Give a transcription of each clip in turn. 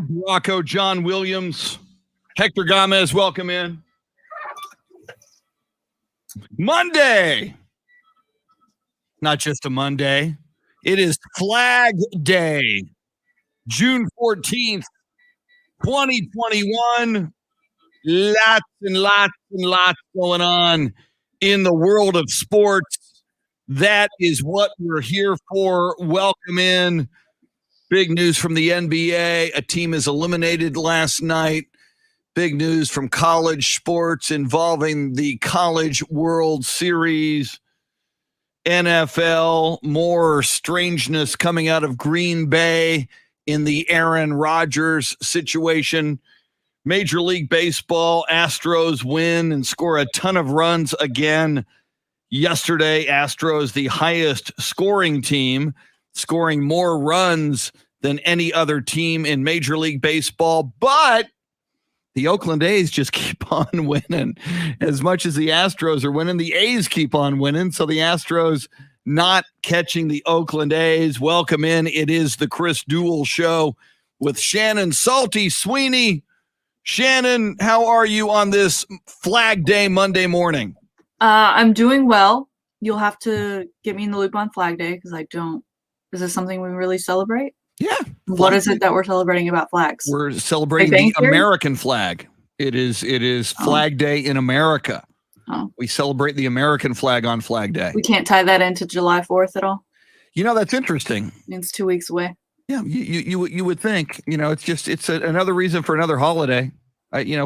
Rocco, John Williams, Hector Gomez, welcome in. Monday. Not just a Monday. It is Flag Day, June 14th, 2021. Lots and lots and lots going on in the world of sports. That is what we're here for. Welcome in. Big news from the NBA. A team is eliminated last night. Big news from college sports involving the College World Series. NFL, more strangeness coming out of Green Bay in the Aaron Rodgers situation. Major League Baseball, Astros win and score a ton of runs again. Yesterday, Astros, the highest scoring team, scoring more runs than any other team in Major League Baseball. But the Oakland A's just keep on winning. As much as the Astros are winning, the A's keep on winning. So the Astros not catching the Oakland A's. Welcome in. It is the Chris Duel Show with Shannon Salty Sweeney. Shannon, how are you on this Flag Day Monday morning? I'm doing well. You'll have to get me in the loop on Flag Day because I don't. Is this something we really celebrate? Yeah. What is it that we're celebrating about flags? We're celebrating the American flag. It is Flag Day in America. Oh. We celebrate the American flag on Flag Day. We can't tie that into July 4th at all? You know, that's interesting. It's 2 weeks away. Yeah, you would think, it's another reason for another holiday.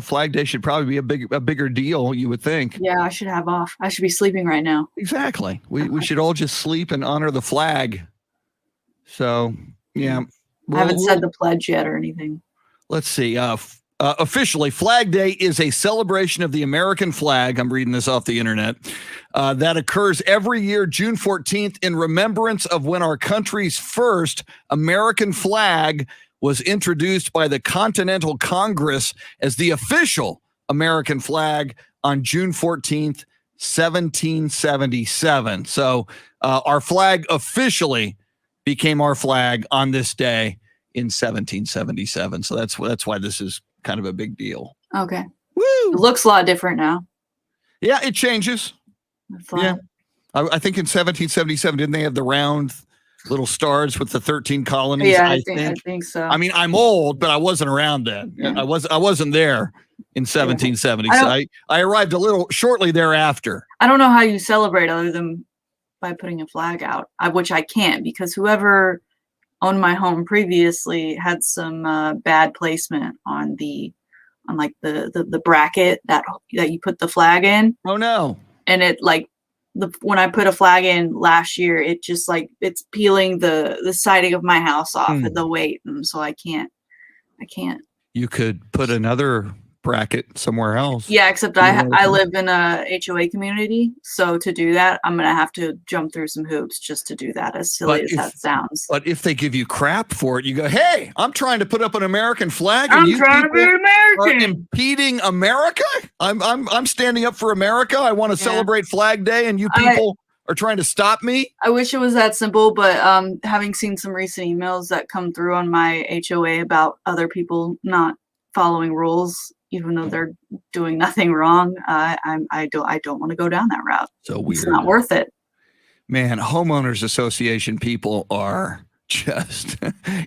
Flag Day should probably be a bigger deal, you would think. Yeah, I should have off. I should be sleeping right now. Exactly. We should all just sleep and honor the flag. So, yeah. I haven't said the pledge yet or anything. Let's see. Officially, Flag Day is a celebration of the American flag. I'm reading this off the internet. That occurs every year, June 14th, in remembrance of when our country's first American flag was introduced by the Continental Congress as the official American flag on June 14th, 1777. So our flag officially became our flag on this day in 1777. So that's why this is kind of a big deal. Okay. Woo! It looks a lot different now. Yeah, it changes. Yeah. I think in 1777, didn't they have the round little stars with the 13 colonies? Yeah, I think so. I mean, I'm old, but I wasn't around then. Yeah. I wasn't there in 1770. So I arrived a little shortly thereafter. I don't know how you celebrate other than by putting a flag out, which I can't because whoever owned my home previously had some bad placement on the bracket that you put the flag in. Oh no. And it when I put a flag in last year, it just it's peeling the siding of my house off at the weight, and so I can't. You could put another bracket somewhere else. Yeah, except I live in a HOA community, so to do that, I'm gonna have to jump through some hoops just to do that. As silly as that sounds. But if they give you crap for it, you go, "Hey, I'm trying to put up an American flag, and I'm trying to be American. Are impeding America. I'm standing up for America. I want to celebrate Flag Day, and you people are trying to stop me." I wish it was that simple, but having seen some recent emails that come through on my HOA about other people not following rules, even though they're doing nothing wrong, I don't want to go down that route. So weird. It's not worth it. Man, homeowners association people are just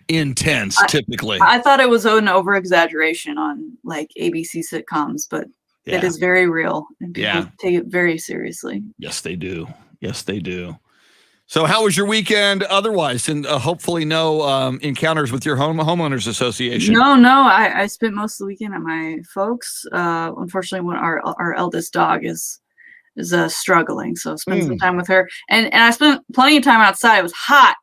intense. Typically, I thought it was an over exaggeration on ABC sitcoms, but it is very real, and people take it very seriously. Yes, they do. Yes, they do. So how was your weekend otherwise? And hopefully no encounters with your homeowners association. No. I spent most of the weekend at my folks. Unfortunately, when our eldest dog is struggling, so I spent some time with her. And I spent plenty of time outside. It was hot.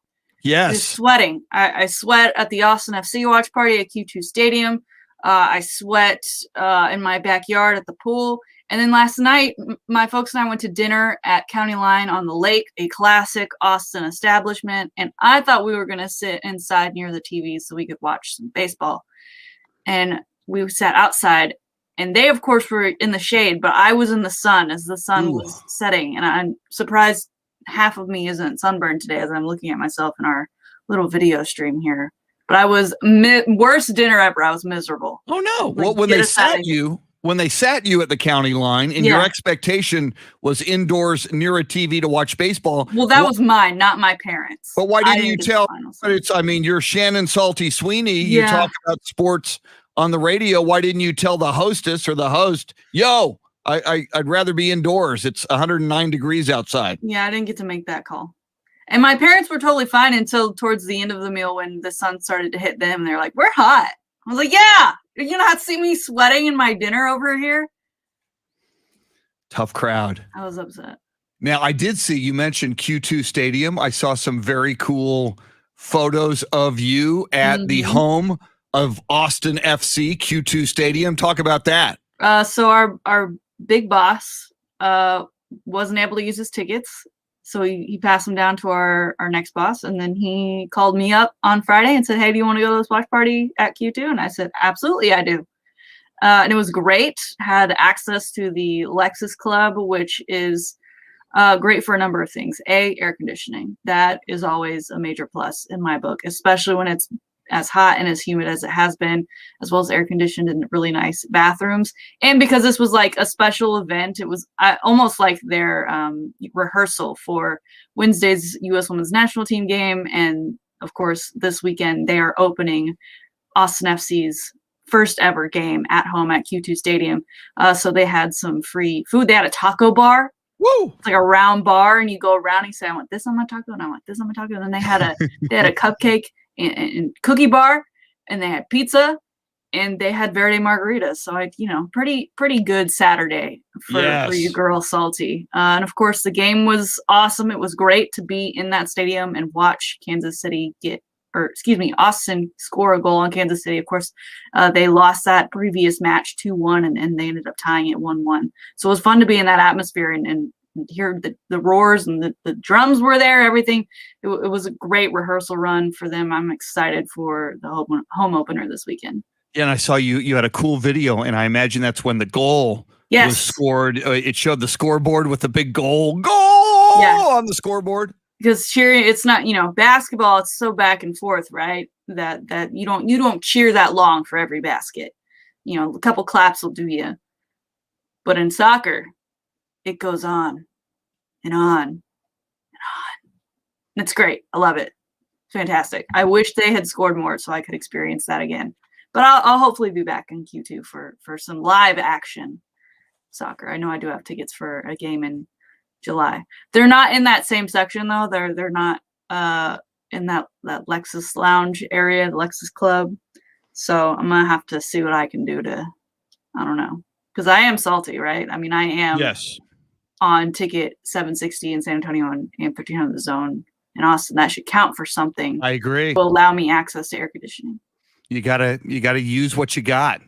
Yes. I was sweating. I sweat at the Austin FC watch party at Q2 Stadium. I sweat in my backyard at the pool. And then last night, my folks and I went to dinner at County Line on the Lake, a classic Austin establishment. And I thought we were going to sit inside near the TV so we could watch some baseball. And we sat outside. And they, of course, were in the shade, but I was in the sun as the sun was setting. And I'm surprised half of me isn't sunburned today as I'm looking at myself in our little video stream here. But I was worst dinner ever. I was miserable. Oh no! Like, Well, when they sat you at the county line, and your expectation was indoors near a TV to watch baseball. Well, that was mine, not my parents. But why didn't you tell? You're Shannon Salty Sweeney. You talk about sports on the radio. Why didn't you tell the hostess or the host, yo, I'd rather be indoors. It's 109 degrees outside. Yeah, I didn't get to make that call. And my parents were totally fine until towards the end of the meal when the sun started to hit them. They're like, we're hot. I was like, yeah, you're going to have to see me sweating in my dinner over here. Tough crowd. I was upset. Now, I did see you mentioned Q2 Stadium. I saw some very cool photos of you at the home of Austin FC, Q2 Stadium. Talk about that. So our big boss wasn't able to use his tickets. So he passed them down to our next boss. And then he called me up on Friday and said, hey, do you want to go to this watch party at Q2? And I said, absolutely, I do. And it was great. Had access to the Lexus Club, which is great for a number of things. Air conditioning. That is always a major plus in my book, especially when it's as hot and as humid as it has been, as well as air conditioned and really nice bathrooms. And because this was like a special event, it was almost like their rehearsal for Wednesday's U.S. Women's National Team game. And of course, this weekend they are opening Austin FC's first ever game at home at Q2 Stadium. So they had some free food. They had a taco bar. Woo! It's like a round bar, and you go around and you say, I want this on my taco, and I want this on my taco. And then they had a cupcake and cookie bar, and they had pizza, and they had Verde margaritas. So pretty good Saturday for you girl Salty. And of course the game was awesome. It was great to be in that stadium and watch Austin score a goal on Kansas City. Of course, they lost that previous match 2-1, and they ended up tying it 1-1. So it was fun to be in that atmosphere and hear the roars, and the drums were there, everything. It was a great rehearsal run for them. I'm excited for the home opener this weekend. Yeah, and I saw you had a cool video, and I imagine that's when the goal was scored. It showed the scoreboard with the big goal on the scoreboard. Because cheering, it's not, basketball, it's so back and forth, right? That you don't cheer that long for every basket. A couple claps will do you. But in soccer, it goes on and on and on. And it's great. I love it. Fantastic. I wish they had scored more so I could experience that again. But I'll hopefully be back in Q2 for some live action soccer. I know I do have tickets for a game in July. They're not in that same section though. They're not in that Lexus lounge area, the Lexus Club. So I'm gonna have to see what I can do to, I don't know, because I am salty, right? I mean, I am on ticket 760 in San Antonio and 1500 The Zone in Austin. That should count for something. I agree. To allow me access to air conditioning. You gotta use what you got.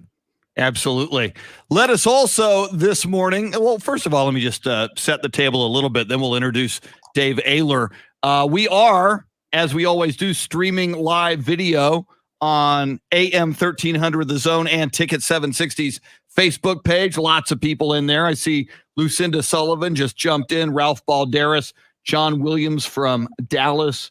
Absolutely. Let us also this morning. Well, first of all, let me just set the table a little bit. Then we'll introduce Dave Ayler. We are, as we always do, streaming live video on AM 1300 The Zone and Ticket 760's Facebook page. Lots of people in there. I see Lucinda Sullivan just jumped in. Ralph Balderas, John Williams from Dallas,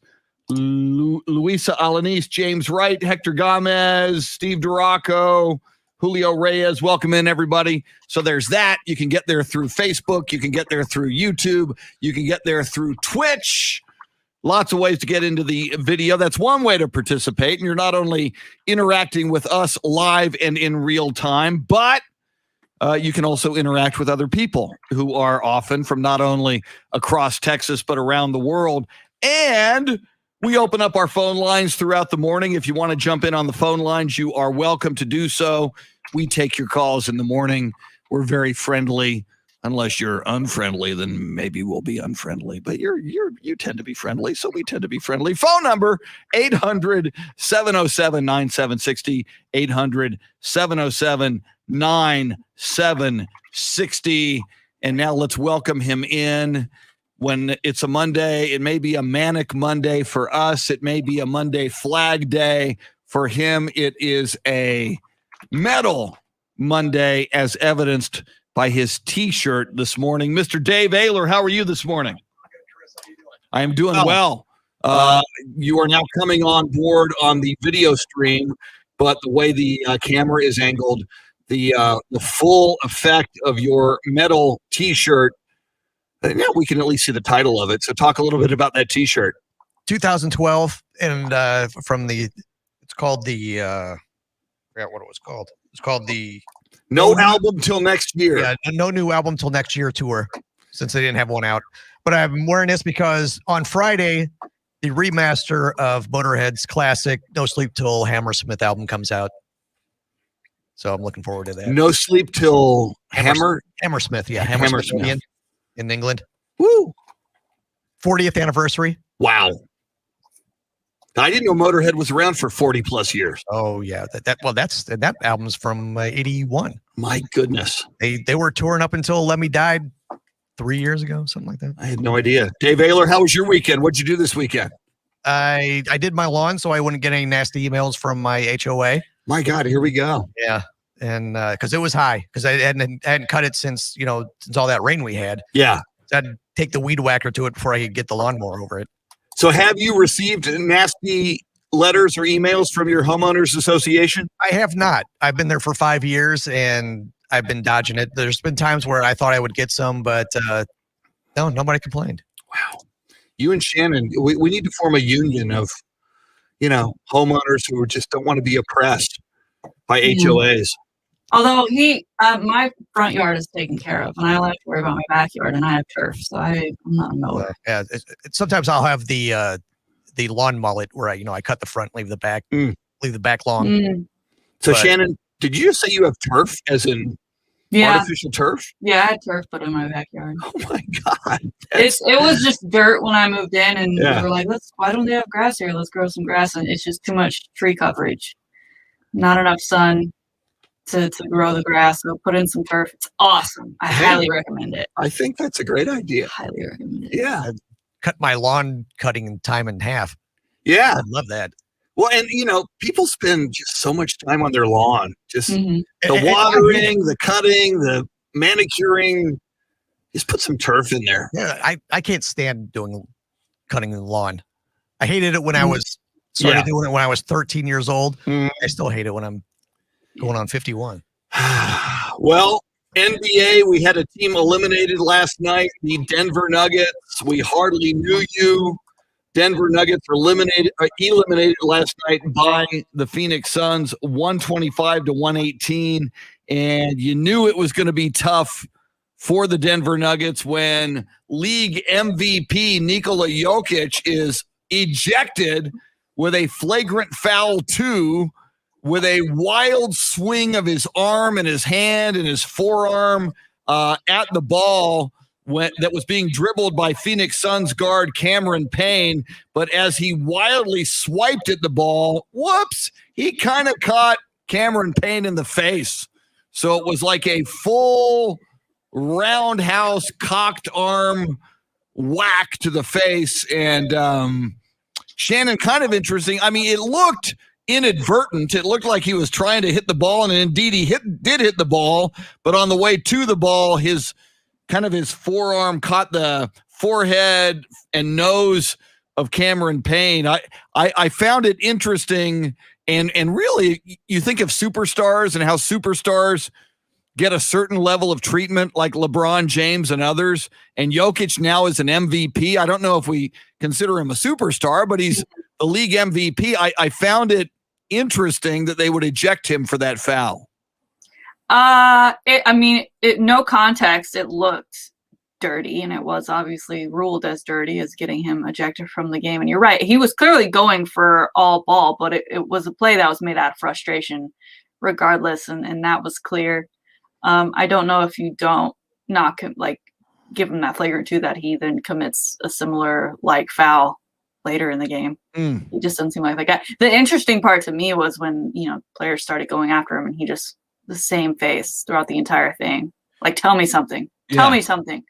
Luisa Alanis, James Wright, Hector Gomez, Steve Duraco, Julio Reyes. Welcome in, everybody. So there's that. You can get there through Facebook. You can get there through YouTube. You can get there through Twitch. Lots of ways to get into the video. That's one way to participate. And you're not only interacting with us live and in real time, but you can also interact with other people who are often from not only across Texas, but around the world. And we open up our phone lines throughout the morning. If you want to jump in on the phone lines, you are welcome to do so. We take your calls in the morning. We're very friendly. Unless you're unfriendly, then maybe we'll be unfriendly. But you tend to be friendly, so we tend to be friendly. Phone number 800-707-9760, 800-707-9760. And now let's welcome him in. When it's a Monday, it may be a manic Monday for us. It may be a Monday flag day. For him, it is a medal Monday, as evidenced by his T-shirt this morning. Mr. Dave Ayler, how are you this morning? I am doing well. You are now coming on board on the video stream, but the way the camera is angled, the full effect of your metal T-shirt. Now we can at least see the title of it. So talk a little bit about that T-shirt. 2012, and it's called the I forgot what it was called. It's called the No album till next year. Yeah, no new album till next year tour, since they didn't have one out. But I'm wearing this because on Friday, the remaster of Motorhead's classic No Sleep Till Hammersmith album comes out. So I'm looking forward to that. No Sleep Till Hammersmith, yeah. Hammersmith. In England. Woo! 40th anniversary. Wow. I didn't know Motorhead was around for 40 plus years. Oh yeah, that album's from 81. My goodness. They were touring up until Lemmy died 3 years ago, something like that. I had no idea. Dave Ayler, how was your weekend? What'd you do this weekend? I did my lawn so I wouldn't get any nasty emails from my HOA. My God, here we go. Yeah. And because it was high, because I hadn't cut it since all that rain we had. Yeah. So I had to take the weed whacker to it before I could get the lawnmower over it. So have you received nasty letters or emails from your homeowners association? I have not. I've been there for 5 years and I've been dodging it. There's been times where I thought I would get some, but no, nobody complained. Wow. You and Shannon, we need to form a union of, homeowners who just don't want to be oppressed by HOAs. Although my front yard is taken care of, and I don't have to worry about my backyard, and I have turf, so I'm not a mower. Yeah, sometimes I'll have the lawn mullet where I cut the front, leave the back long. So Shannon, did you just say you have turf, as in artificial turf? Yeah, I had turf put in my backyard. Oh my God! It was just dirt when I moved in, and Yeah. we were like, why don't they have grass here? Let's grow some grass, and it's just too much tree coverage, not enough sun to grow the grass. So put in some turf. It's awesome. I highly recommend it. I think that's a great idea. Highly recommend it. Yeah. Cut my lawn cutting time in half. Yeah. I love that. Well, and people spend just so much time on their lawn, just Mhm. the watering, the cutting, the manicuring. Just put some turf in there. Yeah, I can't stand cutting the lawn. I hated it when I was started doing it when I was 13 years old. I still hate it when I'm going on 51. Well, NBA, we had a team eliminated last night, the Denver Nuggets. We hardly knew you. Denver Nuggets were eliminated last night by the Phoenix Suns, 125-118. And you knew it was going to be tough for the Denver Nuggets when league MVP Nikola Jokic is ejected with a flagrant foul 2, with a wild swing of his arm and his hand and his forearm at the ball that was being dribbled by Phoenix Suns guard Cameron Payne. But as he wildly swiped at the ball, whoops, he kind of caught Cameron Payne in the face. So it was like a full roundhouse cocked arm whack to the face. And Shannon, kind of interesting. I mean, it looked inadvertent. It looked like he was trying to hit the ball, and indeed he did hit the ball, but on the way to the ball, his forearm caught the forehead and nose of Cameron Payne. I found it interesting, and really, you think of superstars and how superstars get a certain level of treatment, like LeBron James and others, and Jokic now is an MVP. I don't know if we consider him a superstar, but he's the league MVP. I found it interesting that they would eject him for that foul. No context, it looked dirty, and it was obviously ruled as dirty as getting him ejected from the game. And you're right, he was clearly going for all ball, but it was a play that was made out of frustration regardless, and that was clear. I don't know if you don't knock him, give him that flagrant 2, that he then commits a similar foul later in the game. He just doesn't seem like that guy. The interesting part to me was when players started going after him, and he just the same face throughout the entire thing. Tell me something. Tell me something.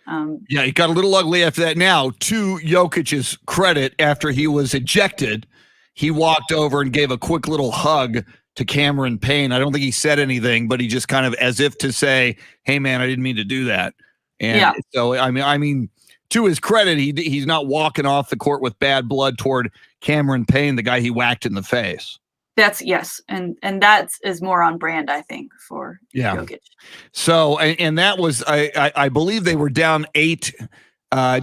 It got a little ugly after that. Now, to Jokic's credit, after he was ejected, he walked over and gave a quick little hug to Cameron Payne. I don't think he said anything, but he just kind of as if to say, "Hey, man, I didn't mean to do that." And so, I mean, to his credit, he's not walking off the court with bad blood toward Cameron Payne, the guy he whacked in the face. Yes, and that is more on brand, I think, for Jokic. So, and that was, I believe they were down 8.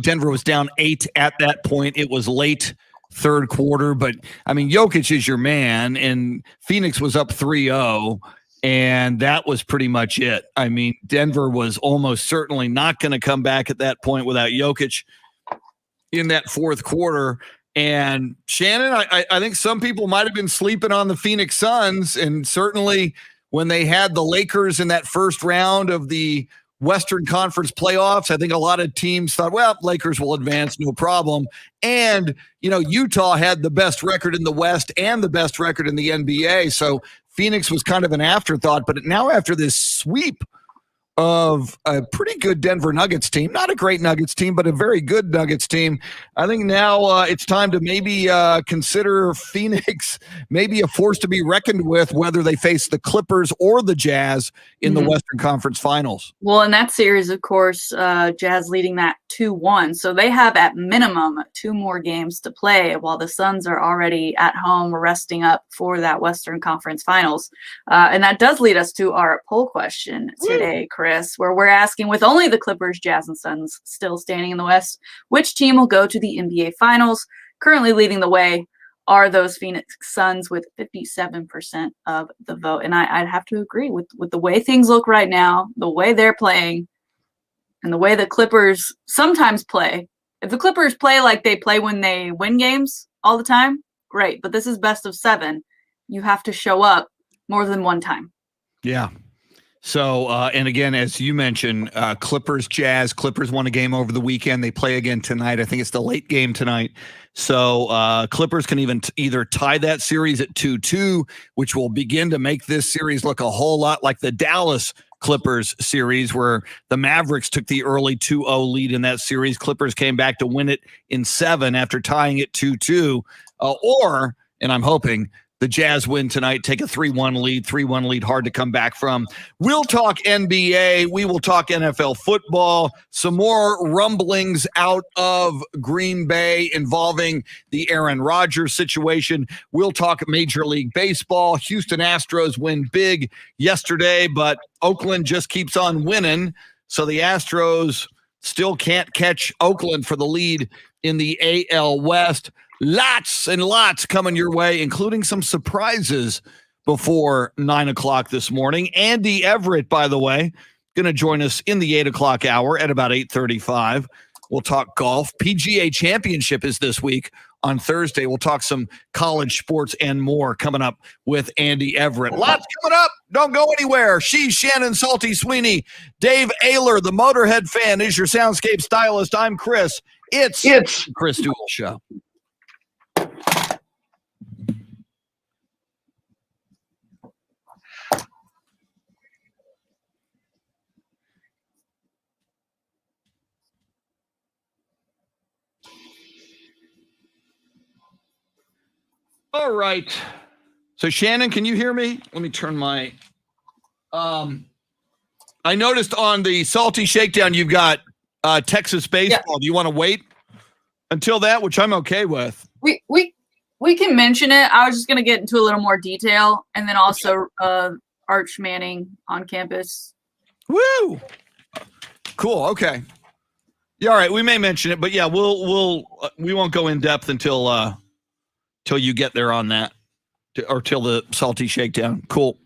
Denver was down 8 at that point. It was late third quarter, but I mean, Jokic is your man, and Phoenix was up 3-0. And that was pretty much it. I mean, Denver was almost certainly not going to come back at that point without Jokic in that fourth quarter. And Shannon, I think some people might have been sleeping on the Phoenix Suns. And certainly when they had the Lakers in that first round of the Western Conference playoffs, I think a lot of teams thought, well, Lakers will advance, no problem. And, Utah had the best record in the West and the best record in the NBA. So Phoenix was kind of an afterthought, but now after this sweep of a pretty good Denver Nuggets team, not a great Nuggets team, but a very good Nuggets team, I think now it's time to maybe consider Phoenix maybe a force to be reckoned with, whether they face the Clippers or the Jazz in the Western Conference Finals. Well, in that series, of course, Jazz leading that 2-1. So they have at minimum 2 more games to play while the Suns are already at home resting up for that Western Conference Finals. And that does lead us to our poll question today, Chris, where we're asking, with only the Clippers, Jazz, and Suns still standing in the West, which team will go to the NBA Finals? Currently leading the way are those Phoenix Suns with 57% of the vote. And I'd have to agree with the way things look right now, the way they're playing, and the way the Clippers sometimes play. If the Clippers play like they play when they win games all the time, great. But this is best of 7. You have to show up more than one time. Yeah. So, and again, as you mentioned, Clippers, Jazz. Clippers won a game over the weekend. They play again tonight. I think it's the late game tonight. So Clippers can even either tie that series at 2-2, which will begin to make this series look a whole lot like the Dallas Clippers series, where the Mavericks took the early 2-0 lead in that series. Clippers came back to win it in 7 after tying it 2-2. Or, and I'm hoping, the Jazz win tonight, take a 3-1 lead, hard to come back from. We'll talk NBA. We will talk NFL football. Some more rumblings out of Green Bay involving the Aaron Rodgers situation. We'll talk Major League Baseball. Houston Astros win big yesterday, but Oakland just keeps on winning. So the Astros still can't catch Oakland for the lead in the AL West. Lots and lots coming your way, including some surprises before 9 o'clock this morning. Andy Everett, by the way, going to join us in the 8 o'clock hour at about 8:35. We'll talk golf. PGA Championship is this week on Thursday. We'll talk some college sports and more coming up with Andy Everett. Lots coming up. Don't go anywhere. She's Shannon Salty Sweeney. Dave Ayler, the Motorhead fan, is your soundscape stylist. I'm Chris. It's the Chris Duel Show. All right. So Shannon, can you hear me? Let me turn my I noticed on the Salty Shakedown you've got Texas baseball. Yeah. Do you want to wait until that, which I'm okay with? We can mention it. I was just going to get into a little more detail, and then also Arch Manning on campus. Woo! Cool. Okay. Yeah. All right. We may mention it, but yeah, we won't go in depth until you get there on that, or till the Salty Shakedown. Cool.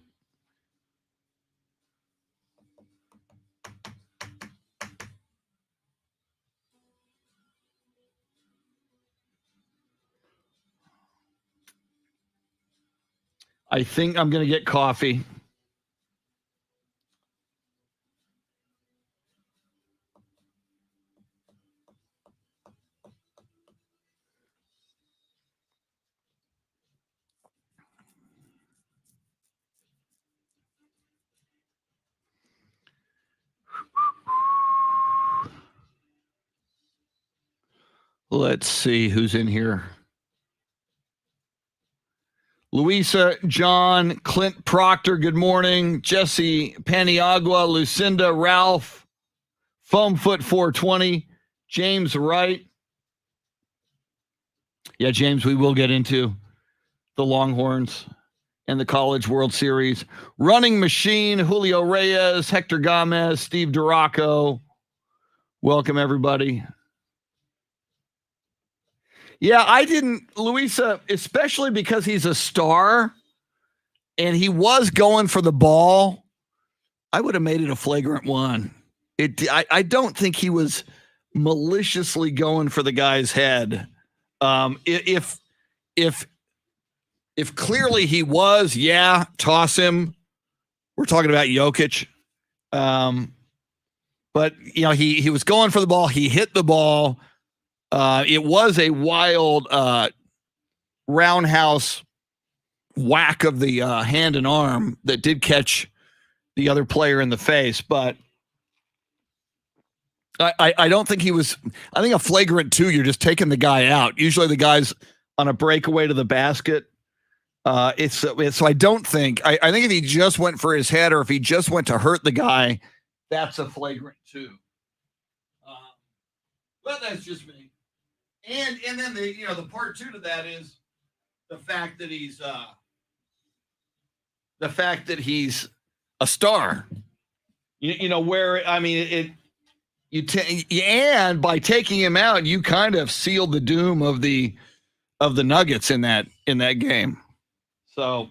I think I'm going to get coffee. Let's see who's in here. Louisa, John, Clint Proctor, good morning. Jesse Paniagua, Lucinda, Ralph, Foamfoot 420, James Wright. Yeah, James, we will get into the Longhorns and the College World Series. Running Machine, Julio Reyes, Hector Gomez, Steve Duraco. Welcome, everybody. Yeah, I didn't, Luisa, especially because he's a star and he was going for the ball. I would have made it a flagrant one. I don't think he was maliciously going for the guy's head. If clearly he was, yeah, toss him. We're talking about Jokic. But he was going for the ball. He hit the ball. It was a wild roundhouse whack of the hand and arm that did catch the other player in the face, but I don't think he was. I think a flagrant 2, you're just taking the guy out. Usually the guy's on a breakaway to the basket. So I don't think. I think if he just went for his head or if he just went to hurt the guy, that's a flagrant 2. But that's just me. And then the part 2 to that is the fact that he's a star. Where I mean and by taking him out, you kind of sealed the doom of the Nuggets in that game. So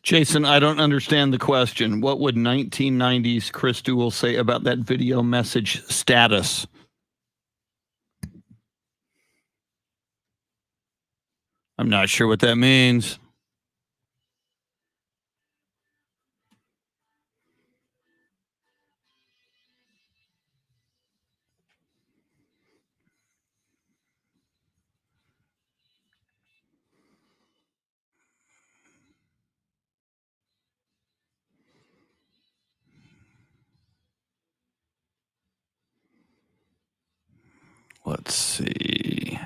Jason, I don't understand the question. What would 1990s Chris Duel say about that video message status? I'm not sure what that means. Let's see.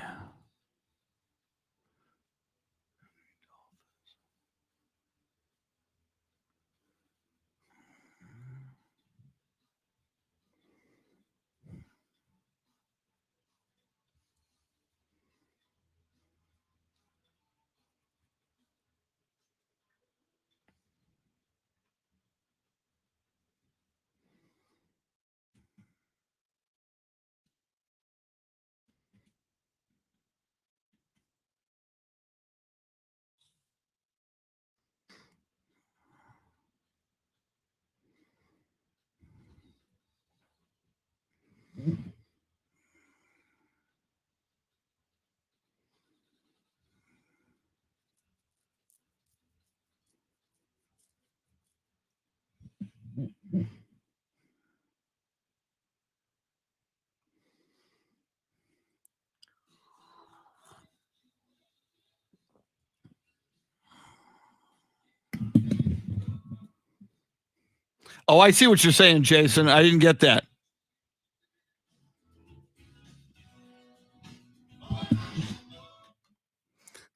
Oh, I see what you're saying, Jason. I didn't get that.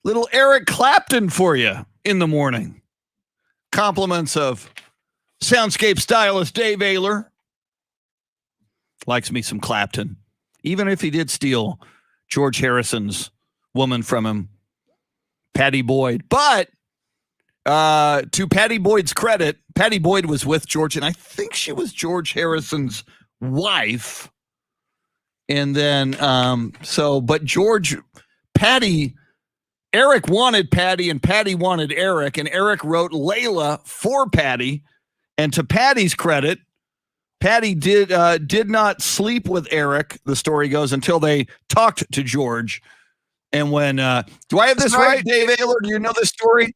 Little Eric Clapton for you in the morning. Compliments of soundscape stylist Dave Ayler. Likes me some Clapton. Even if he did steal George Harrison's woman from him, Patty Boyd. But to Patty Boyd's credit, Patty Boyd was with George, and I think she was George Harrison's wife. And then, but Eric wanted Patty, and Patty wanted Eric, and Eric wrote Layla for Patty. And to Patty's credit, Patty did not sleep with Eric, the story goes, until they talked to George. And when, do I have this right, Dave Ayler? Do you know this story?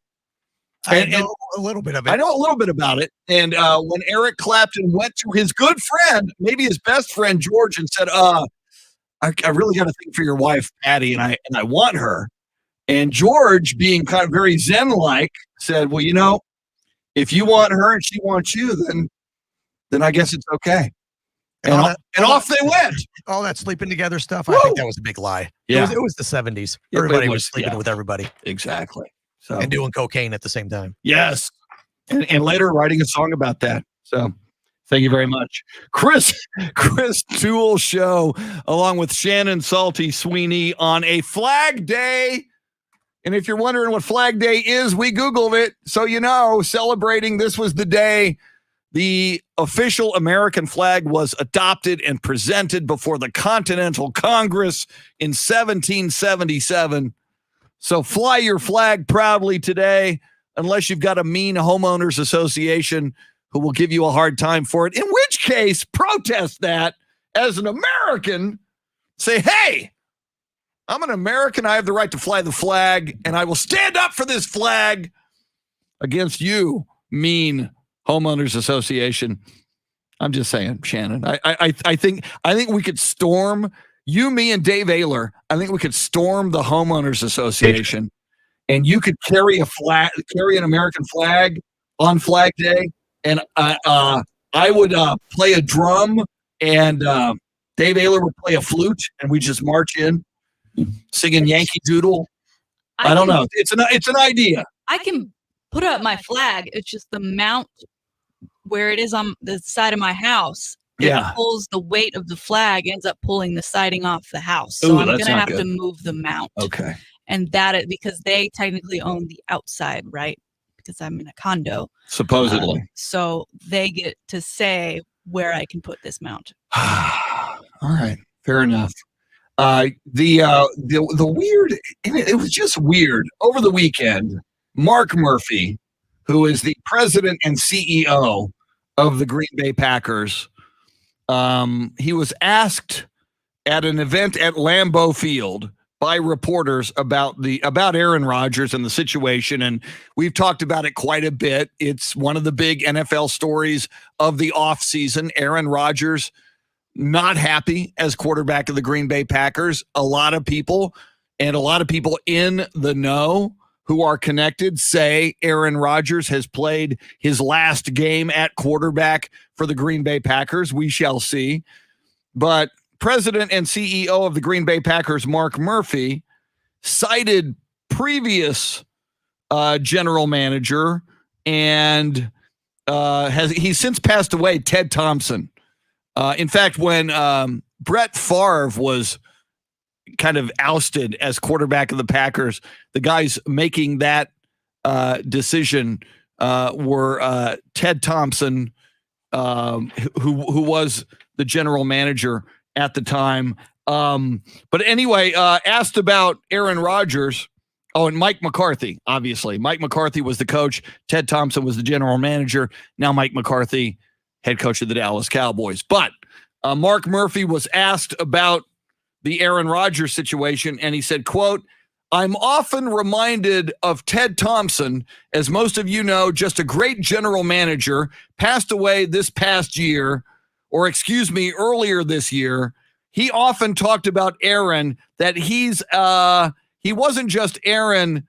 I know a little bit of it. I know a little bit about it. And when Eric Clapton went to his good friend, maybe his best friend, George, and said, I really got a thing for your wife, Patty, and I want her. And George, being kind of very Zen-like, said, well, if you want her and she wants you, then I guess it's okay. And off they went. All that sleeping together stuff, I think that was a big lie. Yeah. It was the 70s. Everybody was sleeping with everybody. Exactly. So, and doing cocaine at the same time. Yes. And later writing a song about that. So thank you very much. Chris Duel Show, along with Shannon Salty Sweeney on a Flag Day. And if you're wondering what Flag Day is, we Googled it. So celebrating this was the day the official American flag was adopted and presented before the Continental Congress in 1777. So fly your flag proudly today, unless you've got a mean homeowners association who will give you a hard time for it, in which case protest that as an American. Say, hey, I'm an American. I have the right to fly the flag, and I will stand up for this flag against you, mean homeowners association. I'm just saying, Shannon. I think we could storm you, me, and Dave Ayler. I think we could storm the homeowners association, and you could carry an American flag on Flag Day, and I would play a drum, and Dave Ayler would play a flute, and we just march in singing Yankee Doodle. I don't know. It's an idea. I can put up my flag. It's just the mount where it is on the side of my house. It pulls the weight of the flag, ends up pulling the siding off the house. So I'm going to have to move the mount. Okay. And because they technically own the outside, right? Because I'm in a condo. Supposedly. So they get to say where I can put this mount. All right. Fair enough. The weird, it was just weird over the weekend. Mark Murphy, who is the president and CEO of the Green Bay Packers. He was asked at an event at Lambeau Field by reporters about Aaron Rodgers and the situation, and we've talked about it quite a bit. It's one of the big NFL stories of the offseason. Aaron Rodgers not happy as quarterback of the Green Bay Packers. A lot of people in the know who are connected say Aaron Rodgers has played his last game at quarterback for the Green Bay Packers. We shall see. But President and CEO of the Green Bay Packers, Mark Murphy, cited previous general manager and he's since passed away, Ted Thompson. In fact, when Brett Favre was kind of ousted as quarterback of the Packers, the guys making that decision were Ted Thompson, who was the general manager at the time. But anyway, asked about Aaron Rodgers. Oh, and Mike McCarthy, obviously. Mike McCarthy was the coach. Ted Thompson was the general manager. Now Mike McCarthy, head coach of the Dallas Cowboys. But Mark Murphy was asked about the Aaron Rodgers situation, and he said, quote, "I'm often reminded of Ted Thompson, as most of you know, just a great general manager, passed away this past year, earlier this year. He often talked about Aaron, that he wasn't just Aaron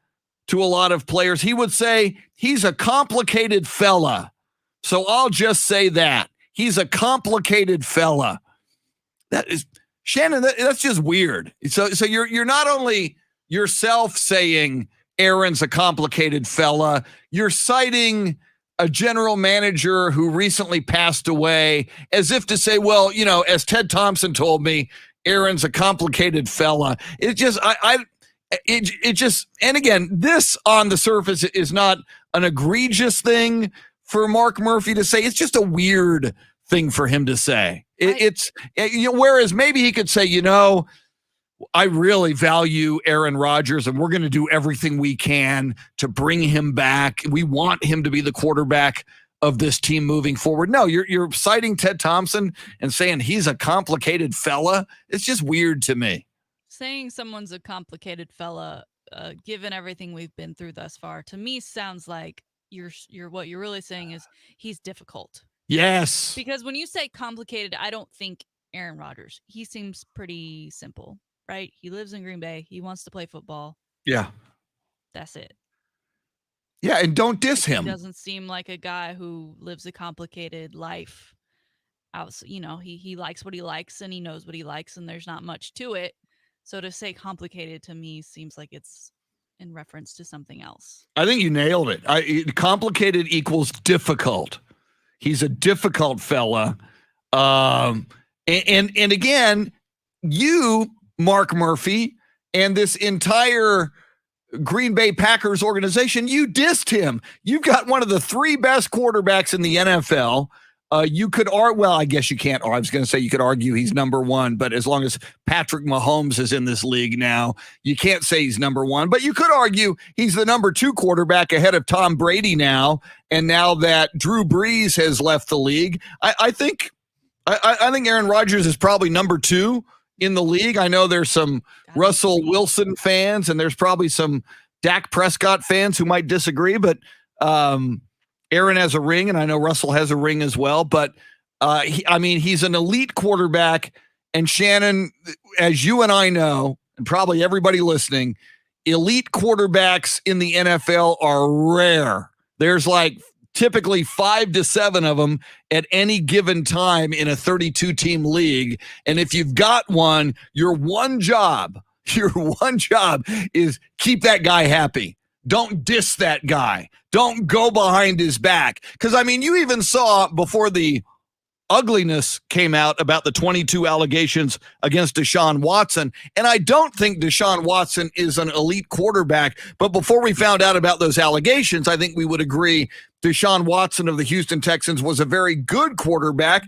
to a lot of players. He would say he's a complicated fella. So I'll just say that. He's a complicated fella." That is, Shannon, that's just weird. So you're not only yourself saying Aaron's a complicated fella, you're citing a general manager who recently passed away as if to say, well, as Ted Thompson told me, Aaron's a complicated fella. It just, and again, this on the surface is not an egregious thing for Mark Murphy to say. It's just a weird thing for him to say. Whereas maybe he could say, I really value Aaron Rodgers and we're going to do everything we can to bring him back. We want him to be the quarterback of this team moving forward. No, you're citing Ted Thompson and saying he's a complicated fella. It's just weird to me. Saying someone's a complicated fella, given everything we've been through thus far, to me sounds like what you're really saying is he's difficult. Yes. Because when you say complicated, I don't think Aaron Rodgers. He seems pretty simple, right? He lives in Green Bay. He wants to play football. Yeah. That's it. Yeah, and don't diss him. He doesn't seem like a guy who lives a complicated life. He likes what he likes and he knows what he likes and there's not much to it. So to say complicated to me seems like it's in reference to something else. I think you nailed it. Complicated equals difficult. He's a difficult fella. And again, you, Mark Murphy, and this entire Green Bay Packers organization, you dissed him. You've got one of the three best quarterbacks in the NFL. You could I guess you can't. I was going to say you could argue he's number one, but as long as Patrick Mahomes is in this league now, you can't say he's number one. But you could argue he's the number two quarterback ahead of Tom Brady now. And now that Drew Brees has left the league, I think Aaron Rodgers is probably number two in the league. I know there's some Russell Wilson fans, and there's probably some Dak Prescott fans who might disagree, but Aaron has a ring, and I know Russell has a ring as well. But he's an elite quarterback. And Shannon, as you and I know, and probably everybody listening, elite quarterbacks in the NFL are rare. There's typically 5 to 7 of them at any given time in a 32-team league. And if you've got one, your one job is keep that guy happy. Don't diss that guy. Don't go behind his back. Because, you even saw before the ugliness came out about the 22 allegations against Deshaun Watson. And I don't think Deshaun Watson is an elite quarterback. But before we found out about those allegations, I think we would agree Deshaun Watson of the Houston Texans was a very good quarterback.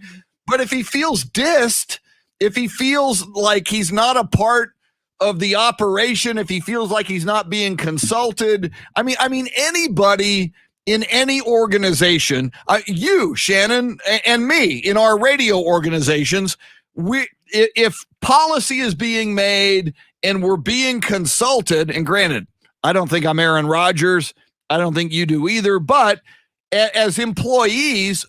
But if he feels dissed, if he feels like he's not a part of the operation, if he feels like he's not being consulted, anybody in any organization, you, Shannon, and me in our radio organizations, if policy is being made and we're being consulted, and granted, I don't think I'm Aaron Rodgers, I don't think you do either, but as employees,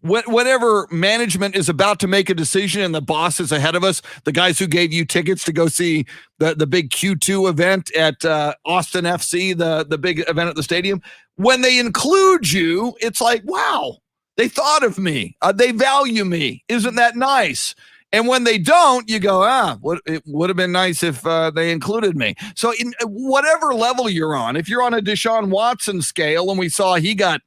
whatever management is about to make a decision and the boss is ahead of us, the guys who gave you tickets to go see the big Q2 event at Austin FC, the big event at the stadium, when they include you, it's like, wow, they thought of me. They value me. Isn't that nice? And when they don't, you go, it would have been nice if they included me. So in whatever level you're on, if you're on a Deshaun Watson scale, and we saw he got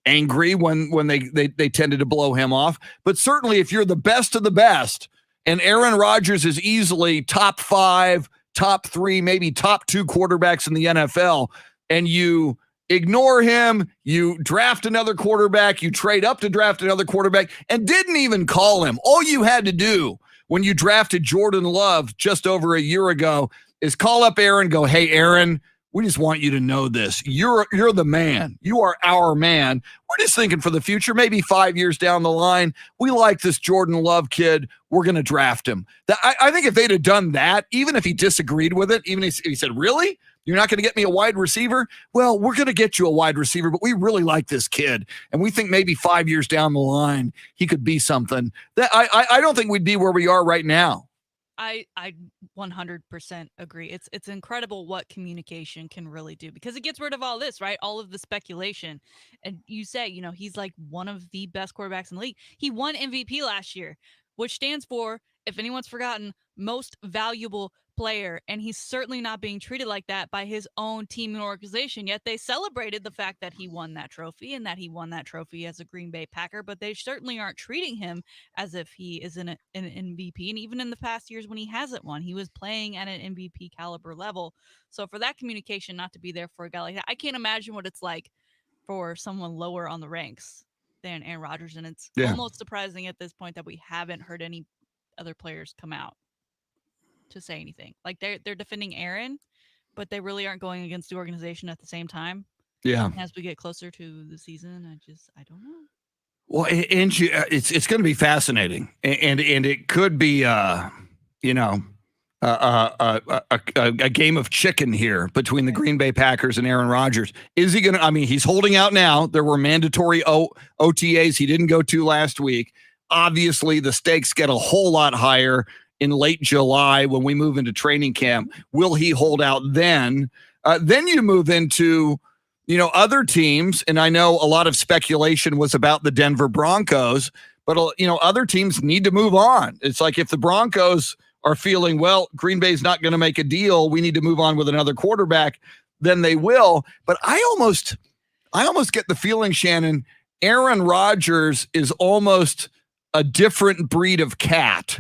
angry when they tended to blow him off. But certainly if you're the best of the best, and Aaron Rodgers is easily top 5, top 3, maybe top 2 quarterbacks in the NFL, and you ignore him, you draft another quarterback, you trade up to draft another quarterback, and didn't even call him. All you had to do when you drafted Jordan Love just over a year ago is call up Aaron, go, hey, Aaron, we just want you to know this. You're the man. You are our man. We're just thinking for the future, maybe 5 years down the line, we like this Jordan Love kid. We're going to draft him. I think if they'd have done that, even if he disagreed with it, even if he said, really? You're not going to get me a wide receiver? Well, we're going to get you a wide receiver, but we really like this kid. And we think maybe 5 years down the line, he could be something. I don't think we'd be where we are right now. I 100% agree. It's incredible what communication can really do, because it gets rid of all this, right? All of the speculation. And you say, he's like one of the best quarterbacks in the league. He won MVP last year, which stands for, if anyone's forgotten, most valuable player. And he's certainly not being treated like that by his own team and organization. Yet they celebrated the fact that he won that trophy and that he won that trophy as a Green Bay Packer, but they certainly aren't treating him as if he is an MVP. And even in the past years when he hasn't won, he was playing at an MVP caliber level. So for that communication not to be there for a guy like that, I can't imagine what it's like for someone lower on the ranks than Aaron Rodgers. And it's almost surprising at this point that we haven't heard any other players come out to say anything. Like they're defending Aaron, but they really aren't going against the organization at the same time. Yeah. As we get closer to the season, I don't know. Well, and it's going to be fascinating, and it could be a game of chicken here between the Green Bay Packers and Aaron Rodgers. Is he going to? I mean, he's holding out now. There were mandatory OTAs he didn't go to last week. Obviously, the stakes get a whole lot higher in late July when we move into training camp. Will he hold out then? Then you move into, other teams. And I know a lot of speculation was about the Denver Broncos, but, other teams need to move on. It's like if the Broncos are feeling, well, Green Bay's not going to make a deal, we need to move on with another quarterback, then they will. But I almost get the feeling, Shannon, Aaron Rodgers is almost a different breed of cat.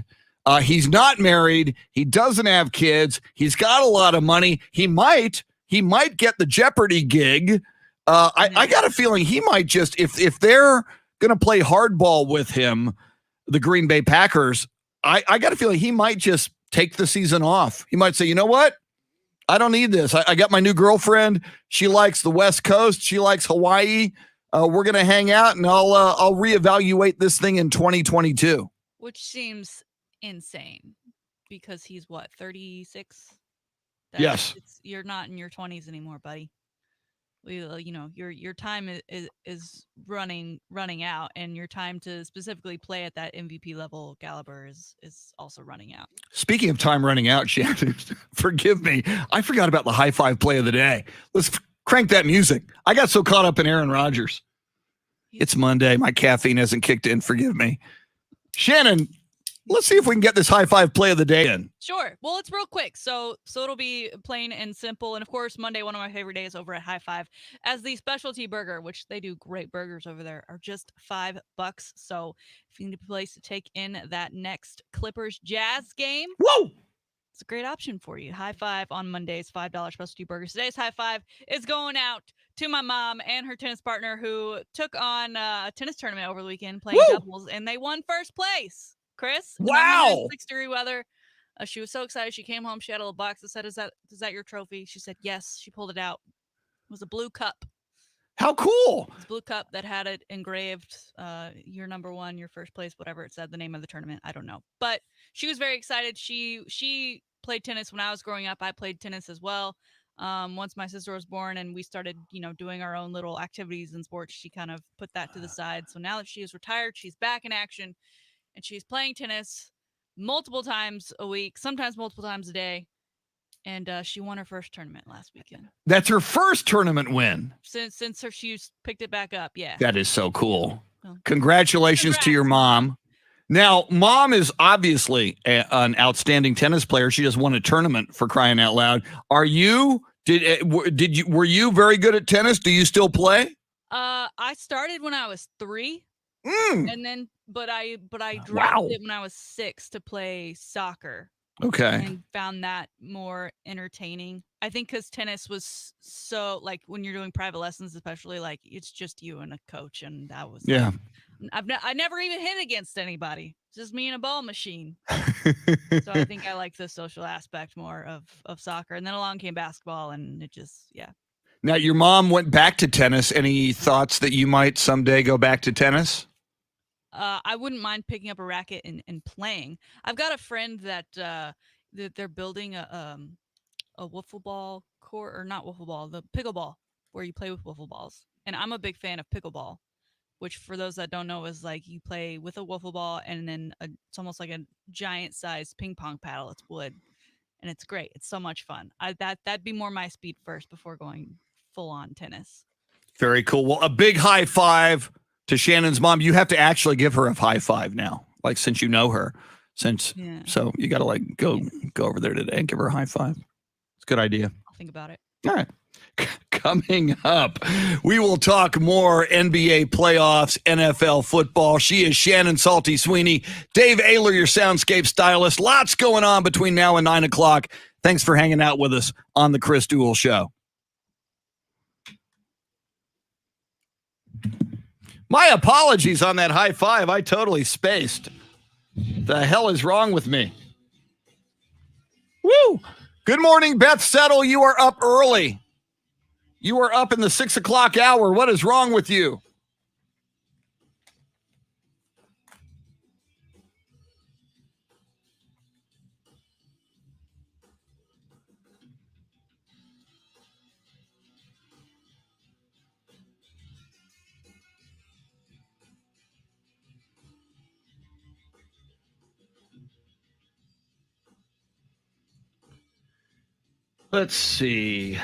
He's not married. He doesn't have kids. He's got a lot of money. He might get the Jeopardy gig. I got a feeling he might just, if they're going to play hardball with him, the Green Bay Packers, I got a feeling he might just take the season off. He might say, you know what? I don't need this. I got my new girlfriend. She likes the West Coast. She likes Hawaii. We're going to hang out, and I'll reevaluate this thing in 2022. Which seems insane because he's 36? Yes. You're not in your 20s anymore, buddy. Your time is running out, and your time to specifically play at that MVP level caliber is also running out. Speaking of time running out, Shannon, forgive me, I forgot about the high five play of the day. Let's crank that music. I got so caught up in Aaron Rodgers. It's Monday. My caffeine hasn't kicked in. Forgive me. Shannon, let's see if we can get this high five play of the day in. Sure. Well, it's real quick. So it'll be plain and simple. And of course, Monday, one of my favorite days over at High Five, as the specialty burger, which they do great burgers over there, are just $5. So if you need a place to take in that next Clippers Jazz game, whoa, it's a great option for you. High Five on Mondays, $5 specialty burgers. Today's High Five is going out to my mom and her tennis partner, who took on a tennis tournament over the weekend playing doubles, and they won first place. Chris, wow, 6-degree weather. She was so excited. She came home. She had a little box that said, "Is that your trophy?" She said, "Yes." She pulled it out. It was a blue cup. How cool. It's blue cup that had it engraved, your number one, your first place, whatever it said, the name of the tournament. I don't know. But she was very excited. She played tennis when I was growing up. I played tennis as well. Once my sister was born and we started, doing our own little activities in sports, she kind of put that to the side. So now that she is retired, she's back in action and she's playing tennis multiple times a week, sometimes multiple times a day. And she won her first tournament last weekend. That's her first tournament win. Since she's picked it back up, yeah. That is so cool. Well, Congratulations to your mom. Now, mom is obviously an outstanding tennis player. She just won a tournament, for crying out loud. Are you? Were you very good at tennis? Do you still play? I started when I was 3, and then but I dropped it when I was 6 to play soccer. Okay. And found that more entertaining. I think because tennis was so, like, when you're doing private lessons, especially, like, it's just you and a coach, and that was I never even hit against anybody. It's just me and a ball machine. So I think I like the social aspect more of soccer. And then along came basketball, and it just Now, your mom went back to tennis. Any thoughts that you might someday go back to tennis? I wouldn't mind picking up a racket and playing. I've got a friend that they're building a wiffle ball court, or not wiffle ball, the pickleball, where you play with wiffle balls. And I'm a big fan of pickleball, which, for those that don't know, is like you play with a wiffle ball and then it's almost like a giant sized ping pong paddle. It's wood, and it's great. It's so much fun. That'd be more my speed first before going full on tennis. Very cool. Well, a big high five to Shannon's mom. You have to actually give her a high five now, like, since you know her. So you got to go over there today and give her a high five. It's a good idea. I'll think about it. All right. Coming up, we will talk more NBA playoffs, NFL football. She is Shannon Salty Sweeney. Dave Ayler, your soundscape stylist. Lots going on between now and 9 o'clock. Thanks for hanging out with us on the Chris Duel Show. My apologies on that high five. I totally spaced. The hell is wrong with me? Woo! Good morning, Beth Settle. You are up early. You are up in the 6 o'clock hour. What is wrong with you? Let's see.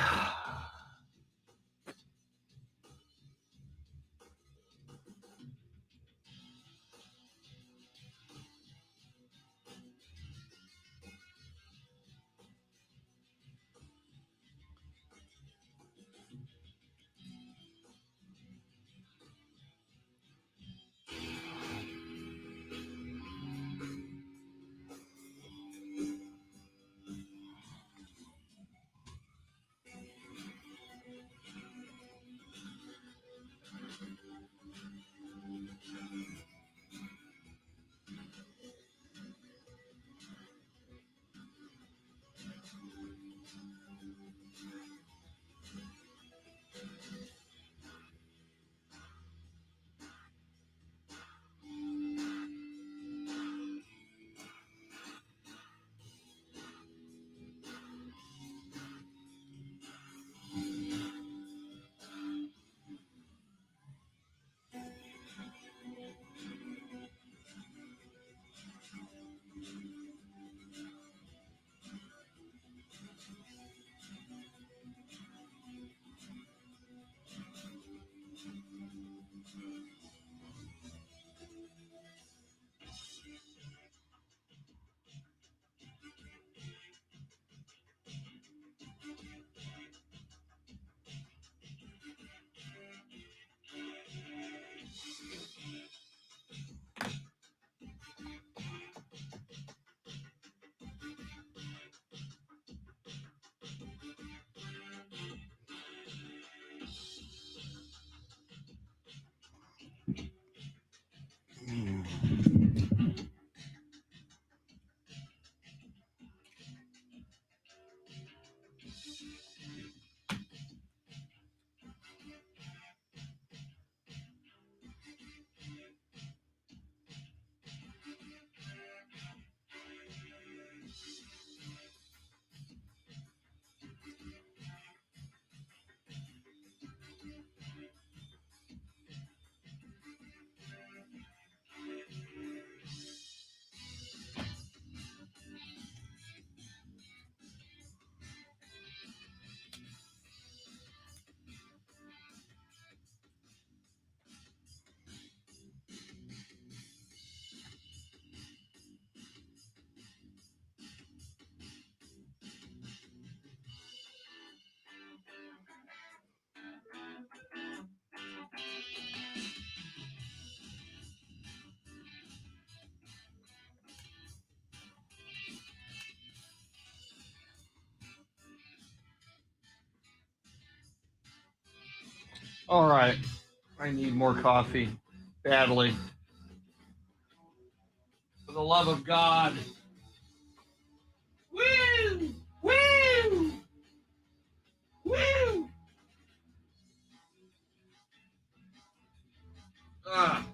All right. I need more coffee badly. For the love of God. Woo! Woo! Woo! Ah.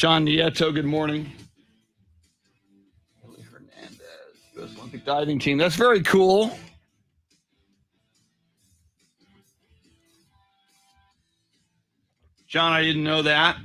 John Nieto, good morning. Hernandez, U.S. Olympic diving team. That's very cool. John, I didn't know that.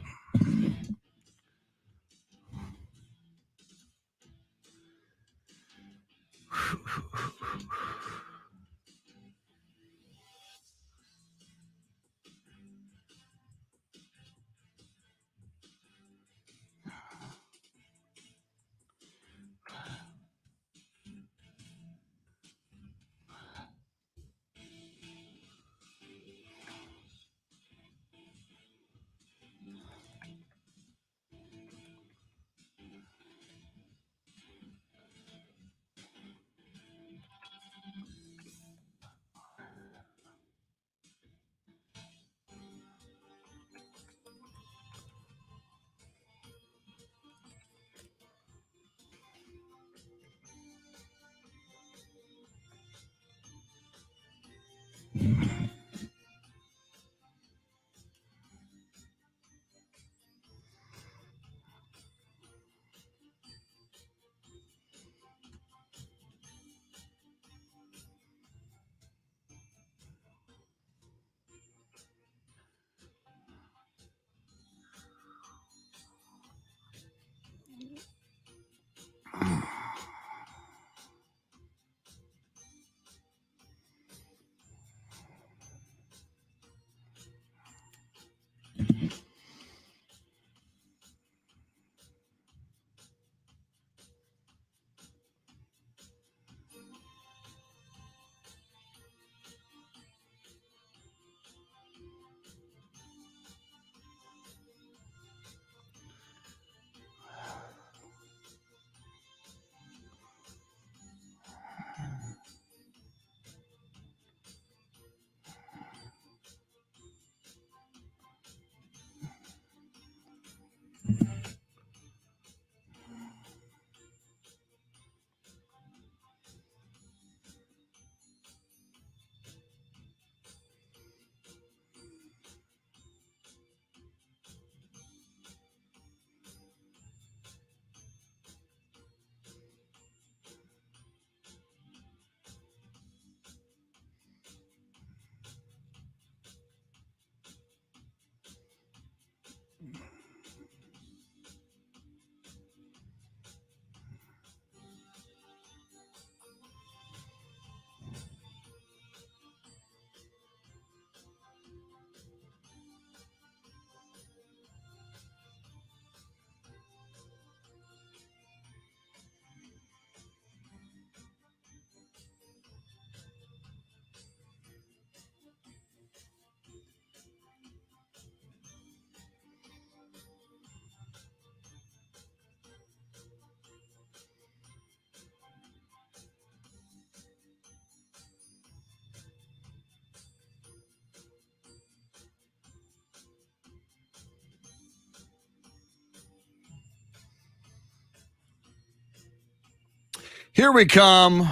Here we come.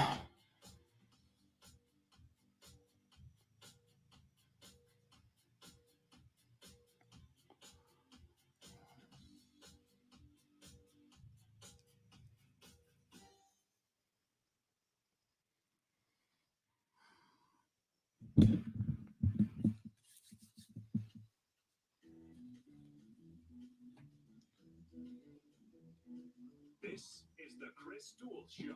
This is the Chris Duel Show.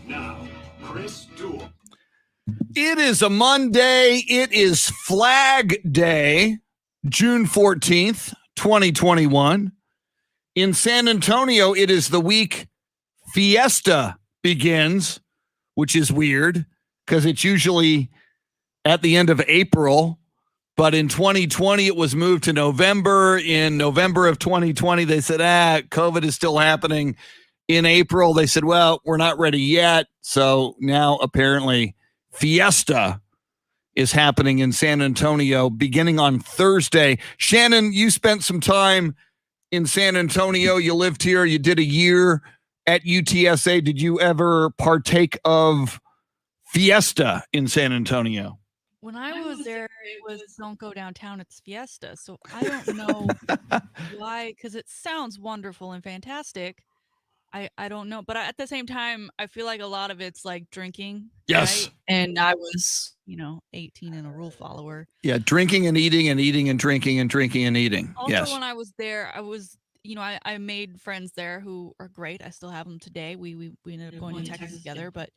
Now, Chris Duel. It is a Monday. It is Flag Day, June 14th, 2021. In San Antonio, it is the week Fiesta begins, which is weird because it's usually at the end of April. But in 2020, it was moved to November. In November of 2020, they said, COVID is still happening. In April, they said, well, we're not ready yet. So now apparently Fiesta is happening in San Antonio beginning on Thursday. Shannon, you spent some time in San Antonio. You lived here. You did a year at UTSA. Did you ever partake of Fiesta in San Antonio? When I was there, it was don't go downtown, it's Fiesta. So I don't know why, because it sounds wonderful and fantastic. I don't know. But at the same time, I feel like a lot of it's like drinking. Yes. Right? And I was, 18 and a rule follower. Yeah, drinking and eating and eating and drinking and drinking and eating. Also, yes. when I was there, I was, I made friends there who are great. I still have them today. We ended up going to Texas together, but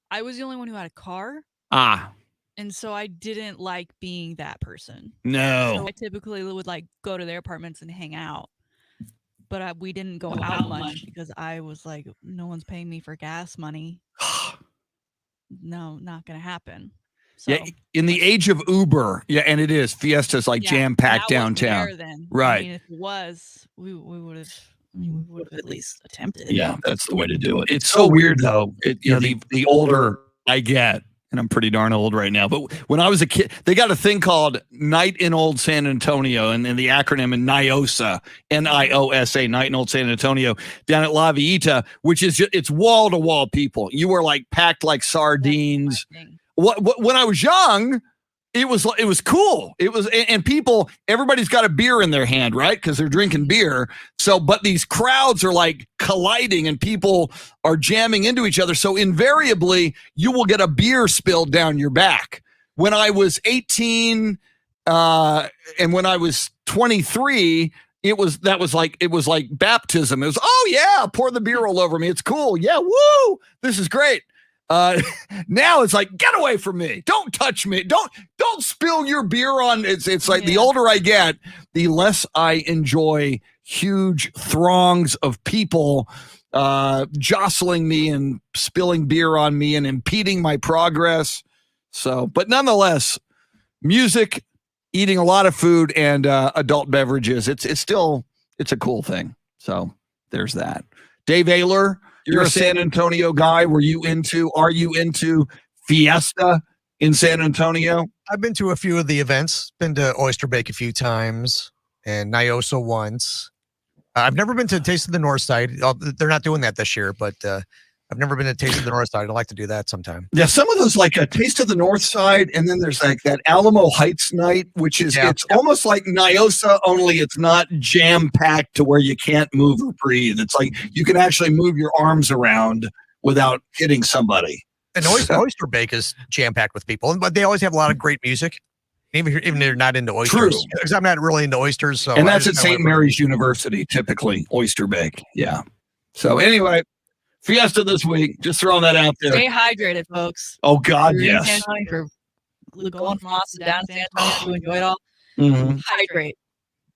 I was the only one who had a car. And so I didn't like being that person. No. So I typically would go to their apartments and hang out. But we didn't go out much because I was like, no one's paying me for gas money. No, not going to happen. So, yeah, in the age of Uber, and it is. Fiesta's jam-packed downtown. There then. Right. I mean, if it was, we would have at least attempted. Yeah, that's the way to do it. It's so weird, though. The older I get, and I'm pretty darn old right now, but when I was a kid, they got a thing called Night in Old San Antonio, and the acronym in NIOSA, N-I-O-S-A, Night in Old San Antonio, down at La Villita, which is it's wall-to-wall people. You were packed like sardines. When I was young, it was cool. It was, and people, everybody's got a beer in their hand, right? Because they're drinking beer. So, but these crowds are colliding and people are jamming into each other. So invariably, you will get a beer spilled down your back. When I was 18, and when I was 23, it was like baptism. It was, oh yeah, pour the beer all over me. It's cool. Yeah, woo, this is great. Now it's like, get away from me. Don't touch me. Don't spill your beer on. It's like the older I get, the less I enjoy huge throngs of people jostling me and spilling beer on me and impeding my progress. So, but nonetheless, music, eating a lot of food, and adult beverages. It's a cool thing. So there's that. Dave Ayler, you're a San Antonio guy. Are you into Fiesta in San Antonio? I've been to a few of the events, been to Oyster Bake a few times and NIOSA once. I've never been to Taste of the North Side. They're not doing that this year, but I've never been to Taste of the North Side. I'd like to do that sometime. Yeah, some of those a Taste of the North Side, and then there's that Alamo Heights night, which is it's almost like NIOSA, only it's not jam-packed to where you can't move or breathe. It's like you can actually move your arms around without hitting somebody. And Oyster Bake is jam-packed with people, but they always have a lot of great music. Even if they're not into oysters, because I'm not really into oysters. So, and that's at St. Mary's University, typically Oyster Bake. Yeah. So anyway, Fiesta this week. Just throwing that out there. Stay hydrated, folks. Oh God, yes. For going from Austin down to San Antonio to enjoy it all. Mm-hmm. Hydrate.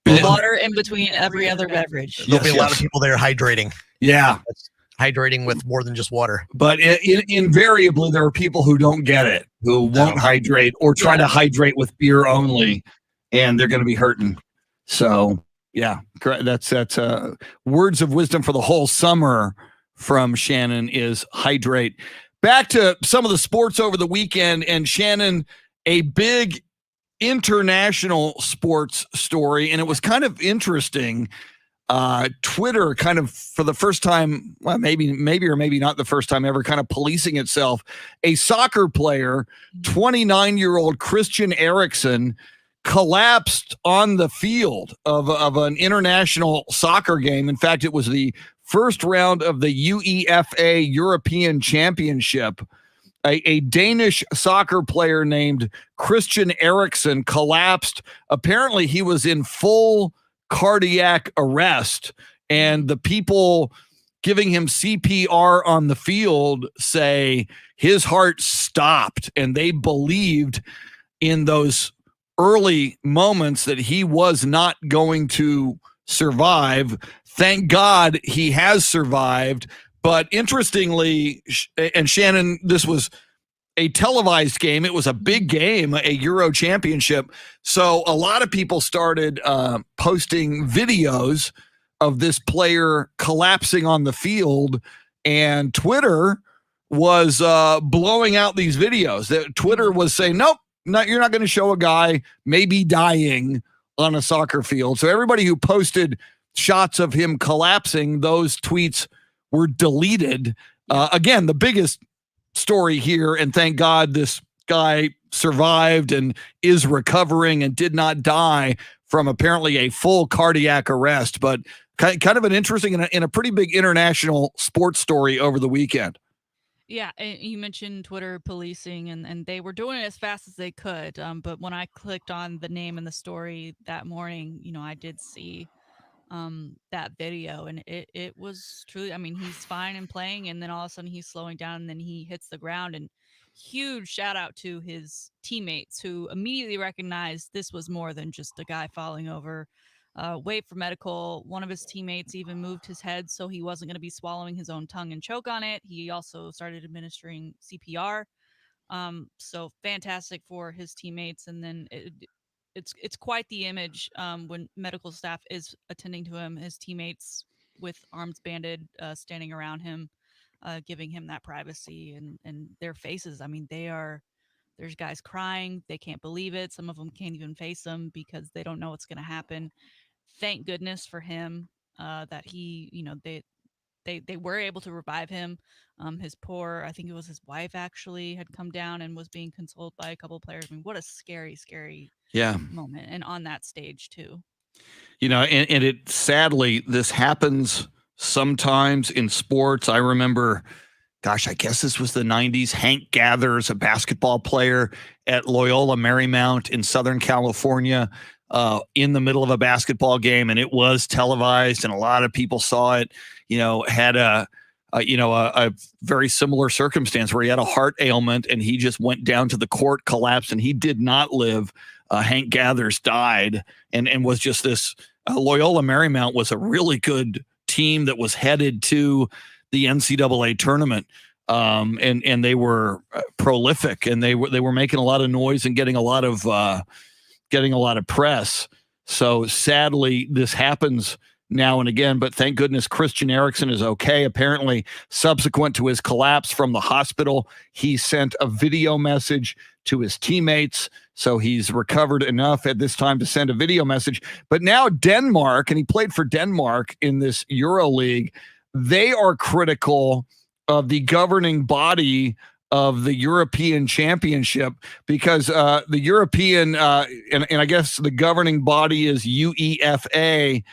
Water in between every other beverage. There'll be a lot of people there hydrating. Yeah. Hydrating with more than just water. But invariably, there are people who don't get it, who won't hydrate or try to hydrate with beer only, and they're going to be hurting. So Yeah, correct. That's words of wisdom for the whole summer from Shannon is hydrate. Back to some of the sports over the weekend, and Shannon, a big international sports story, and it was kind of interesting. Twitter kind of for the first time, well, maybe or maybe not the first time ever, kind of policing itself. A soccer player, 29-year-old Christian Eriksen, collapsed on the field of an international soccer game. In fact, it was the first round of the UEFA European Championship. A Danish soccer player named Christian Eriksen collapsed. Apparently, he was in full cardiac arrest, and the people giving him CPR on the field say his heart stopped, and they believed in those early moments that he was not going to survive. Thank God he has survived. But interestingly, and Shannon, this was a televised game. It was a big game, a Euro championship. So a lot of people started posting videos of this player collapsing on the field, and Twitter was blowing out these videos. Twitter was saying, nope, you're not going to show a guy maybe dying on a soccer field. So everybody who posted shots of him collapsing, those tweets were deleted. Again, the biggest story here, and thank God this guy survived and is recovering and did not die from apparently a full cardiac arrest, but kind of an interesting and a pretty big international sports story over the weekend. Yeah, and you mentioned Twitter policing, and they were doing it as fast as they could. But when I clicked on the name and the story that morning, I did see that video, and it was truly, I mean, he's fine and playing, and then all of a sudden he's slowing down, and then he hits the ground. And huge shout out to his teammates who immediately recognized this was more than just a guy falling over. Wait for medical. One of his teammates even moved his head so he wasn't going to be swallowing his own tongue and choke on it. He also started administering CPR. So fantastic for his teammates. And then it's quite the image when medical staff is attending to him, his teammates with arms banded, standing around him, giving him that privacy, and their faces. I mean, there's guys crying. They can't believe it. Some of them can't even face him because they don't know what's going to happen. Thank goodness for him that he, they were able to revive him. I think it was his wife actually had come down and was being consoled by a couple of players. I mean, what a scary moment. And on that stage too. And it sadly, this happens sometimes in sports. I remember, gosh, I guess this was the 90s. Hank Gathers, a basketball player at Loyola Marymount in Southern California, in the middle of a basketball game, and it was televised, and a lot of people saw it. Had a very similar circumstance where he had a heart ailment, and he just went down to the court, collapsed, and he did not live. Hank Gathers died, and was just this. Loyola Marymount was a really good team that was headed to the NCAA tournament, and they were prolific, and they were making a lot of noise and getting a lot of press. So sadly, this happens now and again, but thank goodness Christian Eriksen is okay. Apparently, subsequent to his collapse from the hospital, he sent a video message to his teammates. So he's recovered enough at this time to send a video message. But now Denmark, and he played for Denmark in this Euro League, they are critical of the governing body of the European Championship because the European, and I guess the governing body is UEFA,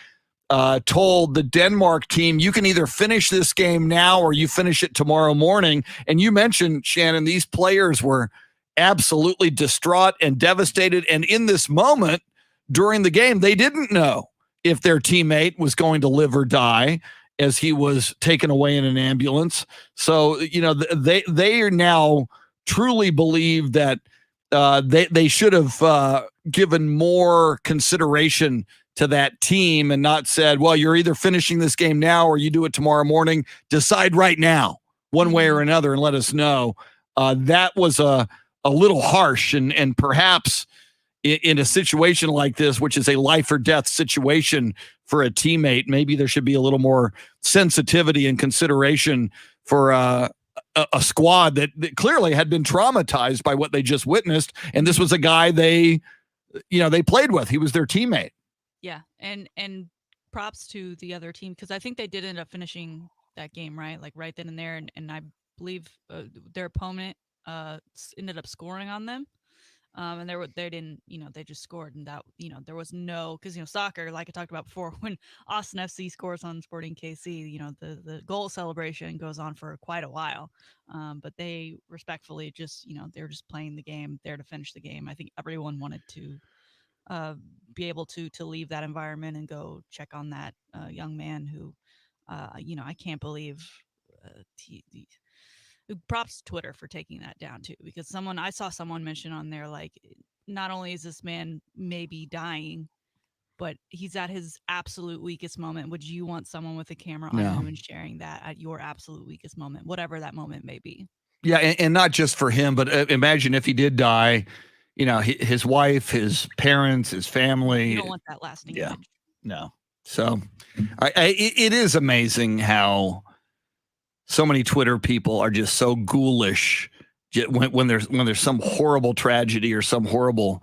told the Denmark team, you can either finish this game now or you finish it tomorrow morning. And you mentioned, Shannon, these players were absolutely distraught and devastated. And in this moment during the game, they didn't know if their teammate was going to live or die as he was taken away in an ambulance. So, they are now truly believe that they should have given more consideration to that team and not said, well, you're either finishing this game now or you do it tomorrow morning. Decide right now, one way or another, and let us know. That was a little harsh, and perhaps in a situation like this, which is a life or death situation for a teammate, maybe there should be a little more sensitivity and consideration for a squad that clearly had been traumatized by what they just witnessed. And this was a guy they played with. He was their teammate. Yeah. And props to the other team, because I think they did end up finishing that game, right? Like right then and there. And I believe their opponent ended up scoring on them. And they didn't, they just scored, and that, there was no, because soccer, like I talked about before, when Austin FC scores on Sporting KC, the goal celebration goes on for quite a while. But they respectfully just, they're just playing the game, there to finish the game. I think everyone wanted to be able to leave that environment and go check on that young man who, I can't believe. Props to Twitter for taking that down too, because I saw someone mention on there, like, not only is this man maybe dying, but he's at his absolute weakest moment. Would you want someone with a camera on you and sharing that at your absolute weakest moment, whatever that moment may be? Yeah, and not just for him, but imagine if he did die, his wife, his parents, his family. You don't want that lasting image. No. So it is amazing how so many Twitter people are just so ghoulish when there's some horrible tragedy or some horrible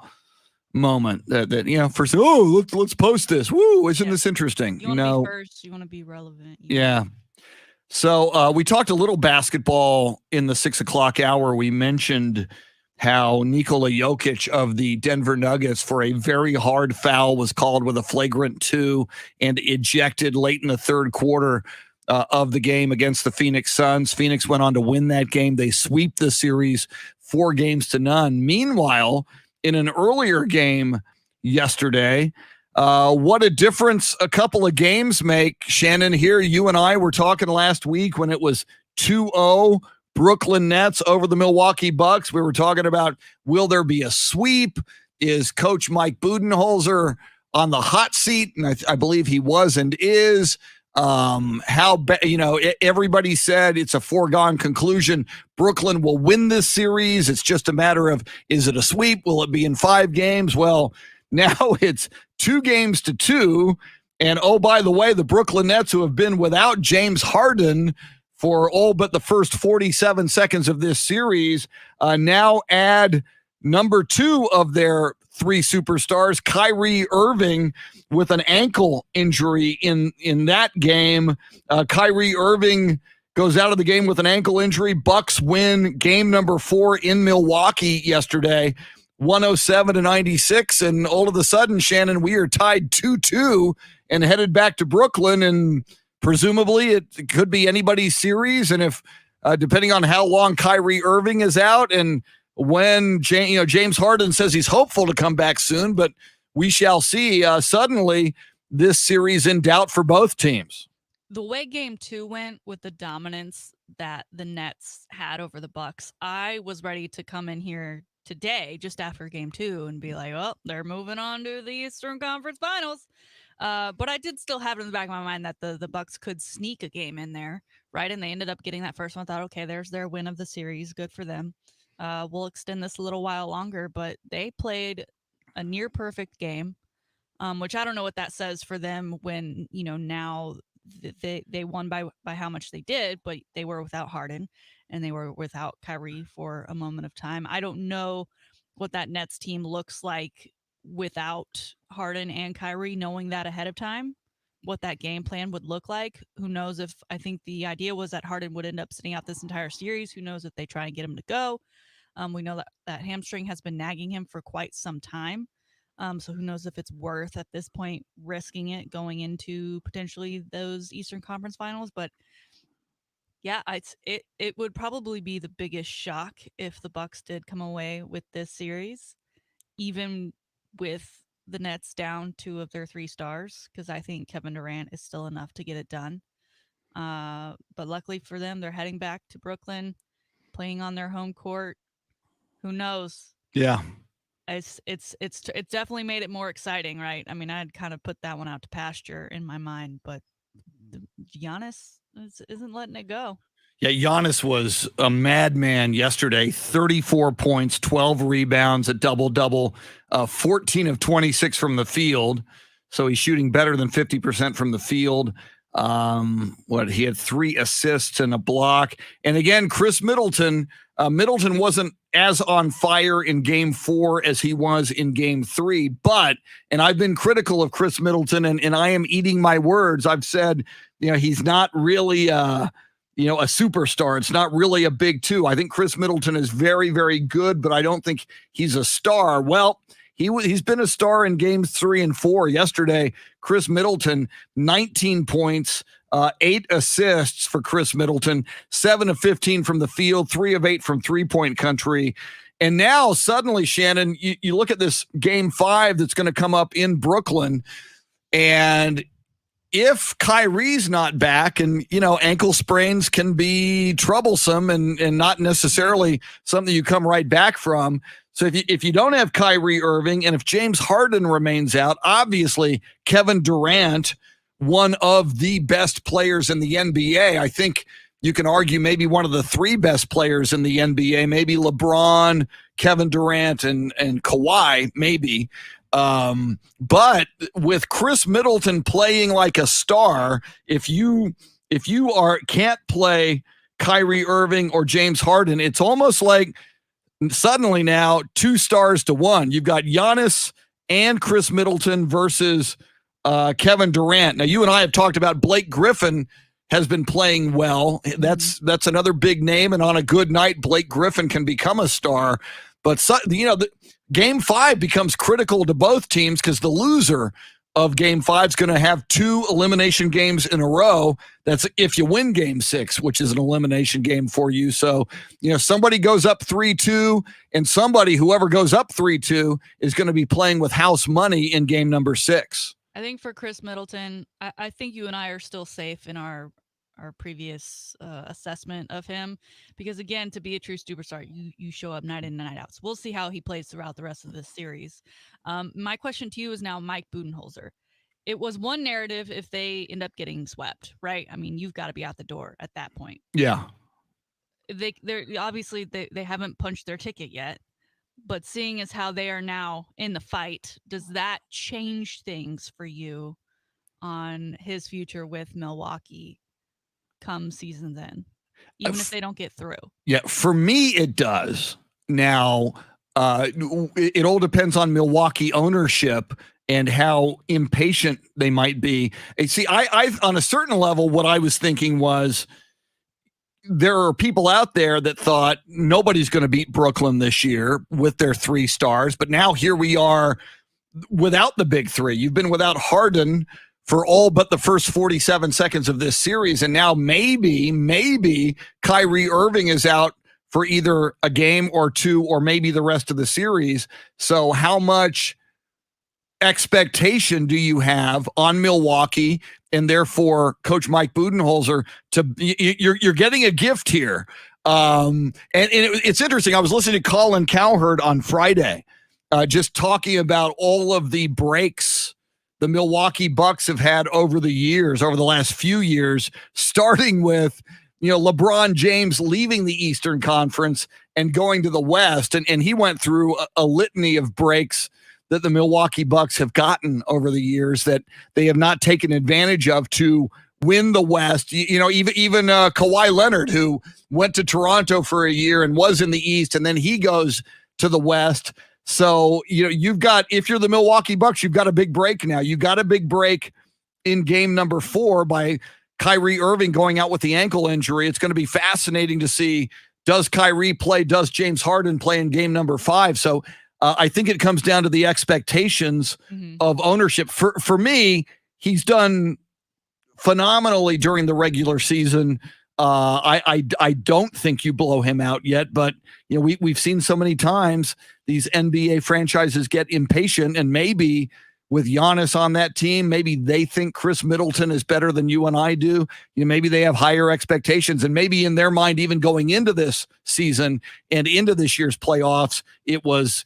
moment that first, let's post this. Woo, isn't this interesting? You want to be first. You want to be relevant. Yeah. So we talked a little basketball in the 6:00 hour. We mentioned how Nikola Jokic of the Denver Nuggets, for a very hard foul, was called with a flagrant 2 and ejected late in the third quarter of the game against the Phoenix Suns. Phoenix went on to win that game. They sweep the series 4-0. Meanwhile, in an earlier game yesterday, what a difference a couple of games make. Shannon, here, you and I were talking last week when it was 2-0 Brooklyn Nets over the Milwaukee Bucks. We were talking about, will there be a sweep? Is Coach Mike Budenholzer on the hot seat? And I believe he was and is. Everybody said it's a foregone conclusion. Brooklyn will win this series. It's just a matter of, is it a sweep? Will it be in 5 games? Well, now it's 2-2. And oh, by the way, the Brooklyn Nets, who have been without James Harden for all but the first 47 seconds of this series, now add number 2 of their 3 superstars, Kyrie Irving, with an ankle injury in that game. Kyrie Irving goes out of the game with an ankle injury. Bucks win game number 4 in Milwaukee yesterday, 107-96. And all of a sudden, Shannon, we are tied 2-2 and headed back to Brooklyn. And presumably it could be anybody's series. And if, depending on how long Kyrie Irving is out, and when James Harden says he's hopeful to come back soon, but we shall see. Suddenly, this series in doubt for both teams. The way game 2 went, with the dominance that the Nets had over the Bucks, I was ready to come in here today just after game 2 and be like, well, they're moving on to the Eastern Conference Finals. But I did still have it in the back of my mind that the Bucks could sneak a game in there, right? And they ended up getting that first one. I thought, okay, there's their win of the series. Good for them. We'll extend this a little while longer, but they played a near perfect game, which I don't know what that says for them when, now they won by how much they did, but they were without Harden and they were without Kyrie for a moment of time. I don't know what that Nets team looks like without Harden and Kyrie, knowing that ahead of time, what that game plan would look like. Who knows if, I think the idea was that Harden would end up sitting out this entire series. Who knows if they try and get him to go. We know that hamstring has been nagging him for quite some time. So who knows if it's worth at this point risking it going into potentially those Eastern Conference Finals. But yeah, it would probably be the biggest shock if the Bucks did come away with this series, even with the Nets down 2 of their 3 stars, because I think Kevin Durant is still enough to get it done. But luckily for them, they're heading back to Brooklyn, playing on their home court. Who knows? Yeah. It's definitely made it more exciting, right? I mean, I'd kind of put that one out to pasture in my mind, but Giannis isn't letting it go. Yeah, Giannis was a madman yesterday. 34 points, 12 rebounds, a double-double, 14 of 26 from the field. So he's shooting better than 50% from the field. He had 3 assists and a block. And again, Chris Middleton wasn't as on fire in game 4 as he was in game 3, and I've been critical of Chris Middleton, and I am eating my words. I've said, he's not really a superstar. It's not really a big two. I think Chris Middleton is very, very good, but I don't think he's a star. Well, he's been a star in games 3 and 4. Yesterday, Chris Middleton, 19 points, 8 assists for Chris Middleton, 7 of 15 from the field, 3 of 8 from three-point country. And now suddenly, Shannon, you look at this game 5 that's going to come up in Brooklyn, and if Kyrie's not back, and ankle sprains can be troublesome and not necessarily something you come right back from. So if you don't have Kyrie Irving, and if James Harden remains out, obviously Kevin Durant, one of the best players in the NBA, I think you can argue maybe one of the 3 best players in the NBA, maybe LeBron, Kevin Durant, and Kawhi, maybe. But with Chris Middleton playing like a star, if you can't play Kyrie Irving or James Harden, it's almost like suddenly now 2 stars to 1. You've got Giannis and Chris Middleton versus Kevin Durant. Now, you and I have talked about Blake Griffin has been playing well. That's another big name, and on a good night, Blake Griffin can become a star. But Game 5 becomes critical to both teams, because the loser of Game 5 is going to have 2 elimination games in a row. That's if you win Game 6, which is an elimination game for you. So, somebody goes up 3-2, and whoever goes up 3-2 is going to be playing with house money in game number 6. I think for Chris Middleton, I think you and I are still safe in our previous assessment of him, because again, to be a true superstar, you show up night in and night out. So we'll see how he plays throughout the rest of this series. My question to you is now Mike Budenholzer. It was one narrative if they end up getting swept, right? I mean, you've got to be out the door at that point. Yeah. They're obviously they haven't punched their ticket yet, but seeing as how they are now in the fight, does that change things for you on his future with Milwaukee come season's end, even if they don't get through? Yeah, for me, it does. Now, it all depends on Milwaukee ownership and how impatient they might be. See, I on a certain level, what I was thinking was, there are people out there that thought nobody's going to beat Brooklyn this year with their 3 stars. But now here we are without the big 3. You've been without Harden for all but the first 47 seconds of this series. And now maybe Kyrie Irving is out for either a game or 2, or maybe the rest of the series. So how much expectation do you have on Milwaukee, and therefore Coach Mike Budenholzer? You're getting a gift here. It's interesting. I was listening to Colin Cowherd on Friday, just talking about all of the breaks the Milwaukee Bucks have had over the last few years, starting with LeBron James leaving the Eastern Conference and going to the West, and he went through a litany of breaks that the Milwaukee Bucks have gotten over the years that they have not taken advantage of to win the West. Even Kawhi Leonard, who went to Toronto for a year and was in the East, and then he goes to the West. So, you've got, if you're the Milwaukee Bucks, you've got a big break now. You got a big break in game number 4 by Kyrie Irving going out with the ankle injury. It's going to be fascinating to see, does Kyrie play? Does James Harden play in game number 5? So, I think it comes down to the expectations of ownership. For me, he's done phenomenally during the regular season. I don't think you blow him out yet, but we've seen so many times these NBA franchises get impatient, and maybe with Giannis on that team, maybe they think Chris Middleton is better than you and I do. Maybe they have higher expectations, and maybe in their mind, even going into this season and into this year's playoffs, it was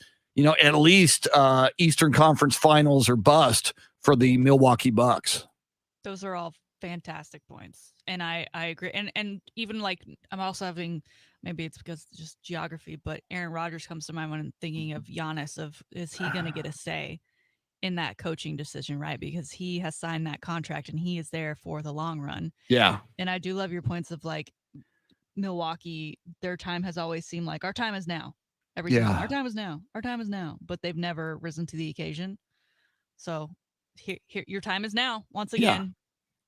at least Eastern Conference Finals or bust for the Milwaukee Bucks. Those are all fantastic points, and I agree. And even like I'm also having, maybe it's because just geography, but Aaron Rodgers comes to mind when I'm thinking of Giannis. Of is he going to get a say in that coaching decision, right? Because he has signed that contract and he is there for the long run. Yeah. And I do love your points of like Milwaukee. Their time has always seemed like our time is now. Every season, our time is now. Our time is now. But they've never risen to the occasion. So here your time is now. Once again,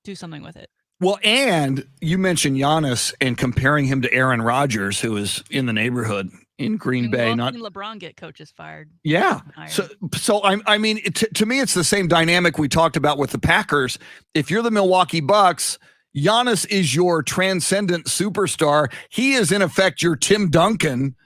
do something with it. Well, and you mentioned Giannis and comparing him to Aaron Rodgers, who is in the neighborhood in Green Bay. We've not seen LeBron get coaches fired. Yeah. So I mean, to me, it's the same dynamic we talked about with the Packers. If you're the Milwaukee Bucks, Giannis is your transcendent superstar. He is in effect your Tim Duncan.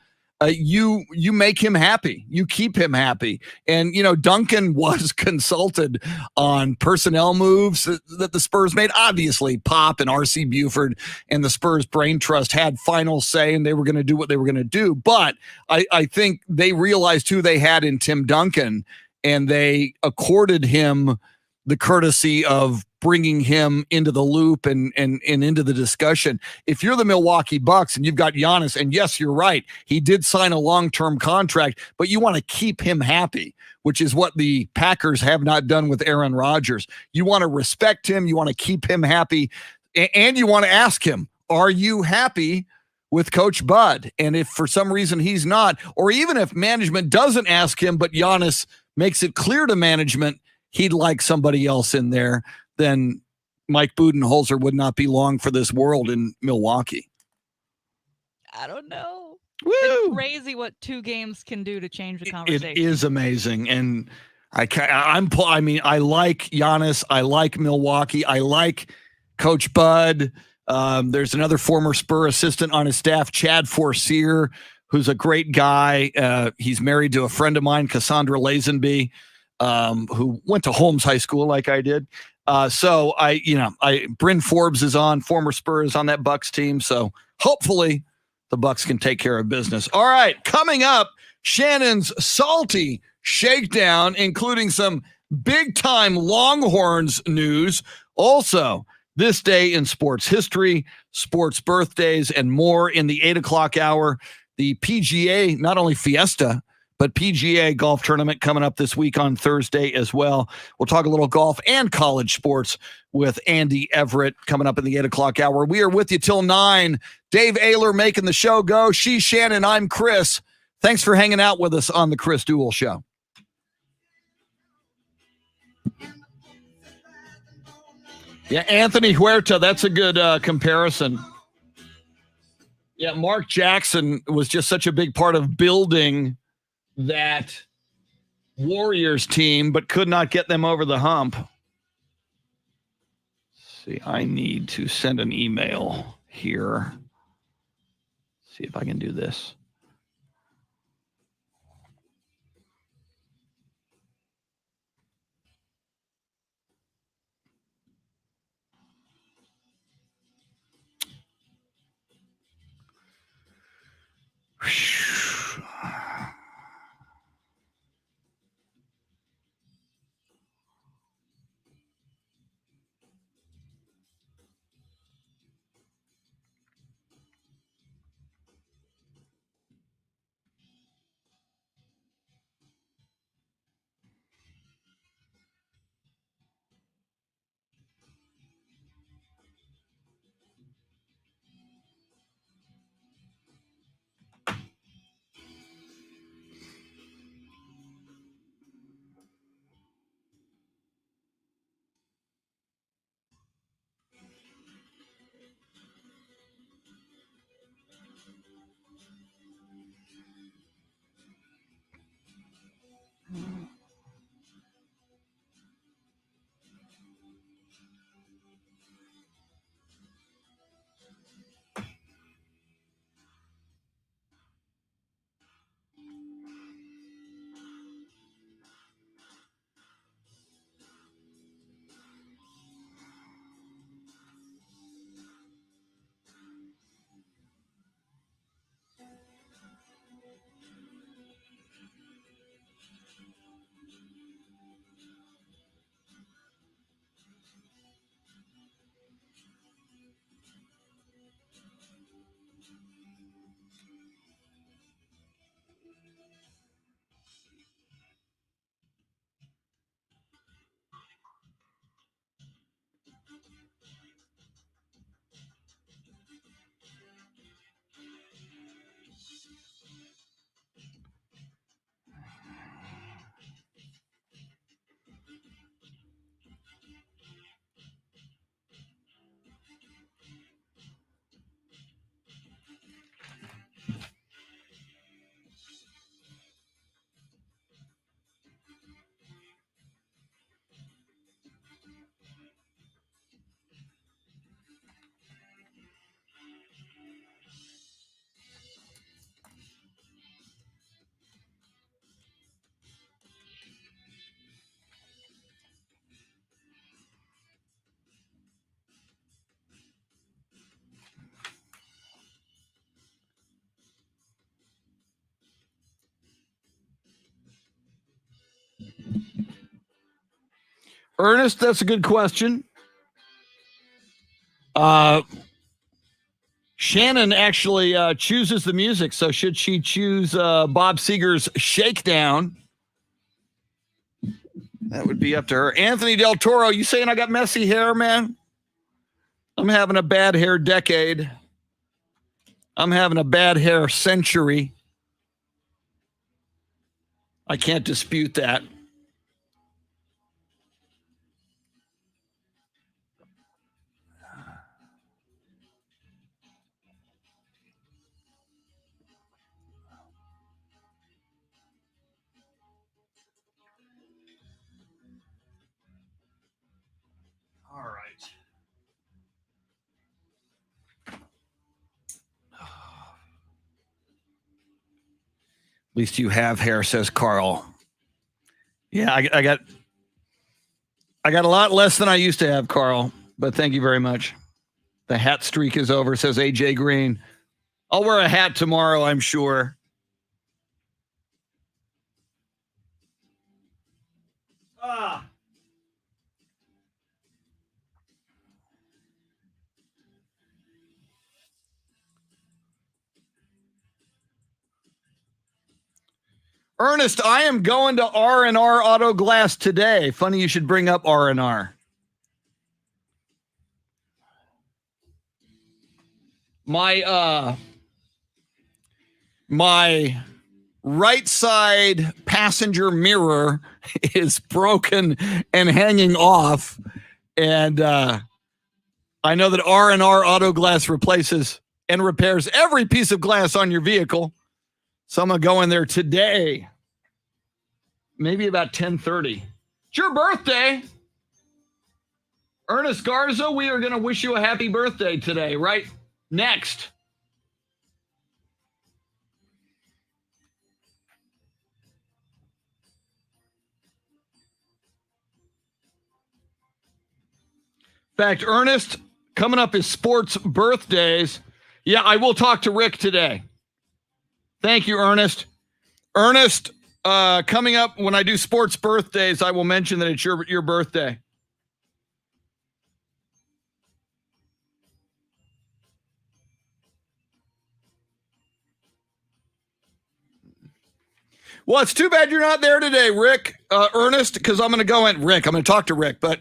You make him happy. You keep him happy. And, Duncan was consulted on personnel moves that the Spurs made. Obviously, Pop and R.C. Buford and the Spurs brain trust had final say, and they were going to do what they were going to do. But I think they realized who they had in Tim Duncan, and they accorded him the courtesy of bringing him into the loop and into the discussion. If you're the Milwaukee Bucks and you've got Giannis, and yes, you're right, he did sign a long-term contract, but you want to keep him happy, which is what the Packers have not done with Aaron Rodgers. You want to respect him, you want to keep him happy, and you want to ask him, are you happy with Coach Bud? And if for some reason he's not, or even if management doesn't ask him, but Giannis makes it clear to management he'd like somebody else in there, then Mike Budenholzer would not be long for this world in Milwaukee. I don't know. Woo! It's crazy what 2 games can do to change the conversation. It is amazing. And I like Giannis. I like Milwaukee. I like Coach Bud. There's another former Spur assistant on his staff, Chad Forcier, who's a great guy. He's married to a friend of mine, Cassandra Lazenby, who went to Holmes High School like I did. So Bryn Forbes is on, former Spurs on that Bucks team. So hopefully the Bucks can take care of business. All right, coming up, Shannon's salty shakedown, including some big time Longhorns news. Also, this day in sports history, sports birthdays, and more in the 8:00 hour. The PGA, not only Fiesta, but PGA golf tournament coming up this week on Thursday as well. We'll talk a little golf and college sports with Andy Everett coming up in the 8:00 hour. We are with you till 9. Dave Ayler making the show go. She's Shannon. I'm Chris. Thanks for hanging out with us on the Chris Duel Show. Yeah, Anthony Huerta. That's a good comparison. Yeah, Mark Jackson was just such a big part of building that Warriors team, but could not get them over the hump. See, I need to send an email here. See if I can do this. Ernest, that's a good question. Shannon actually chooses the music, so should she choose Bob Seger's Shakedown? That would be up to her. Anthony Del Toro, you saying I got messy hair, man? I'm having a bad hair decade. I'm having a bad hair century. I can't dispute that. All right. At least you have hair, says Carl. Yeah, I got a lot less than I used to have, Carl, but thank you very much. The hat streak is over, says AJ Green. I'll wear a hat tomorrow, I'm sure. Ernest, I am going to R&R Auto Glass today. Funny you should bring up R&R. My right side passenger mirror is broken and hanging off, and I know that R&R Auto Glass replaces and repairs every piece of glass on your vehicle. So I'm going to go in there today, maybe about 10:30. It's your birthday. Ernest Garza, we are going to wish you a happy birthday today, right? Next. In fact, Ernest, coming up is sports birthdays. Yeah, I will talk to Rick today. Thank you, Ernest. Ernest, coming up when I do sports birthdays, I will mention that it's your birthday. Well, it's too bad you're not there today, Rick, Ernest, because I'm going to go in. Rick, I'm going to talk to Rick, but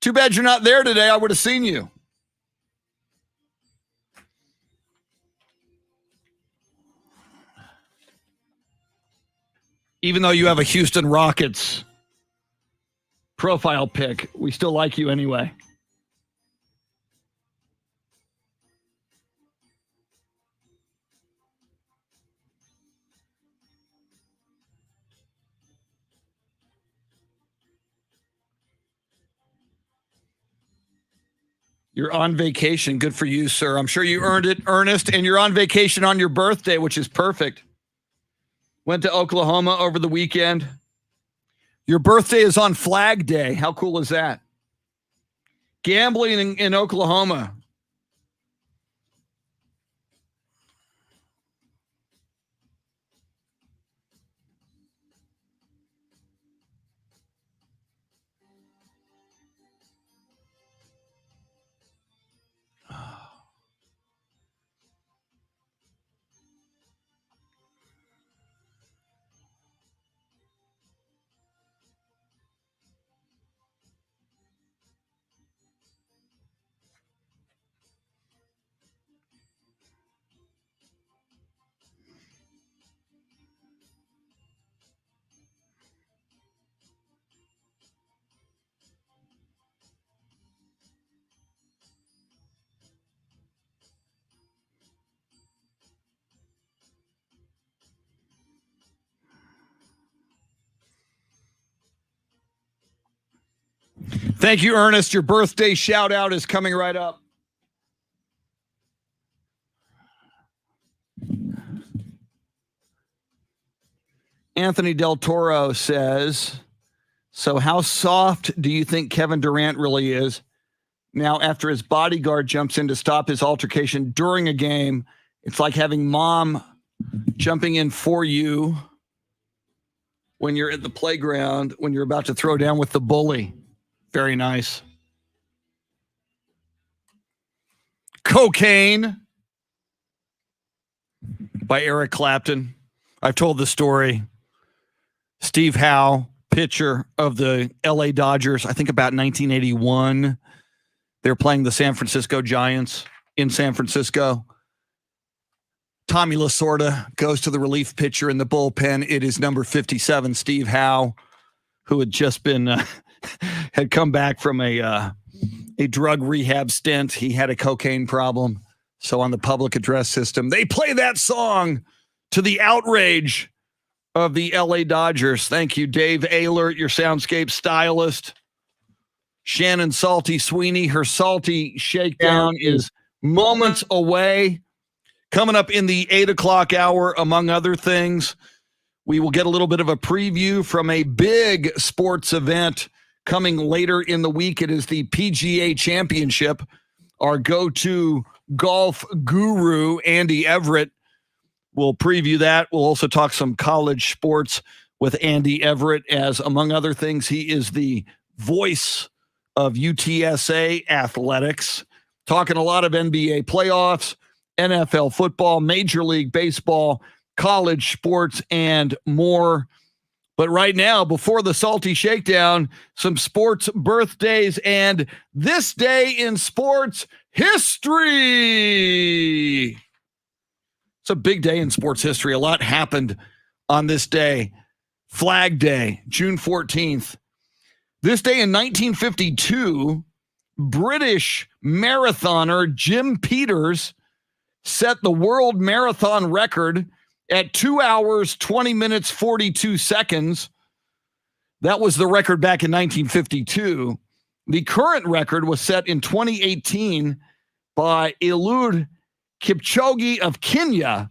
too bad you're not there today. I would have seen you. Even though you have a Houston Rockets profile pic, we still like you anyway. You're on vacation. Good for you, sir. I'm sure you earned it, Ernest, and you're on vacation on your birthday, which is perfect. Went to Oklahoma over the weekend. Your birthday is on Flag Day. How cool is that? Gambling in Oklahoma. Thank you, Ernest. Your birthday shout out is coming right up. Anthony Del Toro says, so how soft do you think Kevin Durant really is now after his bodyguard jumps in to stop his altercation during a game? It's like having mom jumping in for you when you're at the playground, when you're about to throw down with the bully. Very nice. Cocaine by Eric Clapton. I've told the story. Steve Howe, pitcher of the LA Dodgers, I think about 1981. They're playing the San Francisco Giants in San Francisco. Tommy Lasorda goes to the relief pitcher in the bullpen. It is number 57, Steve Howe, who had just been had come back from a drug rehab stint. He had a cocaine problem. So on the public address system, they play that song to the outrage of the LA Dodgers. Thank you, Dave Ehlert, your soundscape stylist. Shannon Salty Sweeney, her salty shakedown is moments away. Coming up in the 8 o'clock hour, among other things, we will get a little bit of a preview from a big sports event coming later in the week. It is the PGA Championship. Our go-to golf guru, Andy Everett, will preview that. We'll also talk some college sports with Andy Everett, as, among other things, he is the voice of UTSA athletics, talking a lot of NBA playoffs, NFL football, Major League Baseball, college sports, and more. But right now, before the Salty Shakedown, some sports birthdays and this day in sports history. It's a big day in sports history. A lot happened on this day. Flag Day, June 14th. This day in 1952, British marathoner Jim Peters set the world marathon record at 2 hours, 20 minutes, 42 seconds. That was the record back in 1952. The current record was set in 2018 by Eliud Kipchoge of Kenya,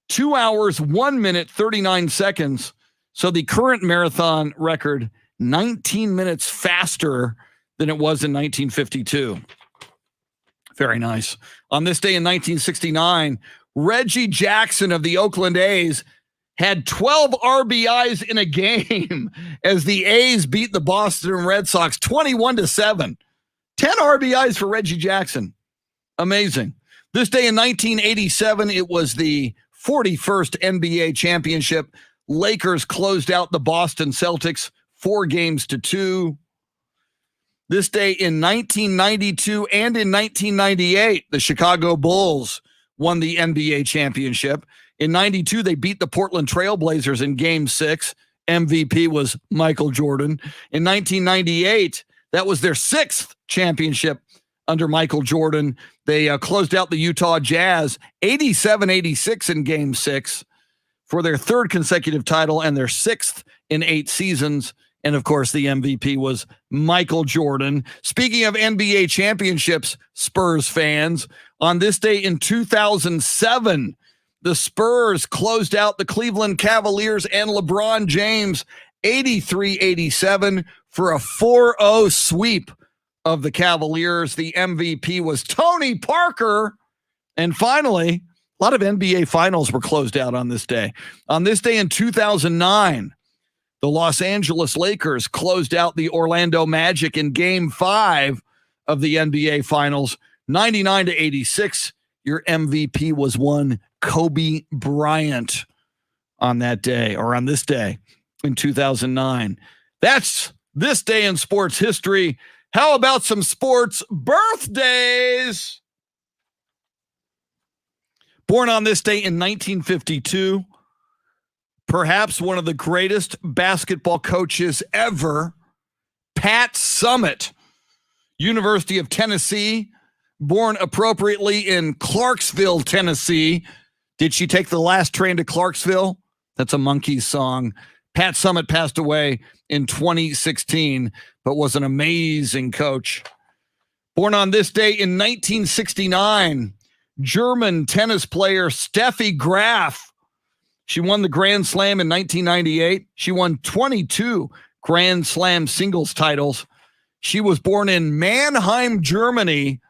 2 hours, 1 minute, 39 seconds. So the current marathon record, 19 minutes faster than it was in 1952. Very nice. On this day in 1969, Reggie Jackson of the Oakland A's had 12 RBIs in a game as the A's beat the Boston Red Sox 21-7. 10 RBIs for Reggie Jackson. Amazing. This day in 1987, it was the 41st NBA championship. Lakers closed out the Boston Celtics 4-2. This day in 1992 and in 1998, the Chicago Bulls won the NBA championship. In 92, they beat the Portland Trail Blazers in Game 6. MVP was Michael Jordan. In 1998, that was their 6th championship under Michael Jordan. They closed out the Utah Jazz 87-86 in Game 6 for their 3rd consecutive title and their 6th in 8 seasons. And, of course, the MVP was Michael Jordan. Speaking of NBA championships, Spurs fans, on this day in 2007, the Spurs closed out the Cleveland Cavaliers and LeBron James 83-87 for a 4-0 sweep of the Cavaliers. The MVP was Tony Parker. And finally, a lot of NBA finals were closed out on this day. On this day in 2009, the Los Angeles Lakers closed out the Orlando Magic in Game 5 of the NBA Finals, 99-86. Your MVP was one Kobe Bryant on that day, or on this day in 2009. That's this day in sports history. How about some sports birthdays? Born on this day in 1952, perhaps one of the greatest basketball coaches ever, Pat Summitt, University of Tennessee, born appropriately in Clarksville, Tennessee. Did she take the last train to Clarksville? That's a Monkees song. Pat Summitt passed away in 2016, but was an amazing coach. Born on this day in 1969, German tennis player Steffi Graf. She won the Grand Slam in 1998. She won 22 Grand Slam singles titles. She was born in Mannheim, Germany,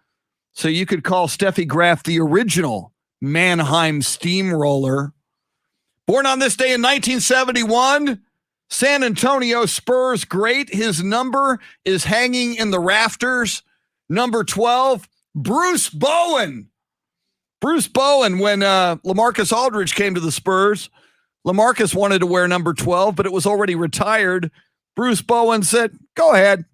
so you could call Steffi Graf the original Mannheim Steamroller. Born on this day in 1971, San Antonio Spurs, great. His number is hanging in the rafters. Number 12, Bruce Bowen. Bruce Bowen, when LaMarcus Aldridge came to the Spurs, LaMarcus wanted to wear number 12, but it was already retired. Bruce Bowen said, go ahead,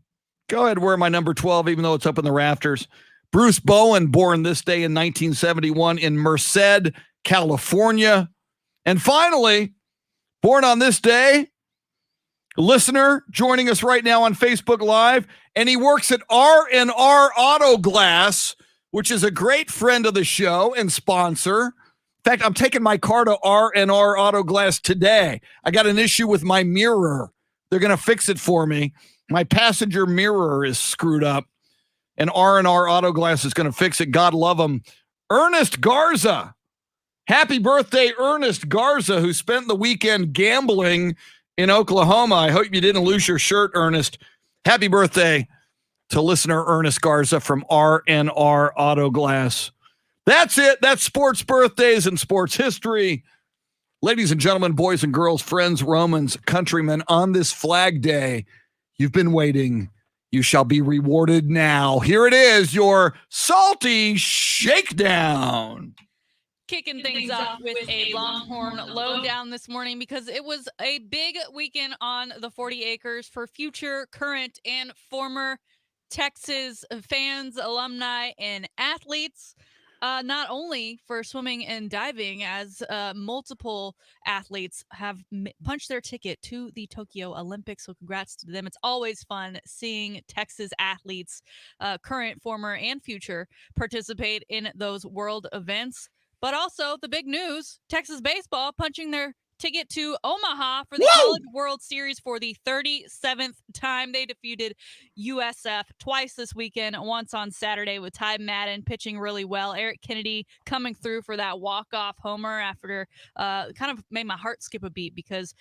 wear my number 12, even though it's up in the rafters. Bruce Bowen, born this day in 1971 in Merced, California. And finally, born on this day, listener joining us right now on Facebook Live, and he works at R&R Auto Glass, which is a great friend of the show and sponsor. In fact, I'm taking my car to R&R Auto Glass today. I got an issue with my mirror. They're going to fix it for me. My passenger mirror is screwed up, and R&R Auto Glass is going to fix it. God love them. Ernest Garza. Happy birthday, Ernest Garza, who spent the weekend gambling in Oklahoma. I hope you didn't lose your shirt, Ernest. Happy birthday to listener Ernest Garza from R&R Auto Glass. That's it. That's sports birthdays and sports history. Ladies and gentlemen, boys and girls, friends, Romans, countrymen, on this Flag Day, you've been waiting. You shall be rewarded now. Here it is, your Salty Shakedown. Kicking things off with a Longhorn lowdown this morning because it was a big weekend on the 40 acres for future, current, and former Texas fans, alumni, and athletes. Not only for swimming and diving, as multiple athletes have punched their ticket to the Tokyo Olympics. So congrats to them. It's always fun seeing Texas athletes, current, former, and future, participate in those world events. But also the big news, Texas baseball punching their ticket to Omaha for the College World Series for the 37th time. They defeated USF twice this weekend, once on Saturday with Ty Madden pitching really well. Eric Kennedy coming through for that walk-off homer after kind of made my heart skip a beat because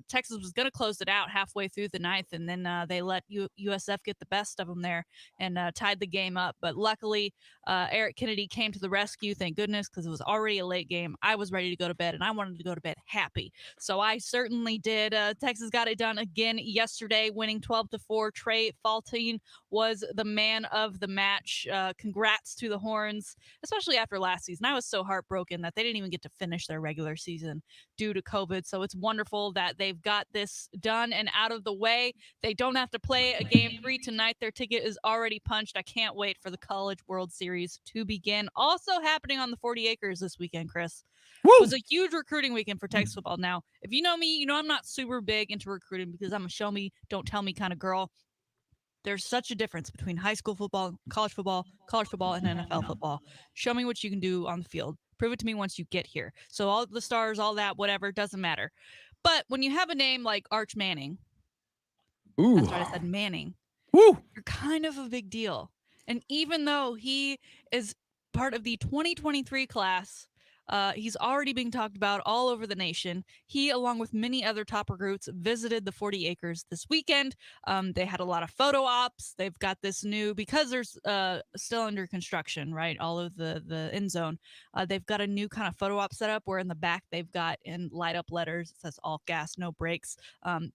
Texas was going to close it out halfway through the ninth, and then they let USF get the best of them there and tied the game up. But luckily, Eric Kennedy came to the rescue, thank goodness, because it was already a late game. I was ready to go to bed, and I wanted to go to bed happy. So I certainly did. Texas got it done again yesterday, winning 12-4. Trey Faltine was the man of the match. Congrats to the Horns, especially after last season. I was so heartbroken that they didn't even get to finish their regular season due to COVID. So it's wonderful that they've got this done and out of the way. They don't have to play a game 3 tonight. Their ticket is already punched. I can't wait for the College World Series to begin. Also happening on the 40 acres this weekend, Chris. Woo! It was a huge recruiting weekend for Texas football. Now, if you know me, you know I'm not super big into recruiting because I'm a show me, don't tell me kind of girl. There's such a difference between high school football, college football, and NFL football. Show me what you can do on the field. Prove it to me once you get here. So all the stars, all that, whatever, doesn't matter. But when you have a name like Arch Manning, that's right, I said Manning, you're kind of a big deal. And even though he is part of the 2023 class, he's already being talked about all over the nation. He, along with many other top recruits, visited the 40 acres this weekend. They had a lot of photo ops. They've got this new, because there's still under construction, right? All of the end zone. They've got a new kind of photo op set up where in the back they've got in light up letters. It says all gas, no brakes.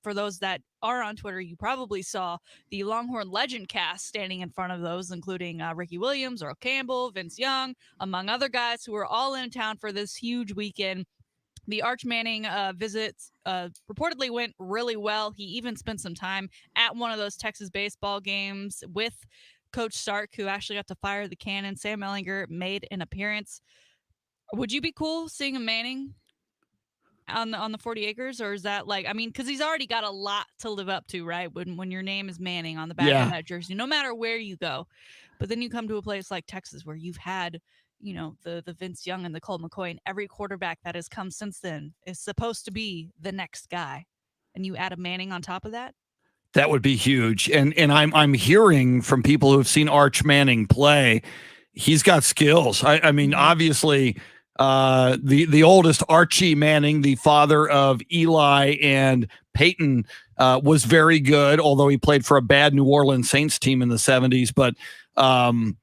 For those that are on Twitter, you probably saw the Longhorn Legend cast standing in front of those, including Ricky Williams, Earl Campbell, Vince Young, among other guys who were all in town for this huge weekend. The Arch Manning visits reportedly went really well. He even spent some time at one of those Texas baseball games with Coach Stark, who actually got to fire the cannon. Sam Ellinger made an appearance. Would you be cool seeing a Manning on the 40 acres, or is that like, I mean, because he's already got a lot to live up to, right? When your name is Manning on the back of that jersey, no matter where you go. But then you come to a place like Texas where you've had, you know, the Vince Young and the Colt McCoy, and every quarterback that has come since then is supposed to be the next guy, and you add a Manning on top of that. That would be huge. And I'm hearing from people who have seen Arch Manning play, he's got skills. I mean, obviously, the oldest, Archie Manning, the father of Eli and Peyton, was very good, although he played for a bad New Orleans Saints team in the 70s. But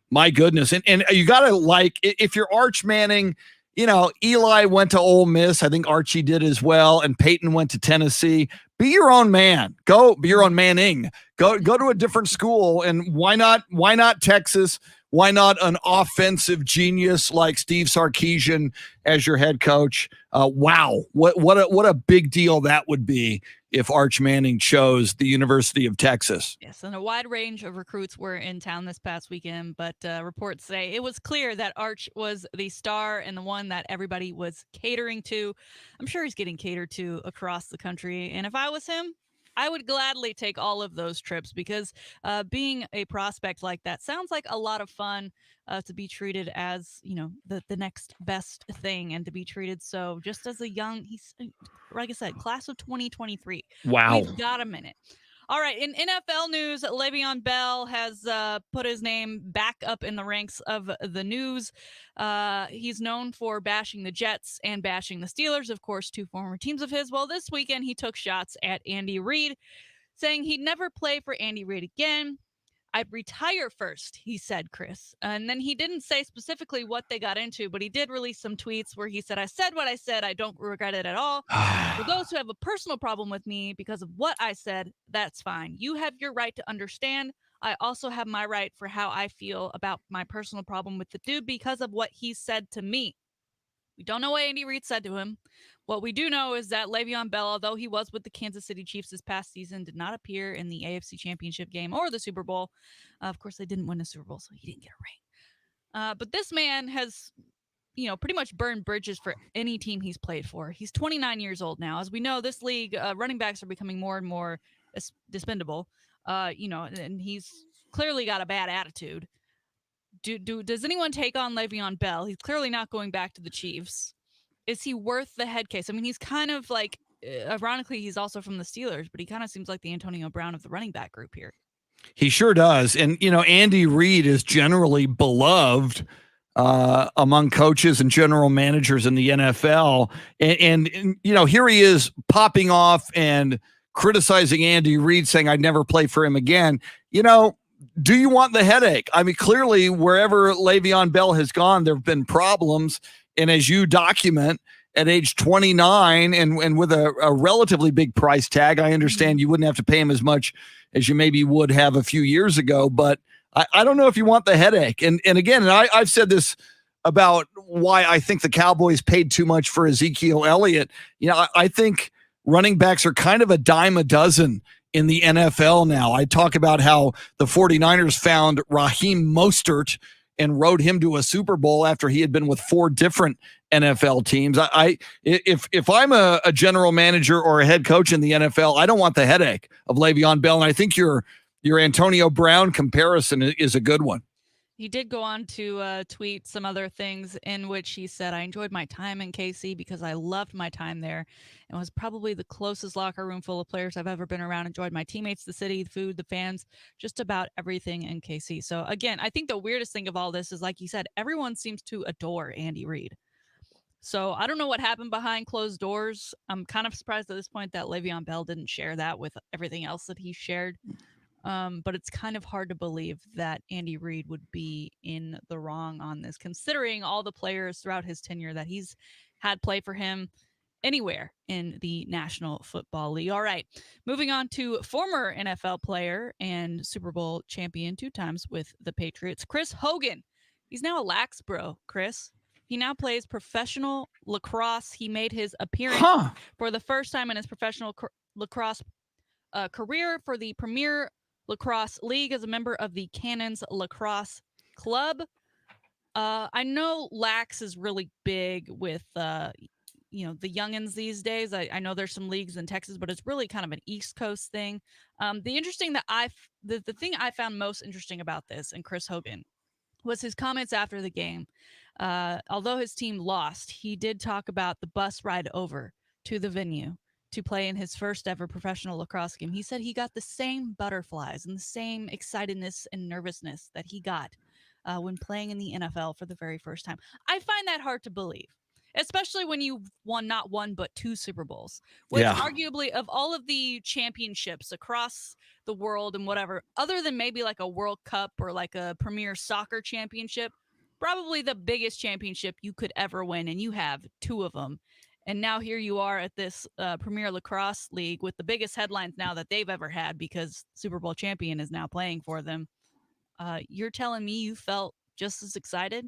my goodness. And you got to, like, if you're Arch Manning, you know, Eli went to Ole Miss. I think Archie did as well. And Peyton went to Tennessee. be your own man. Go be your own manning. Go to a different school. And why not Texas? Why not an offensive genius like Steve Sarkisian as your head coach? Wow, what a big deal that would be if Arch Manning chose the University of Texas. Yes, and a wide range of recruits were in town this past weekend, but reports say it was clear that Arch was the star and the one that everybody was catering to. I'm sure he's getting catered to across the country, and if I was him, I would gladly take all of those trips because being a prospect like that sounds like a lot of fun. To be treated as the next best thing, and to be treated so just as a young, he's like I said, class of 2023. Wow. We've got a minute. All right, in NFL news, Le'Veon Bell has put his name back up in the ranks of the news. He's known for bashing the Jets and bashing the Steelers, of course, two former teams of his. Well, this weekend he took shots at Andy Reid, saying he'd never play for Andy Reid again. I'd retire first, he said, Chris. And then he didn't say specifically what they got into, but he did release some tweets where he said, I said what I said. I don't regret it at all. For those who have a personal problem with me because of what I said, that's fine. You have your right to understand. I also have my right for how I feel about my personal problem with the dude because of what he said to me. We don't know what Andy Reid said to him. What we do know is that Le'Veon Bell, although he was with the Kansas City Chiefs this past season, did not appear in the AFC Championship game or the Super Bowl. Of course, they didn't win the Super Bowl, so he didn't get a ring. But this man has, pretty much burned bridges for any team he's played for. He's 29 years old now. As we know, this league, running backs are becoming more and more dispendable. And he's clearly got a bad attitude. Does anyone take on Le'Veon Bell? He's clearly not going back to the Chiefs. Is he worth the head case? I mean, he's kind of like, ironically, he's also from the Steelers, but he kind of seems like the Antonio Brown of the running back group here. He sure does. And, Andy Reid is generally beloved among coaches and general managers in the NFL. And, here he is popping off and criticizing Andy Reid, saying, I'd never play for him again. Do you want the headache? I mean, clearly, wherever Le'Veon Bell has gone, there have been problems. And as you document, at age 29 and with a relatively big price tag, I understand you wouldn't have to pay him as much as you maybe would have a few years ago. But I don't know if you want the headache. And again, I've said this about why I think the Cowboys paid too much for Ezekiel Elliott. I think running backs are kind of a dime a dozen in the NFL now. I talk about how the 49ers found Raheem Mostert and rode him to a Super Bowl after he had been with 4 different NFL teams. If I'm a general manager or a head coach in the NFL, I don't want the headache of Le'Veon Bell. And I think your Antonio Brown comparison is a good one. He did go on to tweet some other things in which he said, I enjoyed my time in KC because I loved my time there and was probably the closest locker room full of players I've ever been around. Enjoyed my teammates, the city, the food, the fans, just about everything in KC. So again, I think the weirdest thing of all this is, like you said, everyone seems to adore Andy Reid. So I don't know what happened behind closed doors. I'm kind of surprised at this point that Le'Veon Bell didn't share that with everything else that he shared. But it's kind of hard to believe that Andy Reid would be in the wrong on this, considering all the players throughout his tenure that he's had play for him anywhere in the National Football League. All right, moving on to former NFL player and Super Bowl champion 2 times with the Patriots, Chris Hogan. He's now a lax bro, Chris. He now plays professional lacrosse. He made his appearance for the first time in his professional lacrosse career for the Premier Lacrosse League as a member of the Cannons Lacrosse Club. I know lax is really big with the youngins these days. I know there's some leagues in Texas, but it's really kind of an East Coast thing. The thing I found most interesting about this and Chris Hogan was his comments after the game. Although his team lost, he did talk about the bus ride over to the venue to play in his first ever professional lacrosse game. He said he got the same butterflies and the same excitedness and nervousness that he got when playing in the NFL for the very first time. I find that hard to believe, especially when you've won not 1 but 2 Super Bowls, which arguably of all of the championships across the world and whatever, other than maybe like a World Cup or like a Premier Soccer championship, probably the biggest championship you could ever win, and you have 2 of them. And now here you are at this Premier Lacrosse League with the biggest headlines now that they've ever had because Super Bowl champion is now playing for them. You're telling me you felt just as excited?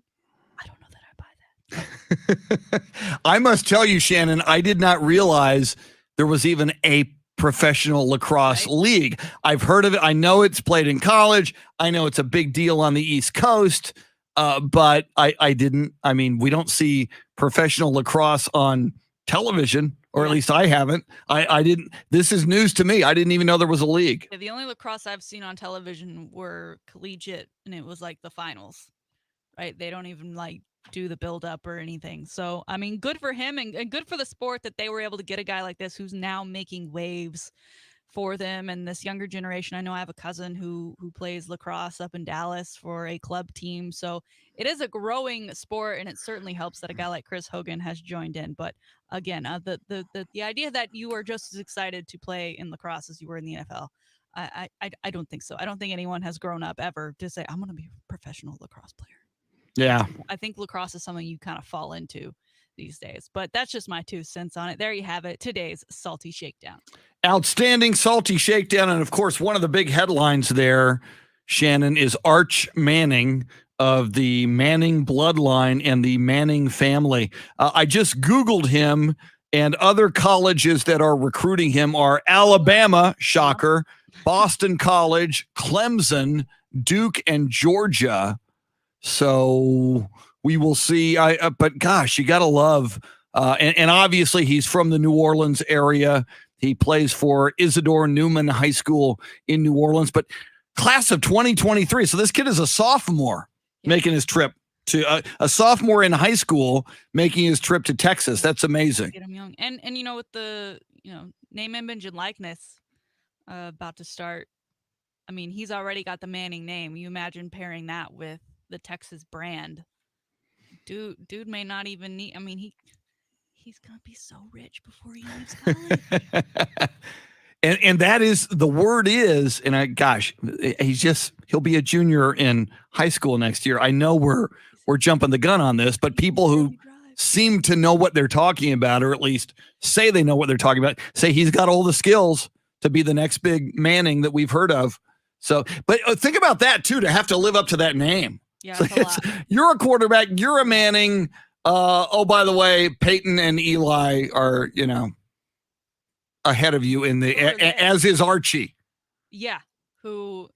I don't know that I buy that. I must tell you, Shannon, I did not realize there was even a professional lacrosse league. I've heard of it. I know it's played in college. I know it's a big deal on the East Coast, but I didn't. I mean, we don't see professional lacrosse on television, or at least I haven't. I didn't. This is news to me. I didn't even know there was a league. Yeah, the only lacrosse I've seen on television were collegiate, and it was like the finals, right? They don't even like do the build up or anything. So, I mean, good for him and good for the sport that they were able to get a guy like this who's now making waves for them and this younger generation. I know I have a cousin who plays lacrosse up in Dallas for a club team. So it is a growing sport, and it certainly helps that a guy like Chris Hogan has joined in. But again, the idea that you are just as excited to play in lacrosse as you were in the NFL, I don't think so. I don't think anyone has grown up ever to say, I'm going to be a professional lacrosse player. Yeah. I think lacrosse is something you kind of fall into these days, but that's just my 2 cents on it. There you have it. Today's Salty Shakedown. Outstanding Salty Shakedown. And of course, one of the big headlines there, Shannon, is Arch Manning of the Manning bloodline and the Manning family. I just Googled him, and other colleges that are recruiting him are Alabama, shocker, Boston College, Clemson, Duke, and Georgia. So we will see. But gosh, you got to love, and obviously he's from the New Orleans area. He plays for Isidore Newman High School in New Orleans, but class of 2023. So this kid is a sophomore making his trip to a sophomore in high school, making his trip to Texas. That's amazing. Get him young. And with the, name, image, and likeness about to start. I mean, he's already got the Manning name. You imagine pairing that with the Texas brand. Dude may not even need, I mean, he's going to be so rich before he leaves college. And that is, the word is, and he'll be a junior in high school next year. I know we're jumping the gun on this, but people who seem to know what they're talking about, or at least say they know what they're talking about, say he's got all the skills to be the next big Manning that we've heard of. So, but think about that too, to have to live up to that name. Yeah, So you're a quarterback, you're a Manning. Oh, by the way, Peyton and Eli are, ahead of you in the, as is Archie. Yeah. Who,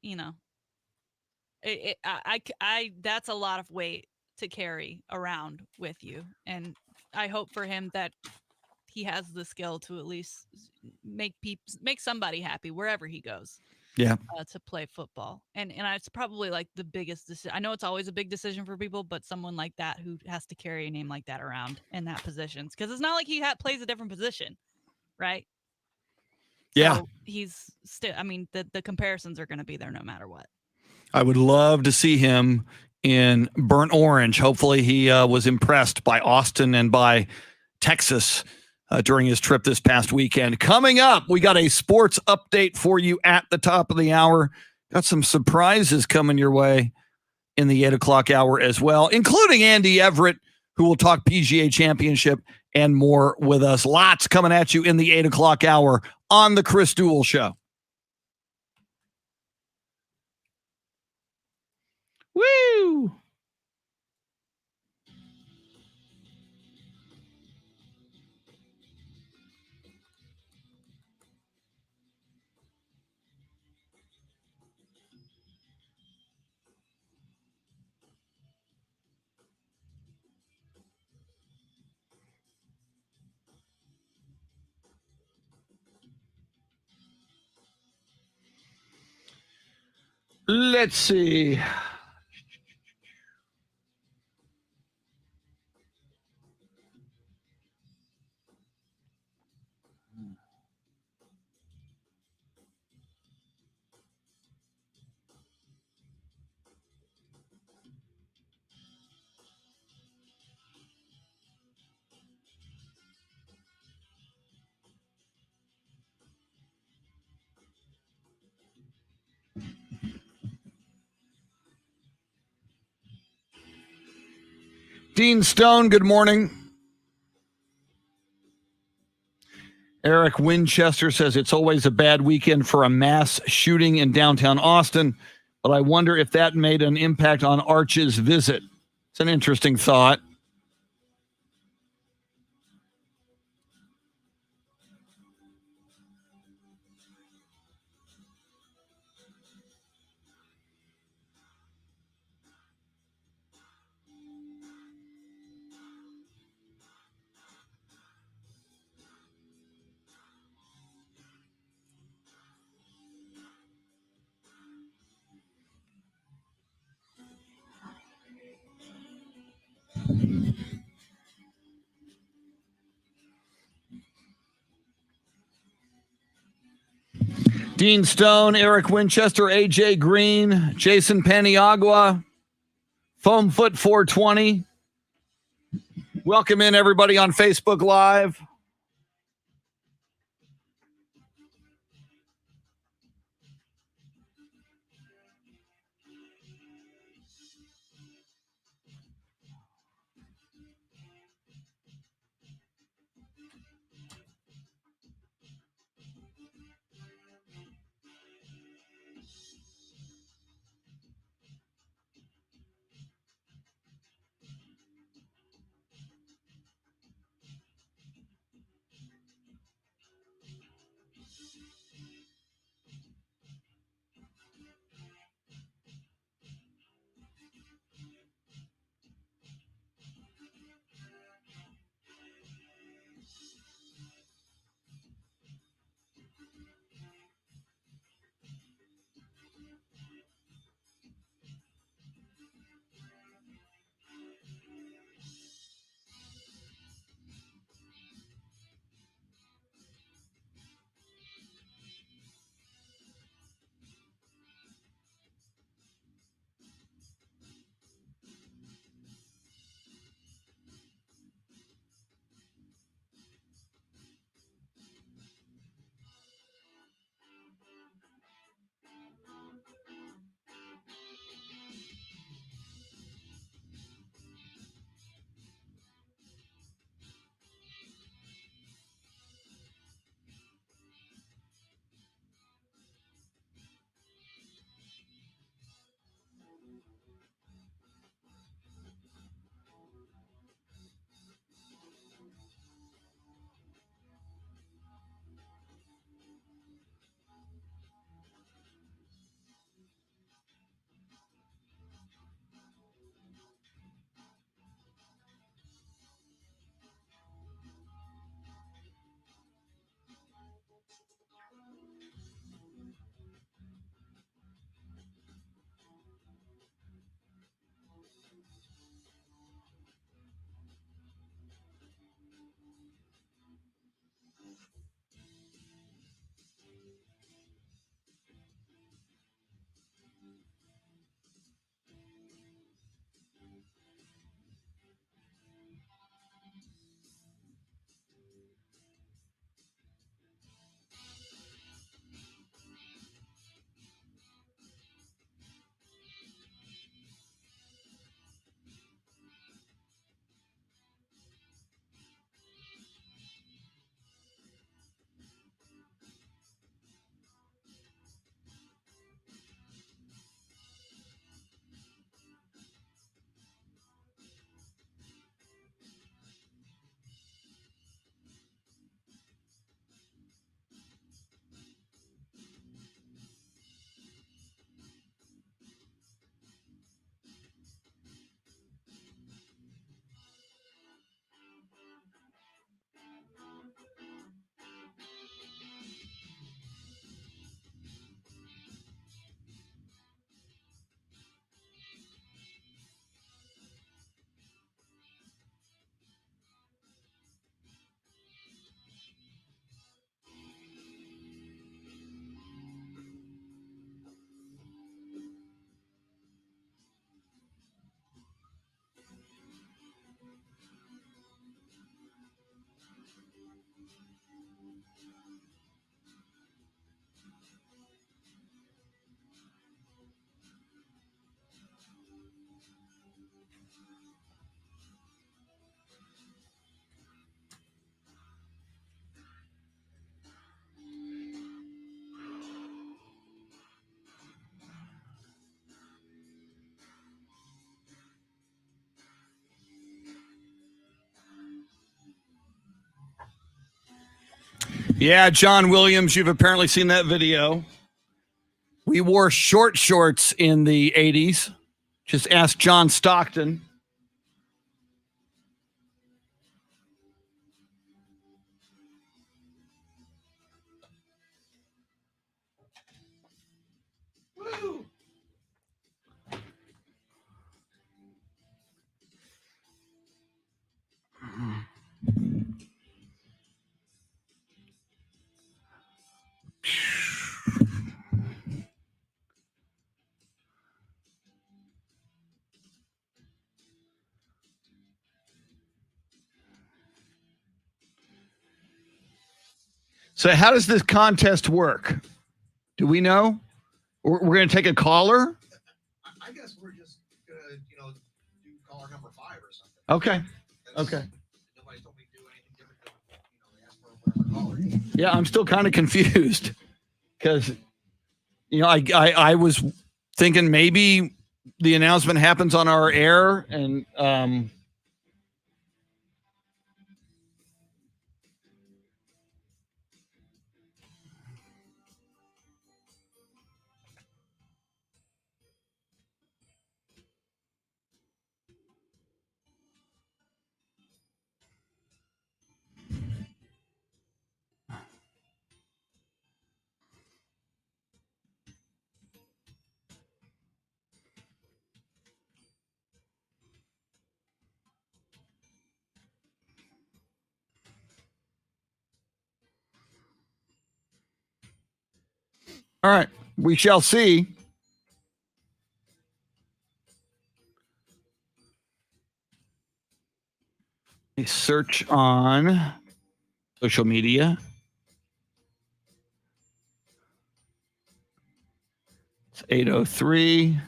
that's a lot of weight to carry around with you. And I hope for him that he has the skill to at least make somebody happy wherever he goes. Yeah. To play football. And it's probably like the biggest decision. I know it's always a big decision for people, but someone like that who has to carry a name like that around in that position, because it's not like he plays a different position, right? Yeah. So he's still, I mean, the comparisons are going to be there no matter what. I would love to see him in burnt orange. Hopefully he was impressed by Austin and by Texas during his trip this past weekend. Coming up, we got a sports update for you at the top of the hour. Got some surprises coming your way in the 8 o'clock hour as well, including Andy Everett, who will talk PGA Championship and more with us. Lots coming at you in the 8 o'clock hour on the Chris Duel Show. Woo! Let's see. Dean Stone, good morning. Eric Winchester says it's always a bad weekend for a mass shooting in downtown Austin, but I wonder if that made an impact on Arch's visit. It's an interesting thought. Dean Stone, Eric Winchester, AJ Green, Jason Paniagua, Foamfoot 420. Welcome in everybody on Facebook Live. Yeah, John Williams, you've apparently seen that video. We wore short shorts in the 80s. Just ask John Stockton. Woo! So how does this contest work? Do we know? We're going to take a caller? I guess we're just going to, do caller number 5 or something. Okay. Okay. Nobody's told me to do anything different than, ask for whatever caller. Yeah, I'm still kind of confused because, I was thinking maybe the announcement happens on our air and, all right, we shall see. A search on social media. It's 8:03.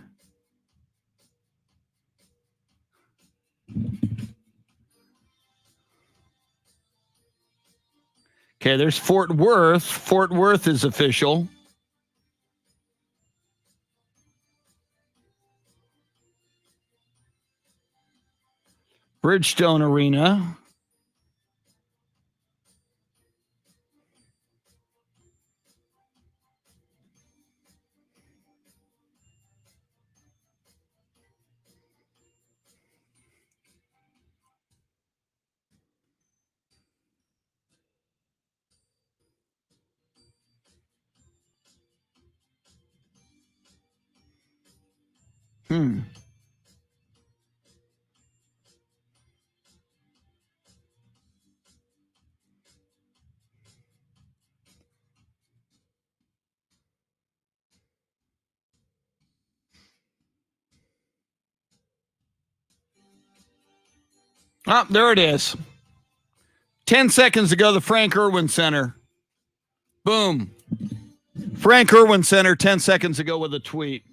Okay, there's Fort Worth. Fort Worth is official. Bridgestone Arena. Oh, there it is. 10 seconds ago, the Frank Irwin Center. Boom. Frank Irwin Center 10 seconds ago with a tweet.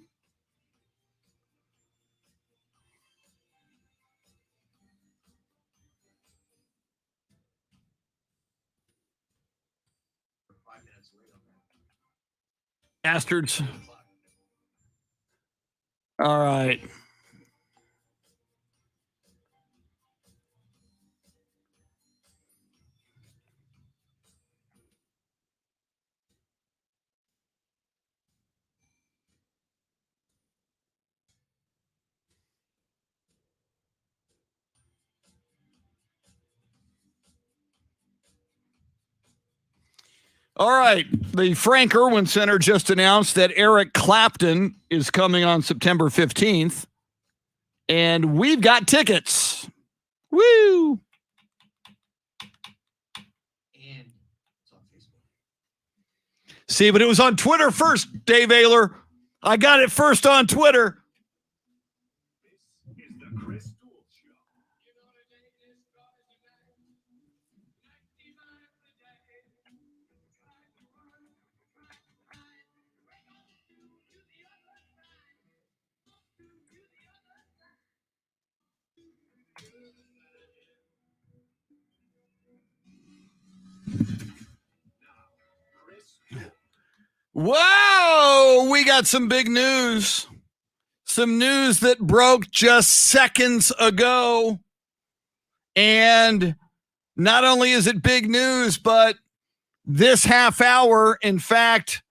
Bastards. All right. All right. The Frank Irwin Center just announced that Eric Clapton is coming on September 15th. And we've got tickets. Woo! And it's on Facebook. See, but it was on Twitter first, Dave Ayler. I got it first on Twitter. This is the Chris Duel Show. Whoa, we got some big news. Some news that broke just seconds ago. And not only is it big news, but this half hour, in fact,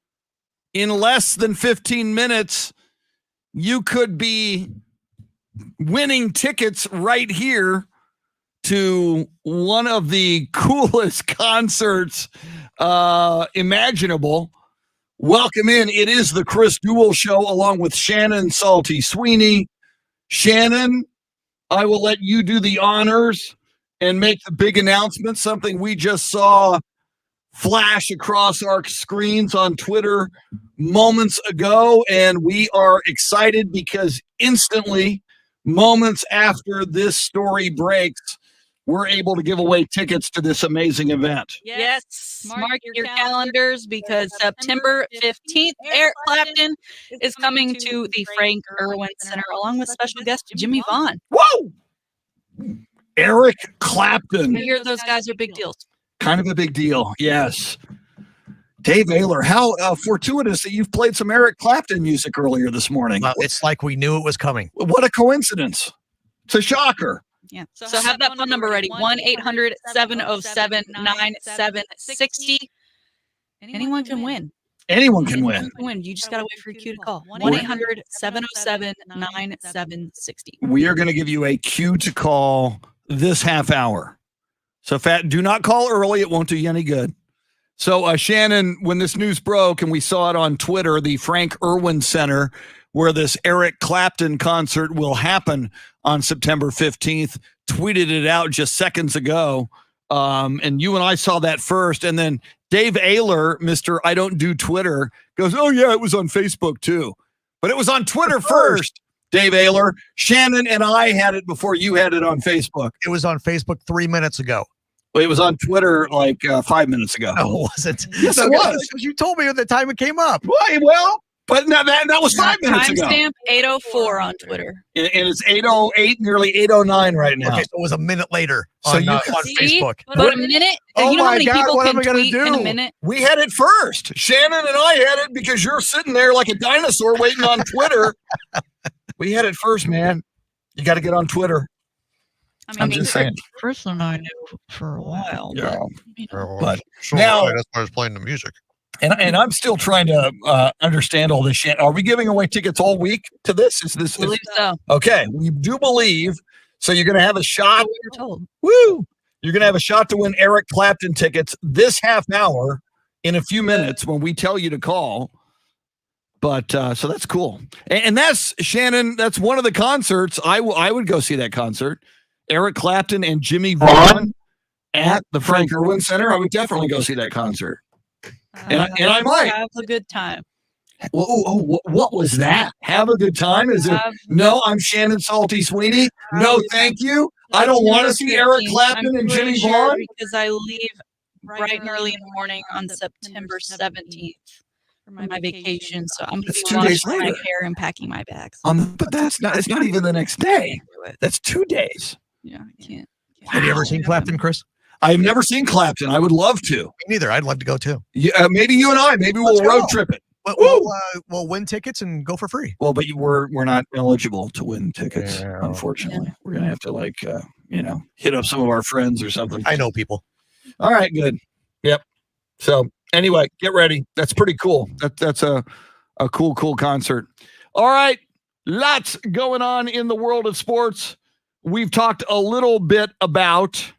in less than 15 minutes, you could be winning tickets right here to one of the coolest concerts imaginable. Welcome in. It is the Chris Duel Show along with Shannon Salty Sweeney. Shannon, I will let you do the honors and make the big announcement, something we just saw flash across our screens on Twitter moments ago, and we are excited because instantly, moments after this story breaks, we're able to give away tickets to this amazing event. Yes, mark your calendars because September 15th, Eric Clapton is coming to the Frank Irwin Center along with special guest Jimmy Vaughn. Whoa! Eric Clapton. I hear those guys are big deals. Kind of a big deal, yes. Dave Ayler, how fortuitous that you've played some Eric Clapton music earlier this morning. Well, it's like we knew it was coming. What a coincidence. It's a shocker. Yeah. So have that phone number ready. 1-800-707-9760. Anyone can win. Anyone can win. You just got to wait for your cue to call. 1-800-707-9760. We are going to give you a cue to call this half hour. So do not call early. It won't do you any good. So Shannon, when this news broke and we saw it on Twitter, the Frank Irwin Center, where this Eric Clapton concert will happen on September 15th, tweeted it out just seconds ago. And you and I saw that first. And then Dave Ayler, Mr. I Don't Do Twitter, goes, oh, yeah, it was on Facebook too. But it was on Twitter first. Dave Ayler, Shannon and I had it before you had it on Facebook. It was on Facebook 3 minutes ago. Well, it was on Twitter like 5 minutes ago. No, it wasn't. Yes, it was. You told me at the time it came up. Well, but no, that was 5 minutes ago. Timestamp 8:04 on Twitter. And it's 8:08, nearly 8:09 right now. Okay, so it was a minute later So on, you on See? Facebook. But a minute? Oh You know how my many God, people what am can I gonna tweet in a do? minute? We had it first. Shannon and I had it because you're sitting there like a dinosaur waiting on Twitter. We had it first, man. You got to get on Twitter. I'm just saying. Person I knew for a while. Yeah. But now- that's why I was playing the music. And I'm still trying to understand all this shit. Are we giving away tickets all week to this? I believe so. Okay? We do believe. So you're going to have a shot. We were told. Woo! You're going to have a shot to win Eric Clapton tickets this half hour in a few minutes when we tell you to call. But so that's cool. And that's, Shannon, that's one of the concerts. I would go see that concert. Eric Clapton and Jimmy Vaughn at the Frank Irwin Center. I would definitely go see that concert. And I might. Have a good time. What was that? Have a good time? Is it? No, I'm Shannon Salty Sweeney. No, thank you. I don't want to see Eric Clapton and Jimmy Vaughn. Because I leave bright and early in the morning on September 17th for my vacation. So I'm going That's to 2 days washing my later. hair and packing my bags. But that's not. It's not even the next day. That's 2 days. Yeah, I can't. Have you ever seen Clapton, Chris? I've never seen Clapton. I would love to. Me neither. I'd love to go too. Yeah, maybe you and I. Maybe we'll Let's go. road trip it. We'll win tickets and go for free. Well, but we're not eligible to win tickets, Yeah. unfortunately. We're gonna have to hit up some of our friends or something. I know people. All right, good. Yep. So anyway, get ready. That's pretty cool. That's a cool concert. All right, lots going on in the world of sports. We've talked a little bit about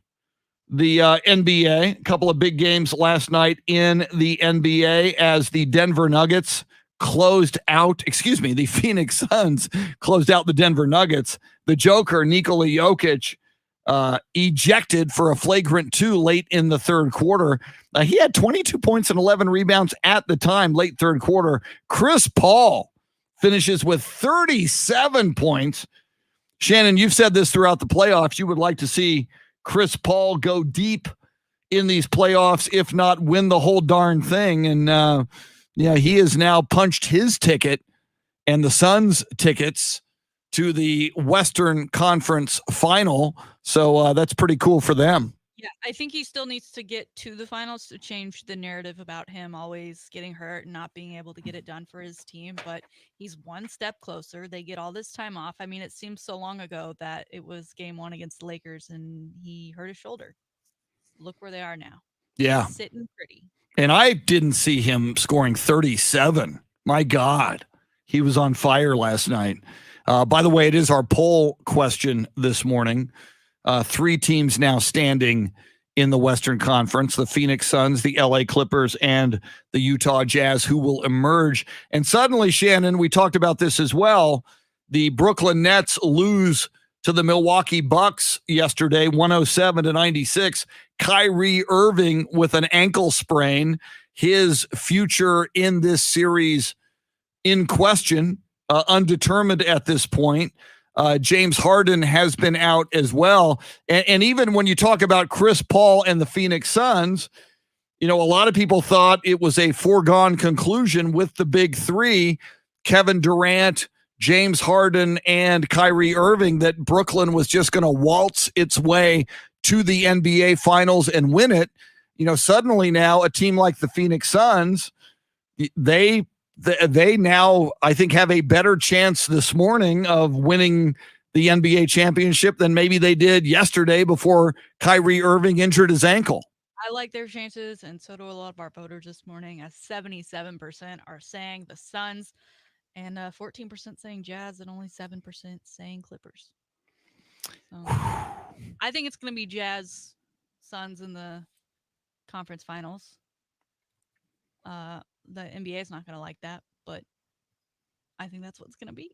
the NBA, a couple of big games last night in the NBA as the Denver Nuggets the Phoenix Suns closed out the Denver Nuggets. The Joker, Nikola Jokic, ejected for a flagrant 2 late in the third quarter. He had 22 points and 11 rebounds at the time, late third quarter. Chris Paul finishes with 37 points. Shannon, you've said this throughout the playoffs. You would like to see Chris Paul go deep in these playoffs, if not win the whole darn thing. And he has now punched his ticket and the Suns' tickets to the Western Conference Final. So that's pretty cool for them. Yeah, I think he still needs to get to the finals to change the narrative about him always getting hurt and not being able to get it done for his team. But he's one step closer. They get all this time off. I mean, it seems so long ago that it was game 1 against the Lakers and he hurt his shoulder. Look where they are now. Yeah. Sitting pretty. And I didn't see him scoring 37. My God, he was on fire last night. By the way, it is our poll question this morning. 3 teams now standing in the Western Conference, the Phoenix Suns, the LA Clippers, and the Utah Jazz, who will emerge. And suddenly, Shannon, we talked about this as well. The Brooklyn Nets lose to the Milwaukee Bucks yesterday, 107-96. Kyrie Irving with an ankle sprain, his future in this series in question, undetermined at this point. James Harden has been out as well. And even when you talk about Chris Paul and the Phoenix Suns, a lot of people thought it was a foregone conclusion with the big 3, Kevin Durant, James Harden, and Kyrie Irving, that Brooklyn was just going to waltz its way to the NBA Finals and win it. Suddenly now a team like the Phoenix Suns, they now, I think, have a better chance this morning of winning the NBA championship than maybe they did yesterday before Kyrie Irving injured his ankle. I like their chances, and so do a lot of our voters this morning, as 77% are saying the Suns, and 14% saying Jazz, and only 7% saying Clippers. So I think it's going to be Jazz Suns in the conference finals. The NBA is not going to like that, but I think that's what it's going to be.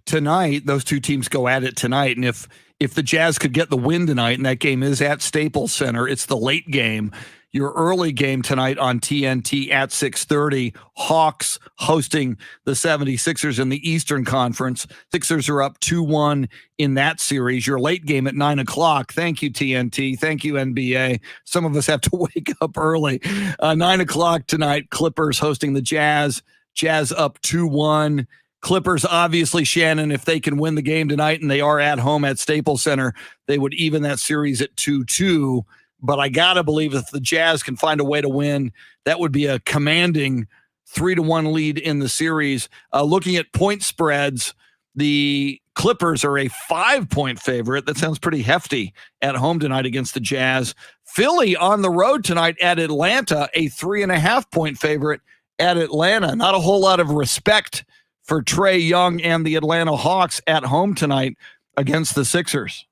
Tonight, those 2 teams go at it tonight. And if the Jazz could get the win tonight, and that game is at Staples Center, it's the late game. Your early game tonight on TNT at 6:30, Hawks hosting the 76ers in the Eastern Conference. Sixers are up 2-1 in that series. Your late game at 9 o'clock. Thank you, TNT. Thank you, NBA. Some of us have to wake up early. 9 o'clock tonight, Clippers hosting the Jazz. Jazz up 2-1. Clippers, obviously, Shannon, if they can win the game tonight and they are at home at Staples Center, they would even that series at 2-2. But I got to believe if the Jazz can find a way to win, that would be a commanding 3-1 lead in the series. Looking at point spreads, the Clippers are a 5-point favorite. That sounds pretty hefty at home tonight against the Jazz. Philly on the road tonight at Atlanta, a 3.5-point favorite at Atlanta. Not a whole lot of respect for Trae Young and the Atlanta Hawks at home tonight against the Sixers.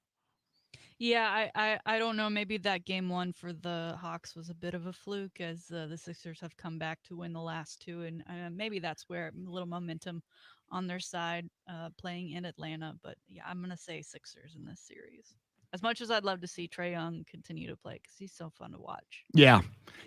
Yeah, I don't know. Maybe that game 1 for the Hawks was a bit of a fluke, as the Sixers have come back to win the last 2, and maybe that's where a little momentum on their side, playing in Atlanta. But yeah, I'm gonna say Sixers in this series. As much as I'd love to see Trae Young continue to play, because he's so fun to watch. Yeah.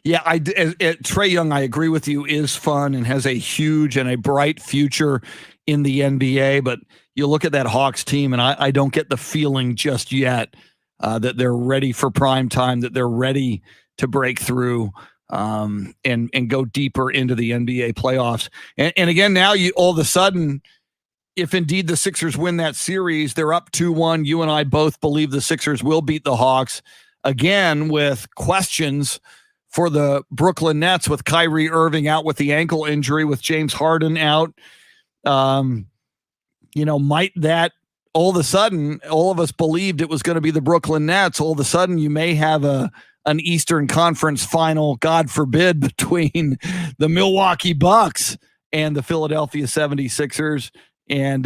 Trae Young, I agree with you, is fun and has a huge and a bright future in the NBA. But you look at that Hawks team, and I don't get the feeling just yet that they're ready for prime time, that they're ready to break through and go deeper into the NBA playoffs. And again, now you all of a sudden, if indeed the Sixers win that series, they're up 2-1. You and I both believe the Sixers will beat the Hawks. Again, with questions for the Brooklyn Nets, with Kyrie Irving out with the ankle injury, with James Harden out, might that all of a sudden, all of us believed it was going to be the Brooklyn Nets. All of a sudden, you may have an Eastern Conference final, God forbid, between the Milwaukee Bucks and the Philadelphia 76ers. And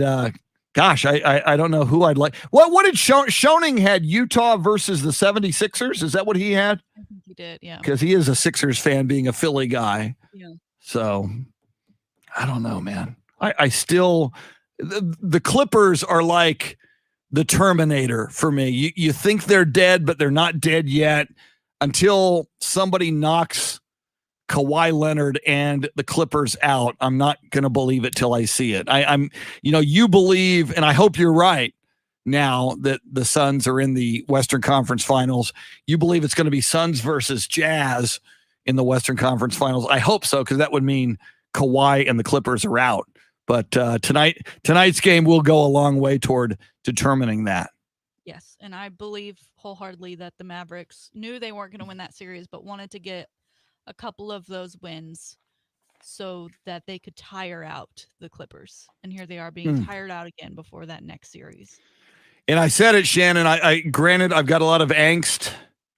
gosh, I don't know who I'd like. What did Schoening had Utah versus the 76ers? Is that what he had? I think he did, yeah. Because he is a Sixers fan, being a Philly guy. Yeah. So I don't know, man. I still, the Clippers are like the Terminator for me. You think they're dead, but they're not dead yet until somebody knocks Kawhi Leonard and the Clippers out. I'm not going to believe it till I see it. You believe, and I hope you're right now that the Suns are in the Western Conference Finals. You believe it's going to be Suns versus Jazz in the Western Conference Finals. I hope so, because that would mean Kawhi and the Clippers are out. But tonight's game will go a long way toward determining that. Yes, and I believe wholeheartedly that the Mavericks knew they weren't going to win that series, but wanted to get a couple of those wins so that they could tire out the Clippers. And here they are being tired out again before that next series. And I said it, Shannon, I granted I've got a lot of angst.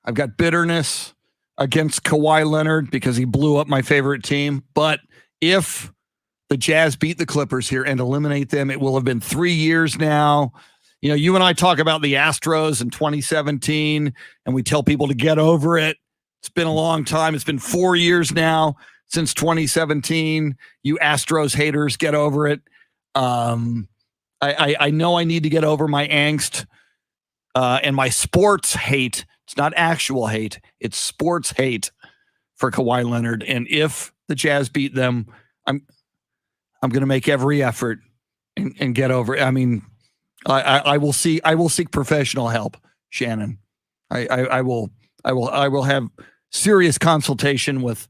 I've got bitterness against Kawhi Leonard because he blew up my favorite team. But if the Jazz beat the Clippers here and eliminate them, it will have been 3 years now. You know, you and I talk about the Astros in 2017, and we tell people to get over it. It's been a long time. It's been 4 years now since 2017. You Astros haters, get over it. I know I need to get over my angst and my sports hate. It's not actual hate. It's sports hate for Kawhi Leonard. And if the Jazz beat them, I'm going to make every effort and get over it. I mean, I will seek professional help, Shannon. I will have serious consultation with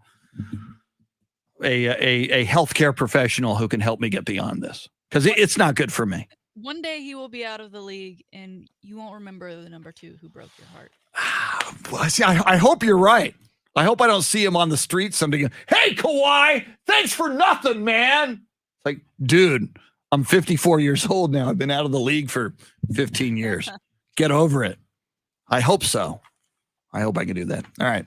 a healthcare professional who can help me get beyond this, because it's not good for me. One day he will be out of the league, and you won't remember the number 2 who broke your heart. Well, see, I hope you're right. I hope I don't see him on the street someday. Hey, Kawhi, thanks for nothing, man. It's like, dude, I'm 54 years old now. I've been out of the league for 15 years. Get over it. I hope so. I hope I can do that. All right.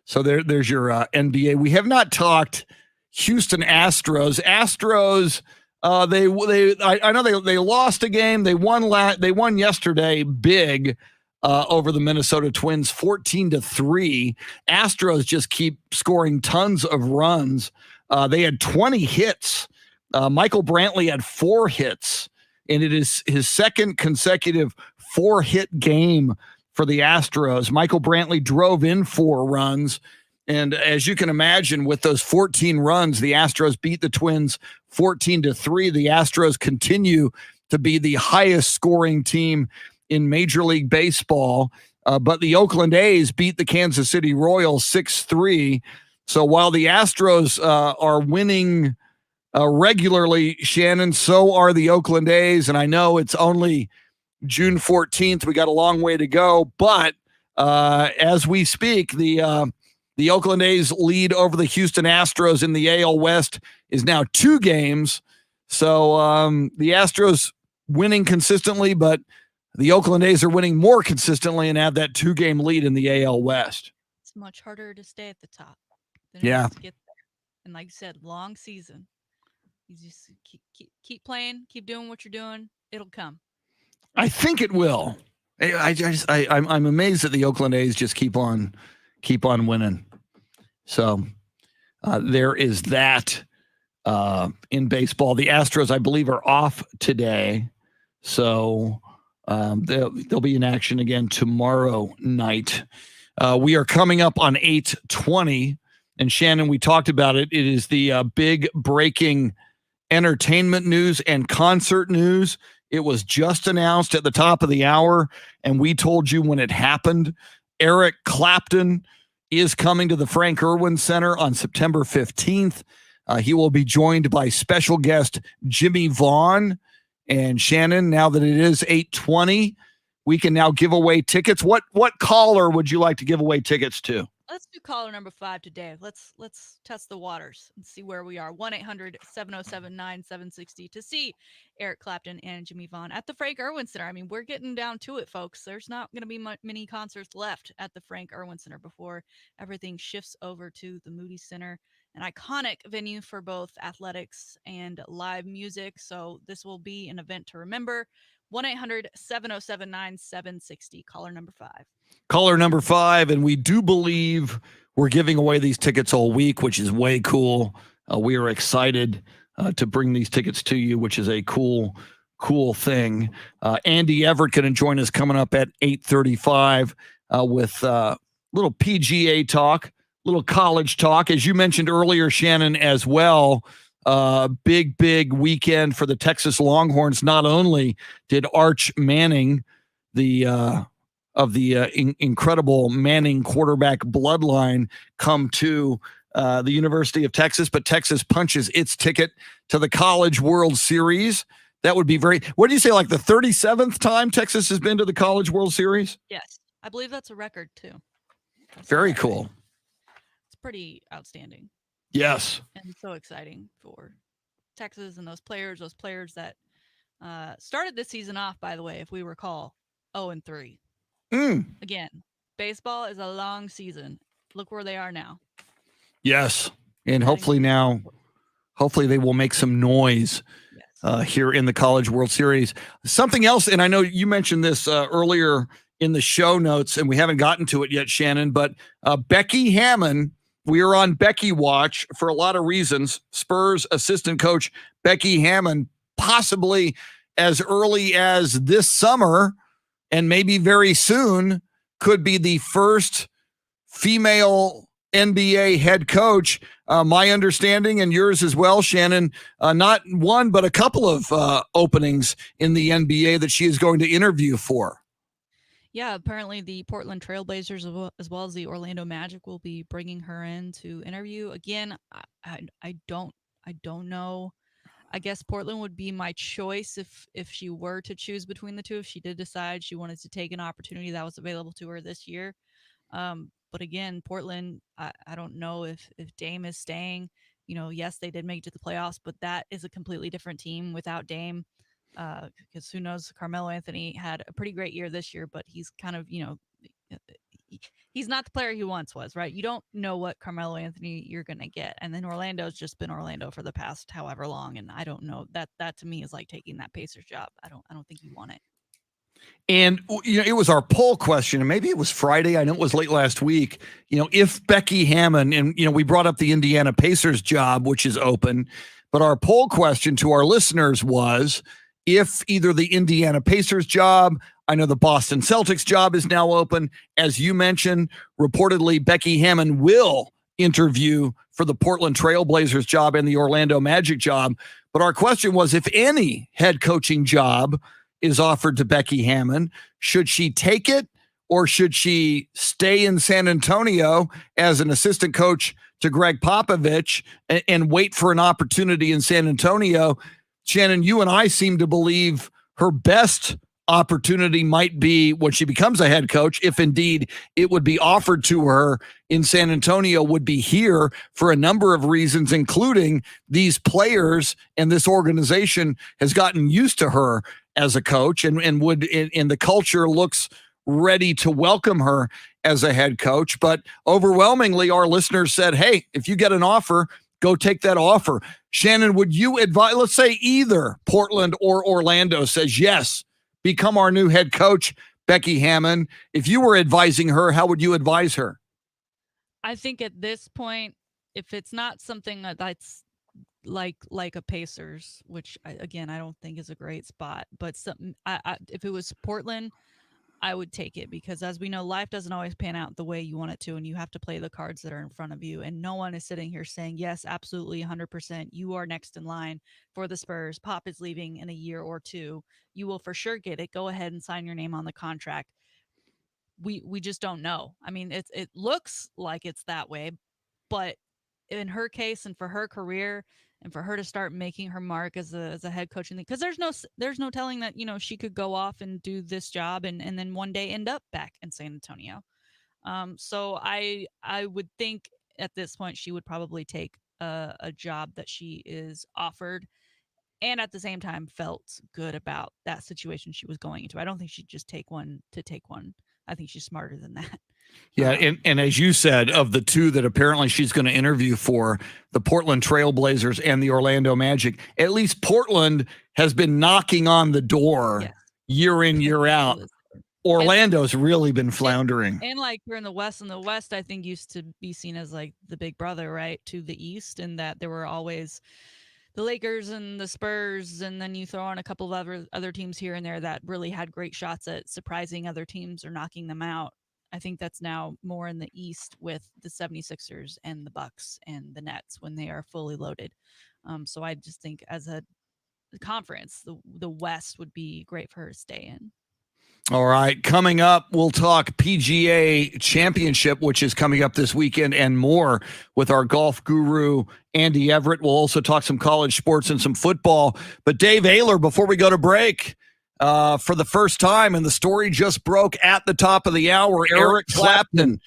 So there's your NBA. We have not talked Houston Astros. Astros. I know they lost a game. They won yesterday big over the Minnesota Twins, 14-3. Astros just keep scoring tons of runs. They had 20 hits. Michael Brantley had 4 hits, and it is his second consecutive 4-hit game for the Astros. Michael Brantley drove in 4 runs. And as you can imagine, with those 14 runs, the Astros beat the Twins 14-3. The Astros continue to be the highest scoring team in Major League Baseball. But the Oakland A's beat the Kansas City Royals 6-3. So while the Astros are winning regularly, Shannon, so are the Oakland A's. And I know it's only June 14th. We got a long way to go. But as we speak, the Oakland A's lead over the Houston Astros in the AL West is now 2 games. So the Astros winning consistently, but the Oakland A's are winning more consistently and have that 2-game lead in the AL West. It's much harder to stay at the top than Yeah. it is to get there. And like you said, long season. You just keep playing, keep doing what you're doing. It'll come. I think it will. I'm amazed that the Oakland A's just keep on winning. So there is that in baseball. The Astros, I believe, are off today. So they'll be in action again tomorrow night. We are coming up on 8:20. And Shannon, we talked about it. It is the big breaking entertainment news and concert news. It was just announced at the top of the hour, and we told you when it happened. Eric Clapton is coming to the Frank Irwin Center on September 15th. He will be joined by special guest Jimmy Vaughn. And Shannon, now that it is 8:20, we can now give away tickets. What caller would you like to give away tickets to? Let's do caller number 5 today. Let's test the waters and see where we are. 1-800-707-9760 to see Eric Clapton and Jimmy Vaughn at the Frank Irwin Center. I mean, we're getting down to it, folks. There's not going to be many concerts left at the Frank Irwin Center before everything shifts over to the Moody Center, an iconic venue for both athletics and live music. So this will be an event to remember. 1-800-707-9760, caller number 5. Caller number 5, and we do believe we're giving away these tickets all week, which is way cool. We are excited to bring these tickets to you, which is a cool thing. Andy Everett going to join us coming up at 8:35 with little PGA talk, little college talk. As you mentioned earlier, Shannon, as well, big weekend for the Texas Longhorns. Not only did Arch Manning, of the incredible Manning quarterback bloodline, come to the University of Texas, but Texas punches its ticket to the College World Series. That would be what do you say, like the 37th time Texas has been to the College World Series? Yes, I believe that's a record too. Very cool. It's pretty outstanding. Yes. And so exciting for Texas and those players that started this season off, by the way, if we recall, 0-3. Again, baseball is a long season. look where they are now. Yes. And hopefully they will make some noise here in the College World Series. Something else, and I know you mentioned this earlier in the show notes, and we haven't gotten to it yet, Shannon, but Becky Hammon, we are on Becky watch for a lot of reasons. Spurs assistant coach Becky Hammon, possibly as early as this summer and maybe very soon, could be the first female NBA head coach. My understanding, and yours as well, Shannon, not one, but a couple of openings in the NBA that she is going to interview for. Yeah, apparently the Portland Trailblazers as well as the Orlando Magic will be bringing her in to interview. Again, I don't know. I guess Portland would be my choice if she were to choose between the two, if she did decide she wanted to take an opportunity that was available to her this year. But again, Portland, I don't know if Dame is staying. Yes, they did make it to the playoffs, but that is a completely different team without Dame. Because who knows, Carmelo Anthony had a pretty great year this year, but he's kind of, he's not the player he once was, right? You don't know what Carmelo Anthony you're going to get. And then Orlando's just been Orlando for the past however long. And I don't know, that to me is like taking that Pacers job. I don't think you want it. And it was our poll question, and maybe it was Friday. I know it was late last week. If Becky Hammon, and we brought up the Indiana Pacers job, which is open, but our poll question to our listeners was, if either the Indiana Pacers job, I know the Boston Celtics job is now open. As you mentioned, reportedly Becky Hammon will interview for the Portland Trailblazers job and the Orlando Magic job. But our question was, if any head coaching job is offered to Becky Hammon, should she take it, or should she stay in San Antonio as an assistant coach to Greg Popovich and wait for an opportunity in San Antonio? Shannon, you and I seem to believe her best opportunity might be when she becomes a head coach, if indeed it would be offered to her in San Antonio, would be here for a number of reasons, including these players and this organization has gotten used to her as a coach and the culture looks ready to welcome her as a head coach. But overwhelmingly, our listeners said, hey, if you get an offer, go take that offer. Shannon, would you advise, let's say either Portland or Orlando says, yes, become our new head coach, Becky Hammon. If you were advising her, how would you advise her? I think at this point, if it's not something that's like a Pacers, which I don't think is a great spot, but something, if it was Portland, I would take it, because as we know, life doesn't always pan out the way you want it to, and you have to play the cards that are in front of you. And no one is sitting here saying, yes, absolutely 100%. You are next in line for the Spurs. Pop is leaving in a year or two. You will for sure get it. Go ahead and sign your name on the contract. We just don't know. I mean, it looks like it's that way, but in her case and for her career and for her to start making her mark as a head coach, because there's no telling that, she could go off and do this job and then one day end up back in San Antonio. So I would think at this point she would probably take a job that she is offered, and at the same time felt good about that situation she was going into. I don't think she'd just take one to take one. I think she's smarter than that. Yeah, and as you said, of the two that apparently she's going to interview for, the Portland Trailblazers and the Orlando Magic, at least Portland has been knocking on the door year in, year out. Orlando's really been floundering. And like we're in the West, and the West, I think, used to be seen as like the big brother, right, to the East, and that there were always the Lakers and the Spurs, and then you throw on a couple of other teams here and there that really had great shots at surprising other teams or knocking them out. I think that's now more in the East with the 76ers and the Bucks and the Nets when they are fully loaded. So I just think as a conference, the West would be great for her to stay in. All right. Coming up, we'll talk PGA Championship, which is coming up this weekend, and more with our golf guru, Andy Everett. We'll also talk some college sports and some football. But Dave Ayler, before we go to break, for the first time, and the story just broke at the top of the hour, Eric Clapton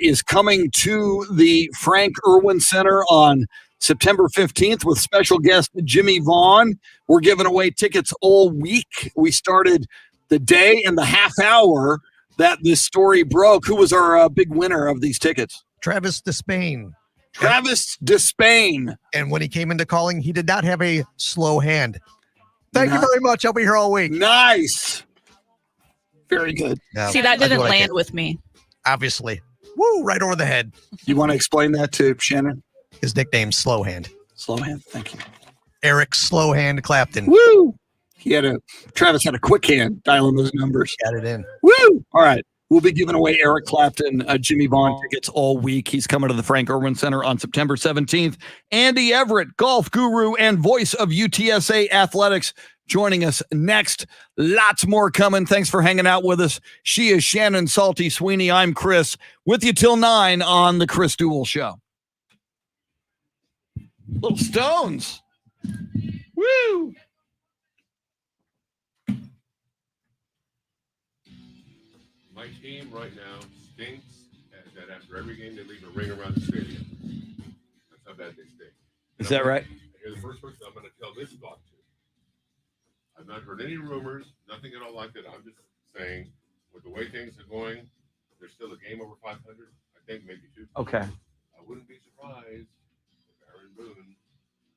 is coming to the Frank Irwin Center on September 15th with special guest Jimmy Vaughn. We're giving away tickets all week. We started the day and the half hour that this story broke. Who was our big winner of these tickets? Travis Despain. Travis Despain. And when he came into calling, he did not have a slow hand. Thank you very much. I'll be here all week. Nice. Very good. Yeah, See, that didn't like land with me. Obviously. Woo, right over the head. You want to explain that to Shannon? His nickname's Slow Hand. Slow hand. Thank you. Eric Slow Hand Clapton. Woo. Travis had a quick hand dialing those numbers. Got it in. Woo. All right. We'll be giving away Eric Clapton, Jimmy Vaughn tickets all week. He's coming to the Frank Irwin Center on September 17th. Andy Everett, golf guru and voice of UTSA Athletics, joining us next. Lots more coming. Thanks for hanging out with us. She is Shannon Salty Sweeney. I'm Chris, with you till 9 on the Chris Duel Show. Little Stones. Woo! My team right now stinks that after every game they leave a ring around the stadium. That's how bad they stink. Is that right? You're the first person I'm going to tell this thought to. I've not heard any rumors, nothing at all like that. I'm just saying, with the way things are going, there's still a game over 500. I think maybe 2. Okay. I wouldn't be surprised if Aaron Boone.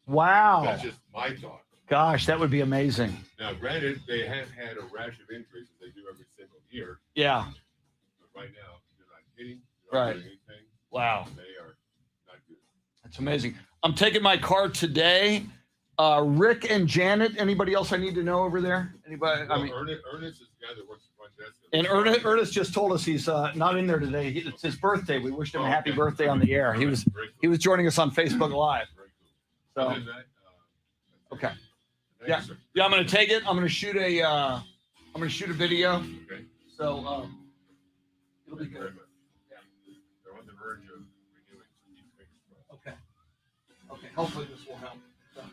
Wow. That's just my thought. Gosh, that would be amazing. Now, granted, they have had a rash of injuries as they do every single year. Yeah. But right now, they're not hitting. They're not doing anything. Wow. They are not good. That's amazing. I'm taking my card today. Rick and Janet. Anybody else I need to know over there? Anybody? Well, Ernest is the guy that works the front desk. And Ernest just told us he's not in there today. It's his birthday. We wished him a happy birthday on the air. He was joining us on Facebook Live. Very cool. So Other than that, okay. thank Yeah. you, sir. Yeah, I'm gonna take it. I'm gonna shoot a video. Okay. So it'll be Thank you very good. much. They're on the verge of renewing. So keep fingers crossed. Okay. Okay. Hopefully this will help. So.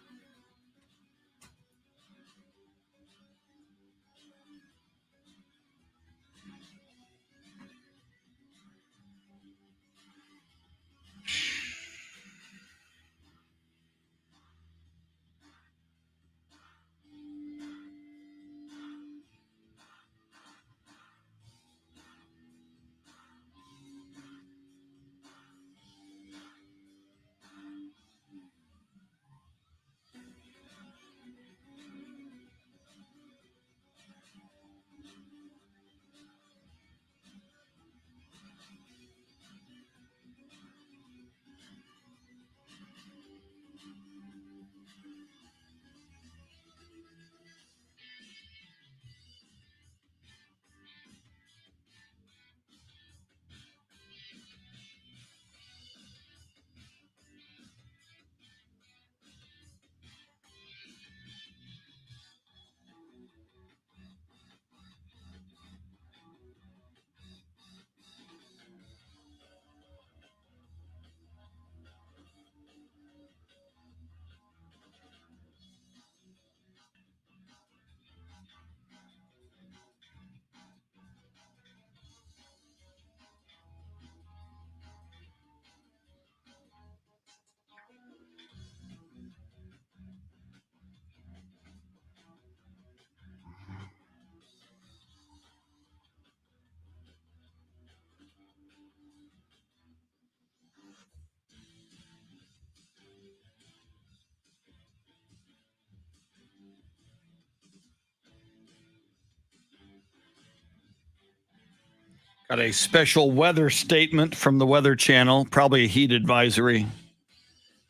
Got a special weather statement from the Weather Channel, probably a heat advisory.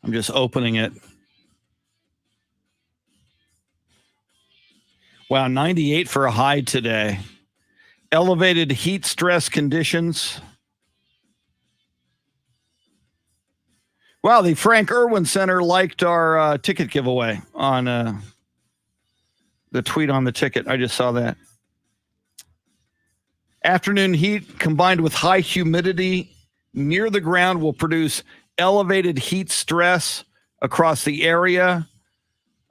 I'm just opening it. Wow, 98 for a high today. Elevated heat stress conditions. Wow, the Frank Irwin Center liked our ticket giveaway on the tweet on the ticket. I just saw that. Afternoon heat combined with high humidity near the ground will produce elevated heat stress across the area.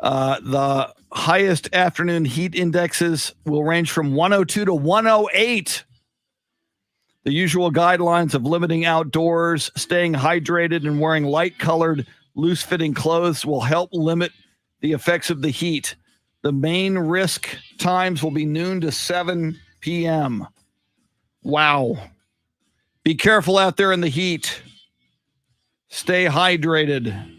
The highest afternoon heat indexes will range from 102 to 108. The usual guidelines of limiting outdoors, staying hydrated, and wearing light-colored, loose-fitting clothes will help limit the effects of the heat. The main risk times will be noon to 7 p.m. Wow. Be careful out there in the heat. Stay hydrated.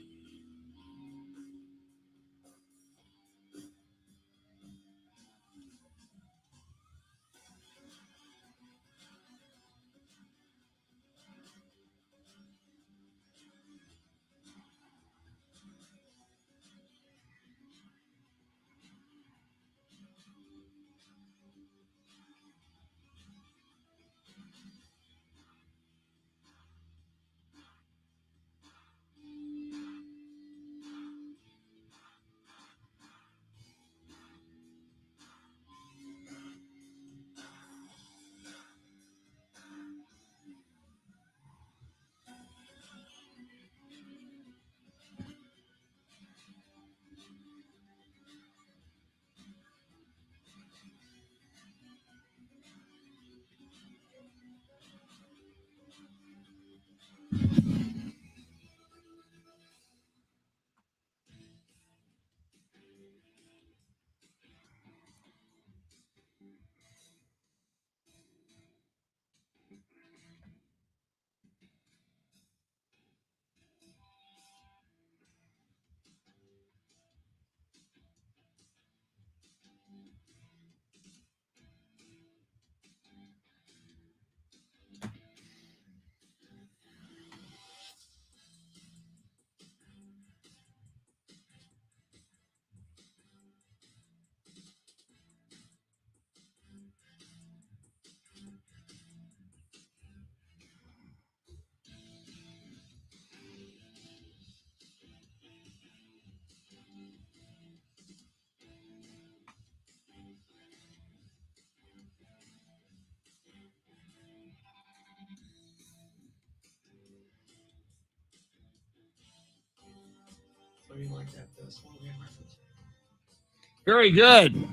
Very good. It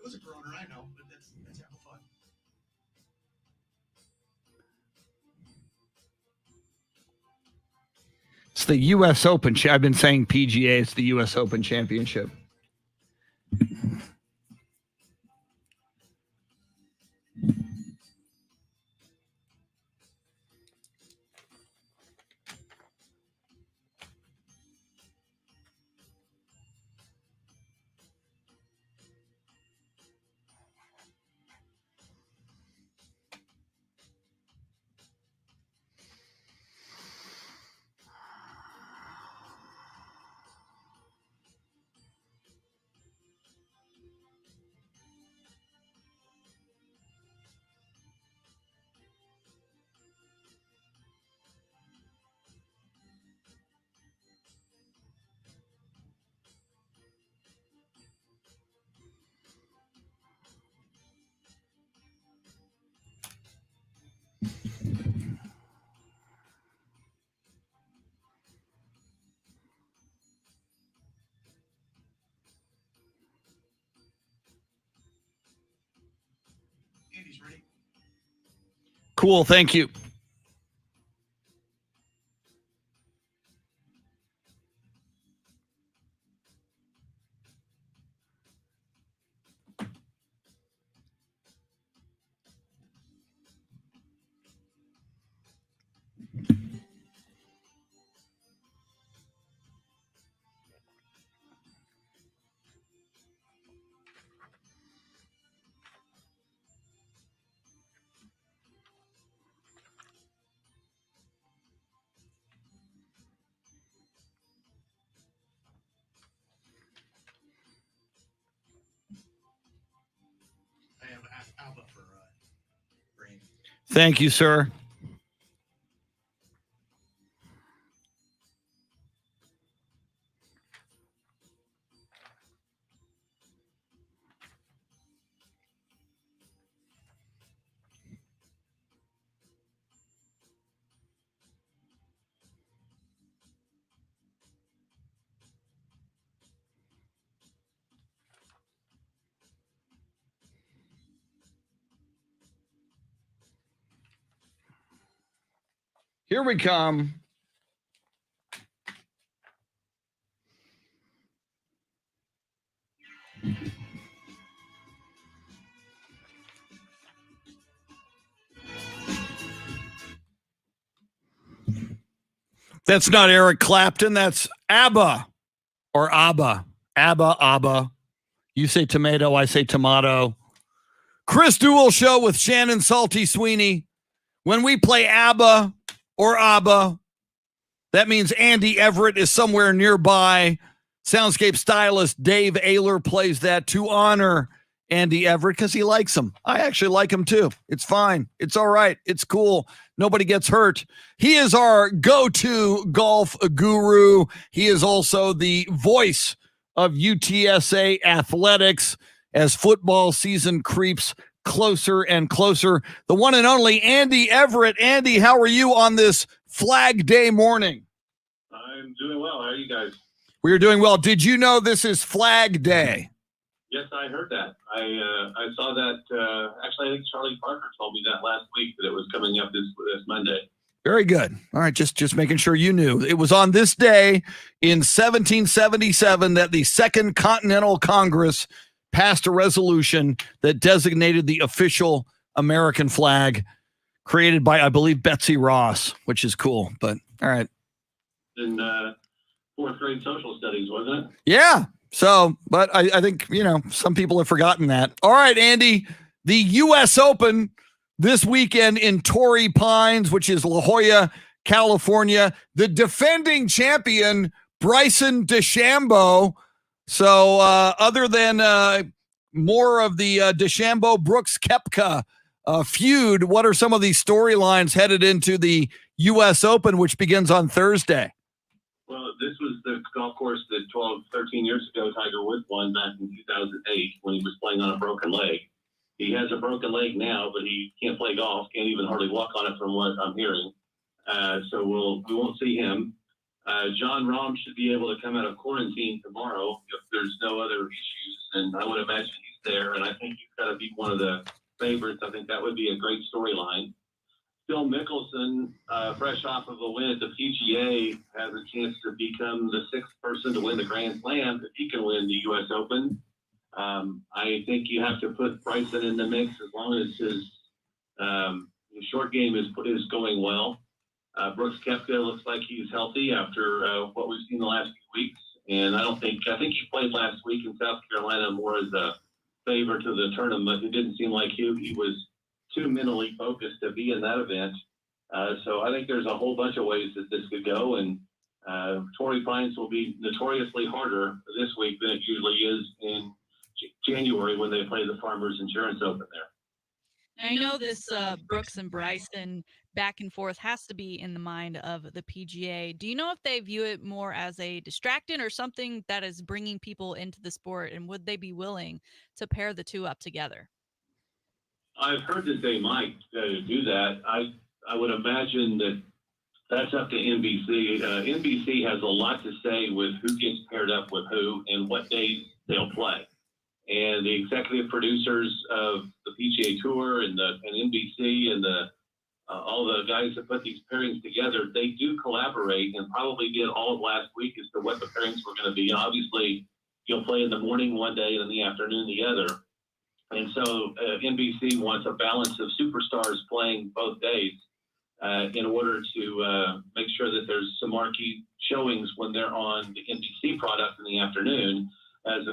was a groaner, I know, but that's having fun. It's the U.S. Open. I've been saying PGA. It's the U.S. Open Championship. Andy's ready. Cool. Thank you. I have Alba for brain. Thank you, sir. Here we come. That's not Eric Clapton. That's ABBA or ABBA. ABBA, ABBA. You say tomato, I say tomato. Chris Duel Show with Shannon Salty Sweeney. When we play ABBA or ABBA, that means Andy Everett is somewhere nearby. Soundscape stylist Dave Ayler plays that to honor Andy Everett because he likes him. I actually like him too. It's fine. It's all right. It's cool. Nobody gets hurt. He is our go-to golf guru. He is also the voice of UTSA athletics as football season creeps closer and closer. The one and only Andy Everett. Andy, how are you on this Flag Day morning? I'm doing well. How are you guys? We are doing well. Did you know this is Flag Day? Yes, I heard that. I saw that. Actually, I think Charlie Parker told me that last week that it was coming up this Monday. Very good. All right, just making sure you knew. It was on this day in 1777 that the Second Continental Congress passed a resolution that designated the official American flag, created by, I believe, Betsy Ross, which is cool. But all right. In fourth grade social studies, wasn't it? Yeah. So, but I think, some people have forgotten that. All right, Andy, the U.S. Open this weekend in Torrey Pines, which is La Jolla, California, the defending champion, Bryson DeChambeau. So other than more of the DeChambeau-Brooks Koepka feud, what are some of these storylines headed into the U.S. Open, which begins on Thursday? Well, this was the golf course that 13 years ago Tiger Woods won back in 2008 when he was playing on a broken leg. He has a broken leg now, but he can't play golf, can't even hardly walk on it from what I'm hearing. So we won't see him. John Rahm should be able to come out of quarantine tomorrow if there's no other issues, and I would imagine he's there, and I think he's got to be one of the favorites. I think that would be a great storyline. Phil Mickelson, fresh off of a win at the PGA, has a chance to become the sixth person to win the Grand Slam if he can win the U.S. Open. I think you have to put Bryson in the mix as long as his short game is going well. Brooks Koepka looks like he's healthy after what we've seen the last few weeks, and I think he played last week in South Carolina more as a favor to the tournament. It didn't seem like he was too mentally focused to be in that event. So I think there's a whole bunch of ways that this could go, and Torrey Pines will be notoriously harder this week than it usually is in January when they play the Farmers Insurance Open there. I know this Brooks and Bryson back and forth has to be in the mind of the PGA. Do you know if they view it more as a distractant or something that is bringing people into the sport, and would they be willing to pair the two up together? I've heard that they might do that. I would imagine that that's up to NBC. NBC has a lot to say with who gets paired up with who and what days they'll play. And the executive producers of the PGA Tour and NBC and all the guys that put these pairings together, they do collaborate and probably did all of last week as to what the pairings were going to be. Obviously, you'll play in the morning one day and in the afternoon the other. And so NBC wants a balance of superstars playing both days in order to make sure that there's some marquee showings when they're on the NBC product in the afternoon, as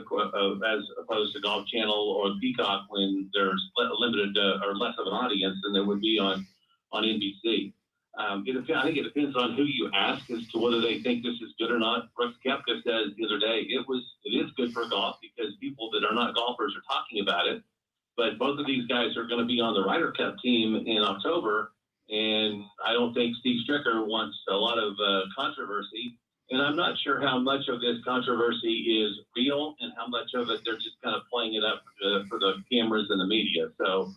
opposed to Golf Channel or Peacock when there's limited or less of an audience than there would be on NBC. I think it depends on who you ask as to whether they think this is good or not. Brooks Koepka says the other day it is good for golf because people that are not golfers are talking about it. But both of these guys are going to be on the Ryder Cup team in October, and I don't think Steve Stricker wants a lot of controversy. And I'm not sure how much of this controversy is real and how much of it they're just kind of playing it up for the cameras and the media. So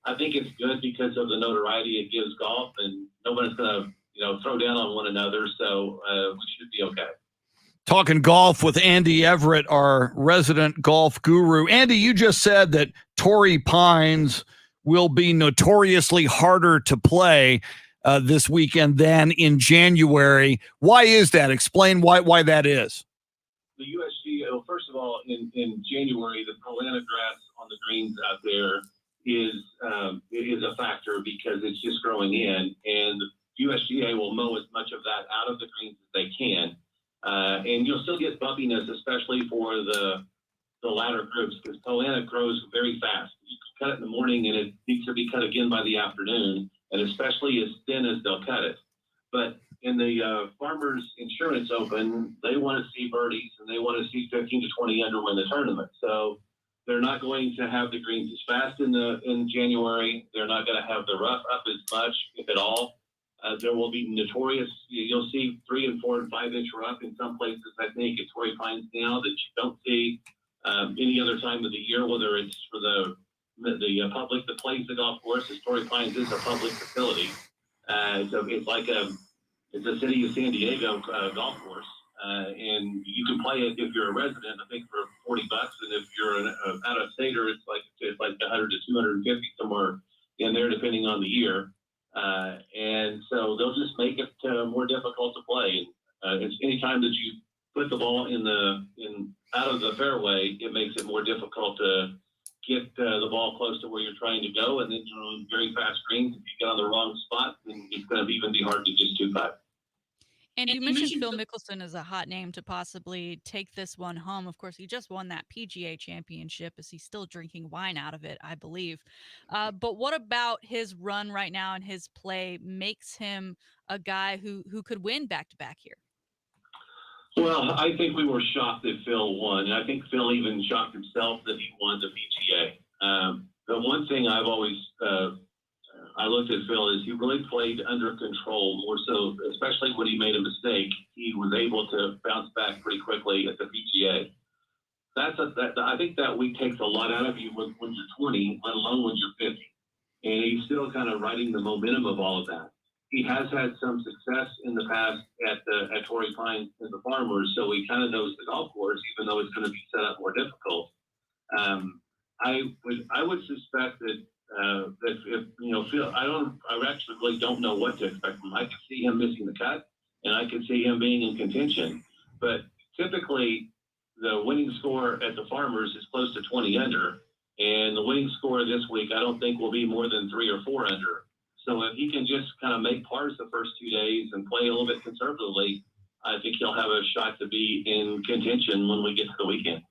I think it's good because of the notoriety it gives golf, and nobody's going to throw down on one another. So we should be okay. Talking golf with Andy Everett, our resident golf guru. Andy, you just said that Torrey Pines will be notoriously harder to play this weekend than in January. Why is that? Explain why that is. The USG, first of all, in January, the Polana grass on the greens out there is a factor because it's just growing in, and USGA will mow as much of that out of the greens as they can. And you'll still get bumpiness, especially for the latter groups, because Poana grows very fast. You can cut it in the morning, and it needs to be cut again by the afternoon, and especially as thin as they'll cut it. But in the Farmers Insurance Open, they want to see birdies, and they want to see 15 to 20 under win the tournament. So they're not going to have the greens as fast in January. They're not going to have the rough up as much, if at all. There will be notorious. You'll see 3 and 4 and 5 inch rough in some places. I think at Torrey Pines now that you don't see any other time of the year, whether it's for the public that plays the golf course. As Torrey Pines is a public facility, so it's like it's a city of San Diego golf course, and you can play it if you're a resident. I think for $40, and if you're an out of stater, it's like 100 to 250 somewhere in there, depending on the year. And so they'll just make it more difficult to play. It's any time that you put the ball out of the fairway, it makes it more difficult to get the ball close to where you're trying to go. And then on very fast greens, if you get on the wrong spot, then it's going to even be hard to just do that. And you mentioned Phil Mickelson as a hot name to possibly take this one home. Of course, he just won that PGA championship. Is he still drinking wine out of it, I believe. But what about his run right now and his play makes him a guy who could win back-to-back here? Well, I think we were shocked that Phil won. And I think Phil even shocked himself that he won the PGA. The one thing I've always I looked at Phil is he really played under control more so, especially when he made a mistake. He was able to bounce back pretty quickly at the PGA. I think that week takes a lot out of you when you're 20, let alone when you're 50. And he's still kind of riding the momentum of all of that. He has had some success in the past at Torrey Pines and the Farmers, so he kind of knows the golf course, even though it's going to be set up more difficult. I would suspect that if Phil, I actually really don't know what to expect from him. I could see him missing the cut, and I could see him being in contention. But typically, the winning score at the Farmers is close to 20 under, and the winning score this week I don't think will be more than 3 or 4 under. So if he can just kind of make pars the first 2 days and play a little bit conservatively, I think he'll have a shot to be in contention when we get to the weekend.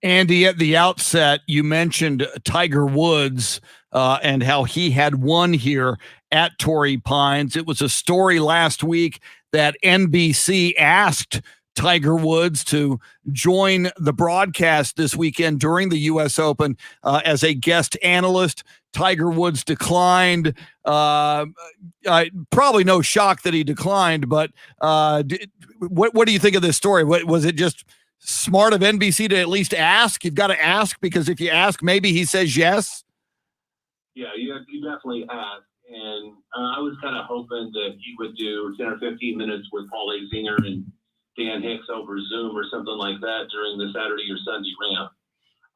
Andy, at the outset, you mentioned Tiger Woods and how he had won here at Torrey Pines. It was a story last week that NBC asked Tiger Woods to join the broadcast this weekend during the U.S. Open as a guest analyst. Tiger Woods declined. Probably no shock that he declined, but what do you think of this story? Was it just smart of NBC to at least ask? You've got to ask, because if you ask, maybe he says yes. Yeah, you definitely asked. And I was kind of hoping that he would do 10 or 15 minutes with Paul Azinger and Dan Hicks over Zoom or something like that during the Saturday or Sunday ramp.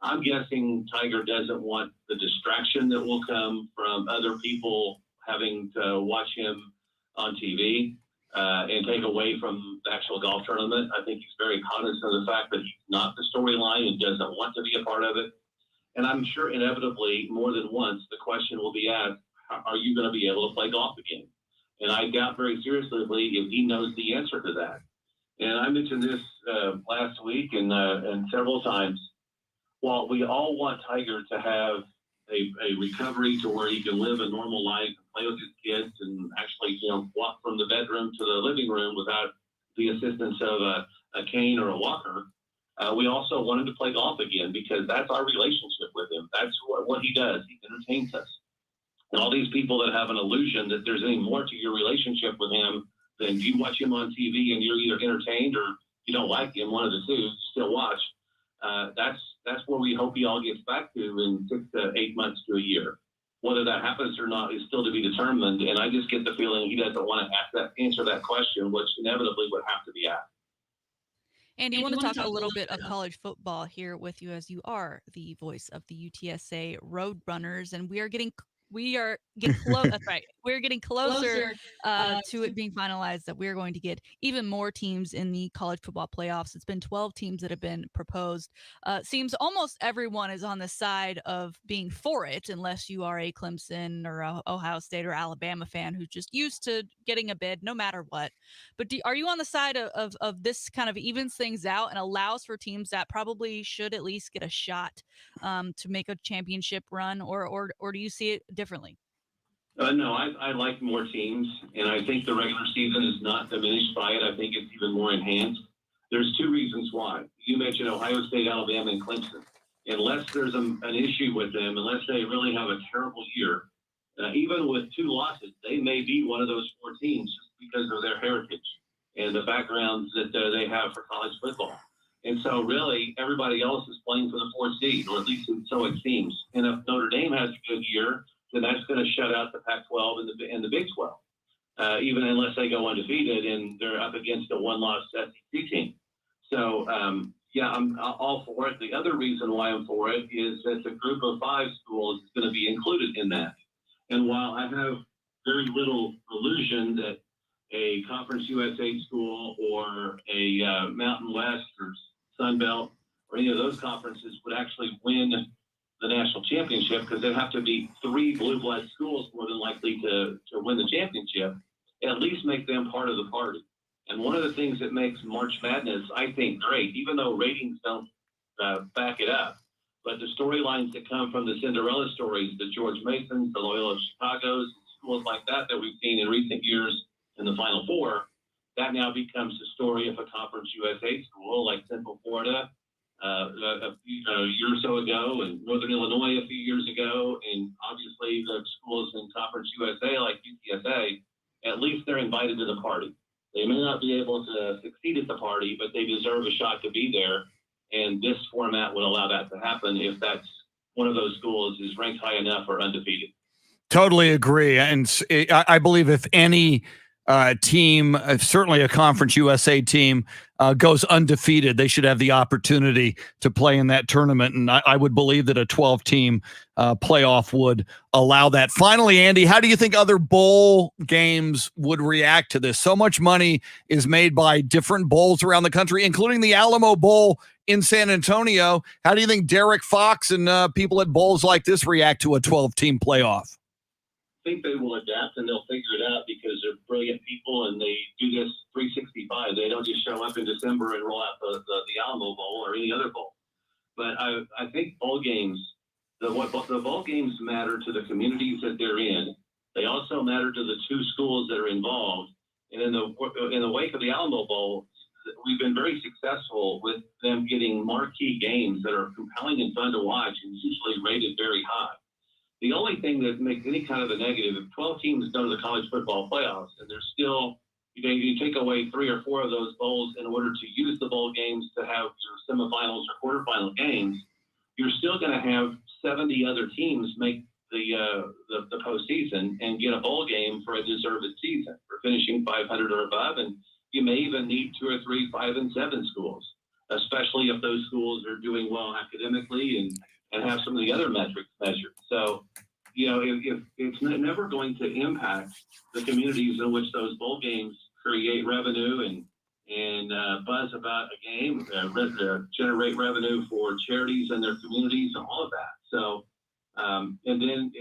I'm guessing Tiger doesn't want the distraction that will come from other people having to watch him on TV and take away from the actual golf tournament. I think he's very cognizant of the fact that he's not the storyline and doesn't want to be a part of it. And I'm sure inevitably more than once the question will be asked, are you going to be able to play golf again? And I doubt very seriously if he knows the answer to that. And I mentioned this last week and several times. While we all want Tiger to have a recovery to where he can live a normal life and play with his kids and actually, walk from the bedroom to the living room without the assistance of a cane or a walker, we also want him to play golf again, because that's our relationship with him. That's what he does. He entertains us. And all these people that have an illusion that there's any more to your relationship with him than you watch him on TV and you're either entertained or you don't like him, one of the two, you still watch. That's where we hope he all gets back to in 6 to 8 months to a year. Whether that happens or not is still to be determined. And I just get the feeling he doesn't want to answer that question, which inevitably would have to be asked. Andy, I want to talk a little bit of college football here with you, as you are the voice of the UTSA Roadrunners, and we are getting we are getting close. That's right. We're getting closer to it being finalized that we're going to get even more teams in the college football playoffs. It's been 12 teams that have been proposed. Seems almost everyone is on the side of being for it, unless you are a Clemson or a Ohio State or Alabama fan who's just used to getting a bid no matter what. But are you on the side of this kind of evens things out and allows for teams that probably should at least get a shot to make a championship run, or do you see it differently? No, I like more teams, and I think the regular season is not diminished by it. I think it's even more enhanced. There's two reasons why. You mentioned Ohio State, Alabama, and Clemson. Unless there's an issue with them, unless they really have a terrible year, even with 2 losses, they may be one of those 4 teams just because of their heritage and the backgrounds that they have for college football. And so really everybody else is playing for the 4th seed, or at least so it seems. And if Notre Dame has a good year, then that's going to shut out the Pac-12 and the Big 12, even unless they go undefeated and they're up against a 1-loss SEC team. So, yeah, I'm all for it. The other reason why I'm for it is that the group of 5 schools is going to be included in that. And while I have very little illusion that a Conference USA school or a Mountain West or Sun Belt or any of those conferences would actually win the national championship, because there'd have to be 3 blue blood schools more than likely to win the championship, at least make them part of the party. And one of the things that makes March Madness, I think, great, even though ratings don't back it up, but the storylines that come from the Cinderella stories, the George Masons, the Loyola Chicagos, schools like that we've seen in recent years in the Final Four, that now becomes the story of a Conference USA school like Central Florida a year or so ago, and Northern Illinois a few years ago, and obviously the schools in Conference USA like UTSA. At least they're invited to the party. They may not be able to succeed at the party, but they deserve a shot to be there. And this format would allow that to happen if that's one of those schools is ranked high enough or undefeated. Totally agree. And I believe if any team, certainly a Conference USA team, goes undefeated, they should have the opportunity to play in that tournament. And I would believe that a 12-team playoff would allow that. Finally, Andy, how do you think other bowl games would react to this? So much money is made by different bowls around the country, including the Alamo Bowl in San Antonio. How do you think Derek Fox and people at bowls like this react to a 12-team playoff? I think they will adapt and they'll figure it out, because they're brilliant people and they do this 365. They don't just show up in December and roll out the Alamo Bowl or any other bowl. But I think bowl games, the bowl games matter to the communities that they're in. They also matter to the 2 schools that are involved. And in the wake of the Alamo Bowl, we've been very successful with them getting marquee games that are compelling and fun to watch and usually rated very high. The only thing that makes any kind of a negative, if 12 teams go to the college football playoffs and there's still, you take away 3 or 4 of those bowls in order to use the bowl games to have your semifinals or quarterfinal games, you're still going to have 70 other teams make the postseason and get a bowl game for a deserved season for finishing 500 or above. And you may even need 2 or 3 5 and 7 schools, especially if those schools are doing well academically and have some of the other metrics measured. So, if it's never going to impact the communities in which those bowl games create revenue and buzz about a game, generate revenue for charities and their communities and all of that. So, and then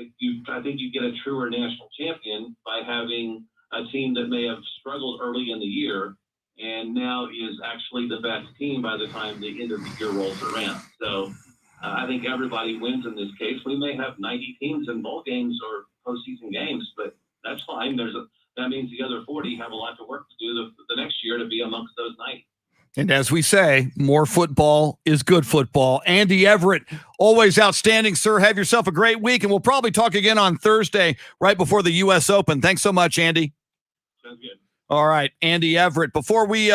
I think you get a truer national champion by having a team that may have struggled early in the year and now is actually the best team by the time the end of the year rolls around. So, I think everybody wins in this case. We may have 90 teams in bowl games or postseason games, but that's fine. That means the other 40 have a lot of work to do the next year to be amongst those 90. And as we say, more football is good football. Andy Everett, always outstanding, sir. Have yourself a great week, and we'll probably talk again on Thursday right before the U.S. Open. Thanks so much, Andy. Sounds good. All right, Andy Everett. Before we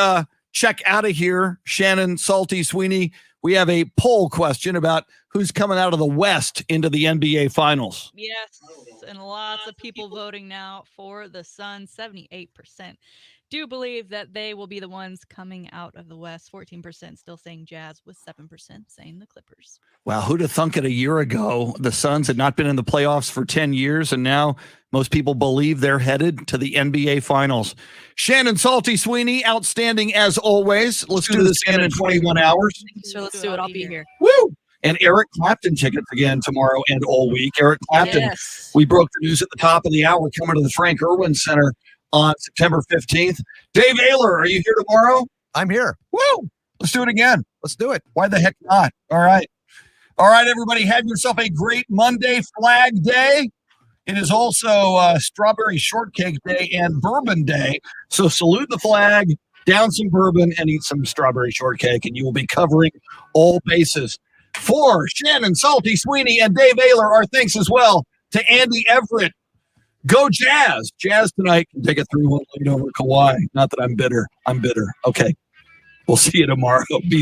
check out of here, Shannon, Salty, Sweeney, we have a poll question about who's coming out of the West into the NBA Finals. Yes, and lots of people voting now for the Suns, 78% do believe that they will be the ones coming out of the West. 14% still saying Jazz, with 7% saying the Clippers. Wow, who'd have thunk it a year ago? The Suns had not been in the playoffs for 10 years, and now most people believe they're headed to the NBA Finals. Shannon Salty Sweeney, outstanding as always. Let's do this again in 21 hours. So let's do it. I'll be here. Woo! And Eric Clapton tickets again tomorrow and all week. Eric Clapton, Yes. we broke the news at the top of the hour, coming to the Frank Irwin Center on September 15th. Dave Ayler, are you here tomorrow? I'm here. Woo! Let's do it again. Let's do it. Why the heck not? All right. All right, everybody, have yourself a great Monday, Flag Day. It is also Strawberry Shortcake Day and Bourbon Day. So salute the flag, down some bourbon, and eat some strawberry shortcake, and you will be covering all bases. For Shannon Salty Sweeney and Dave Ayler, our thanks as well to Andy Everett. Go Jazz. Jazz tonight can take a 3-1 lead over Kawhi. Not that I'm bitter. I'm bitter. Okay. We'll see you tomorrow. Be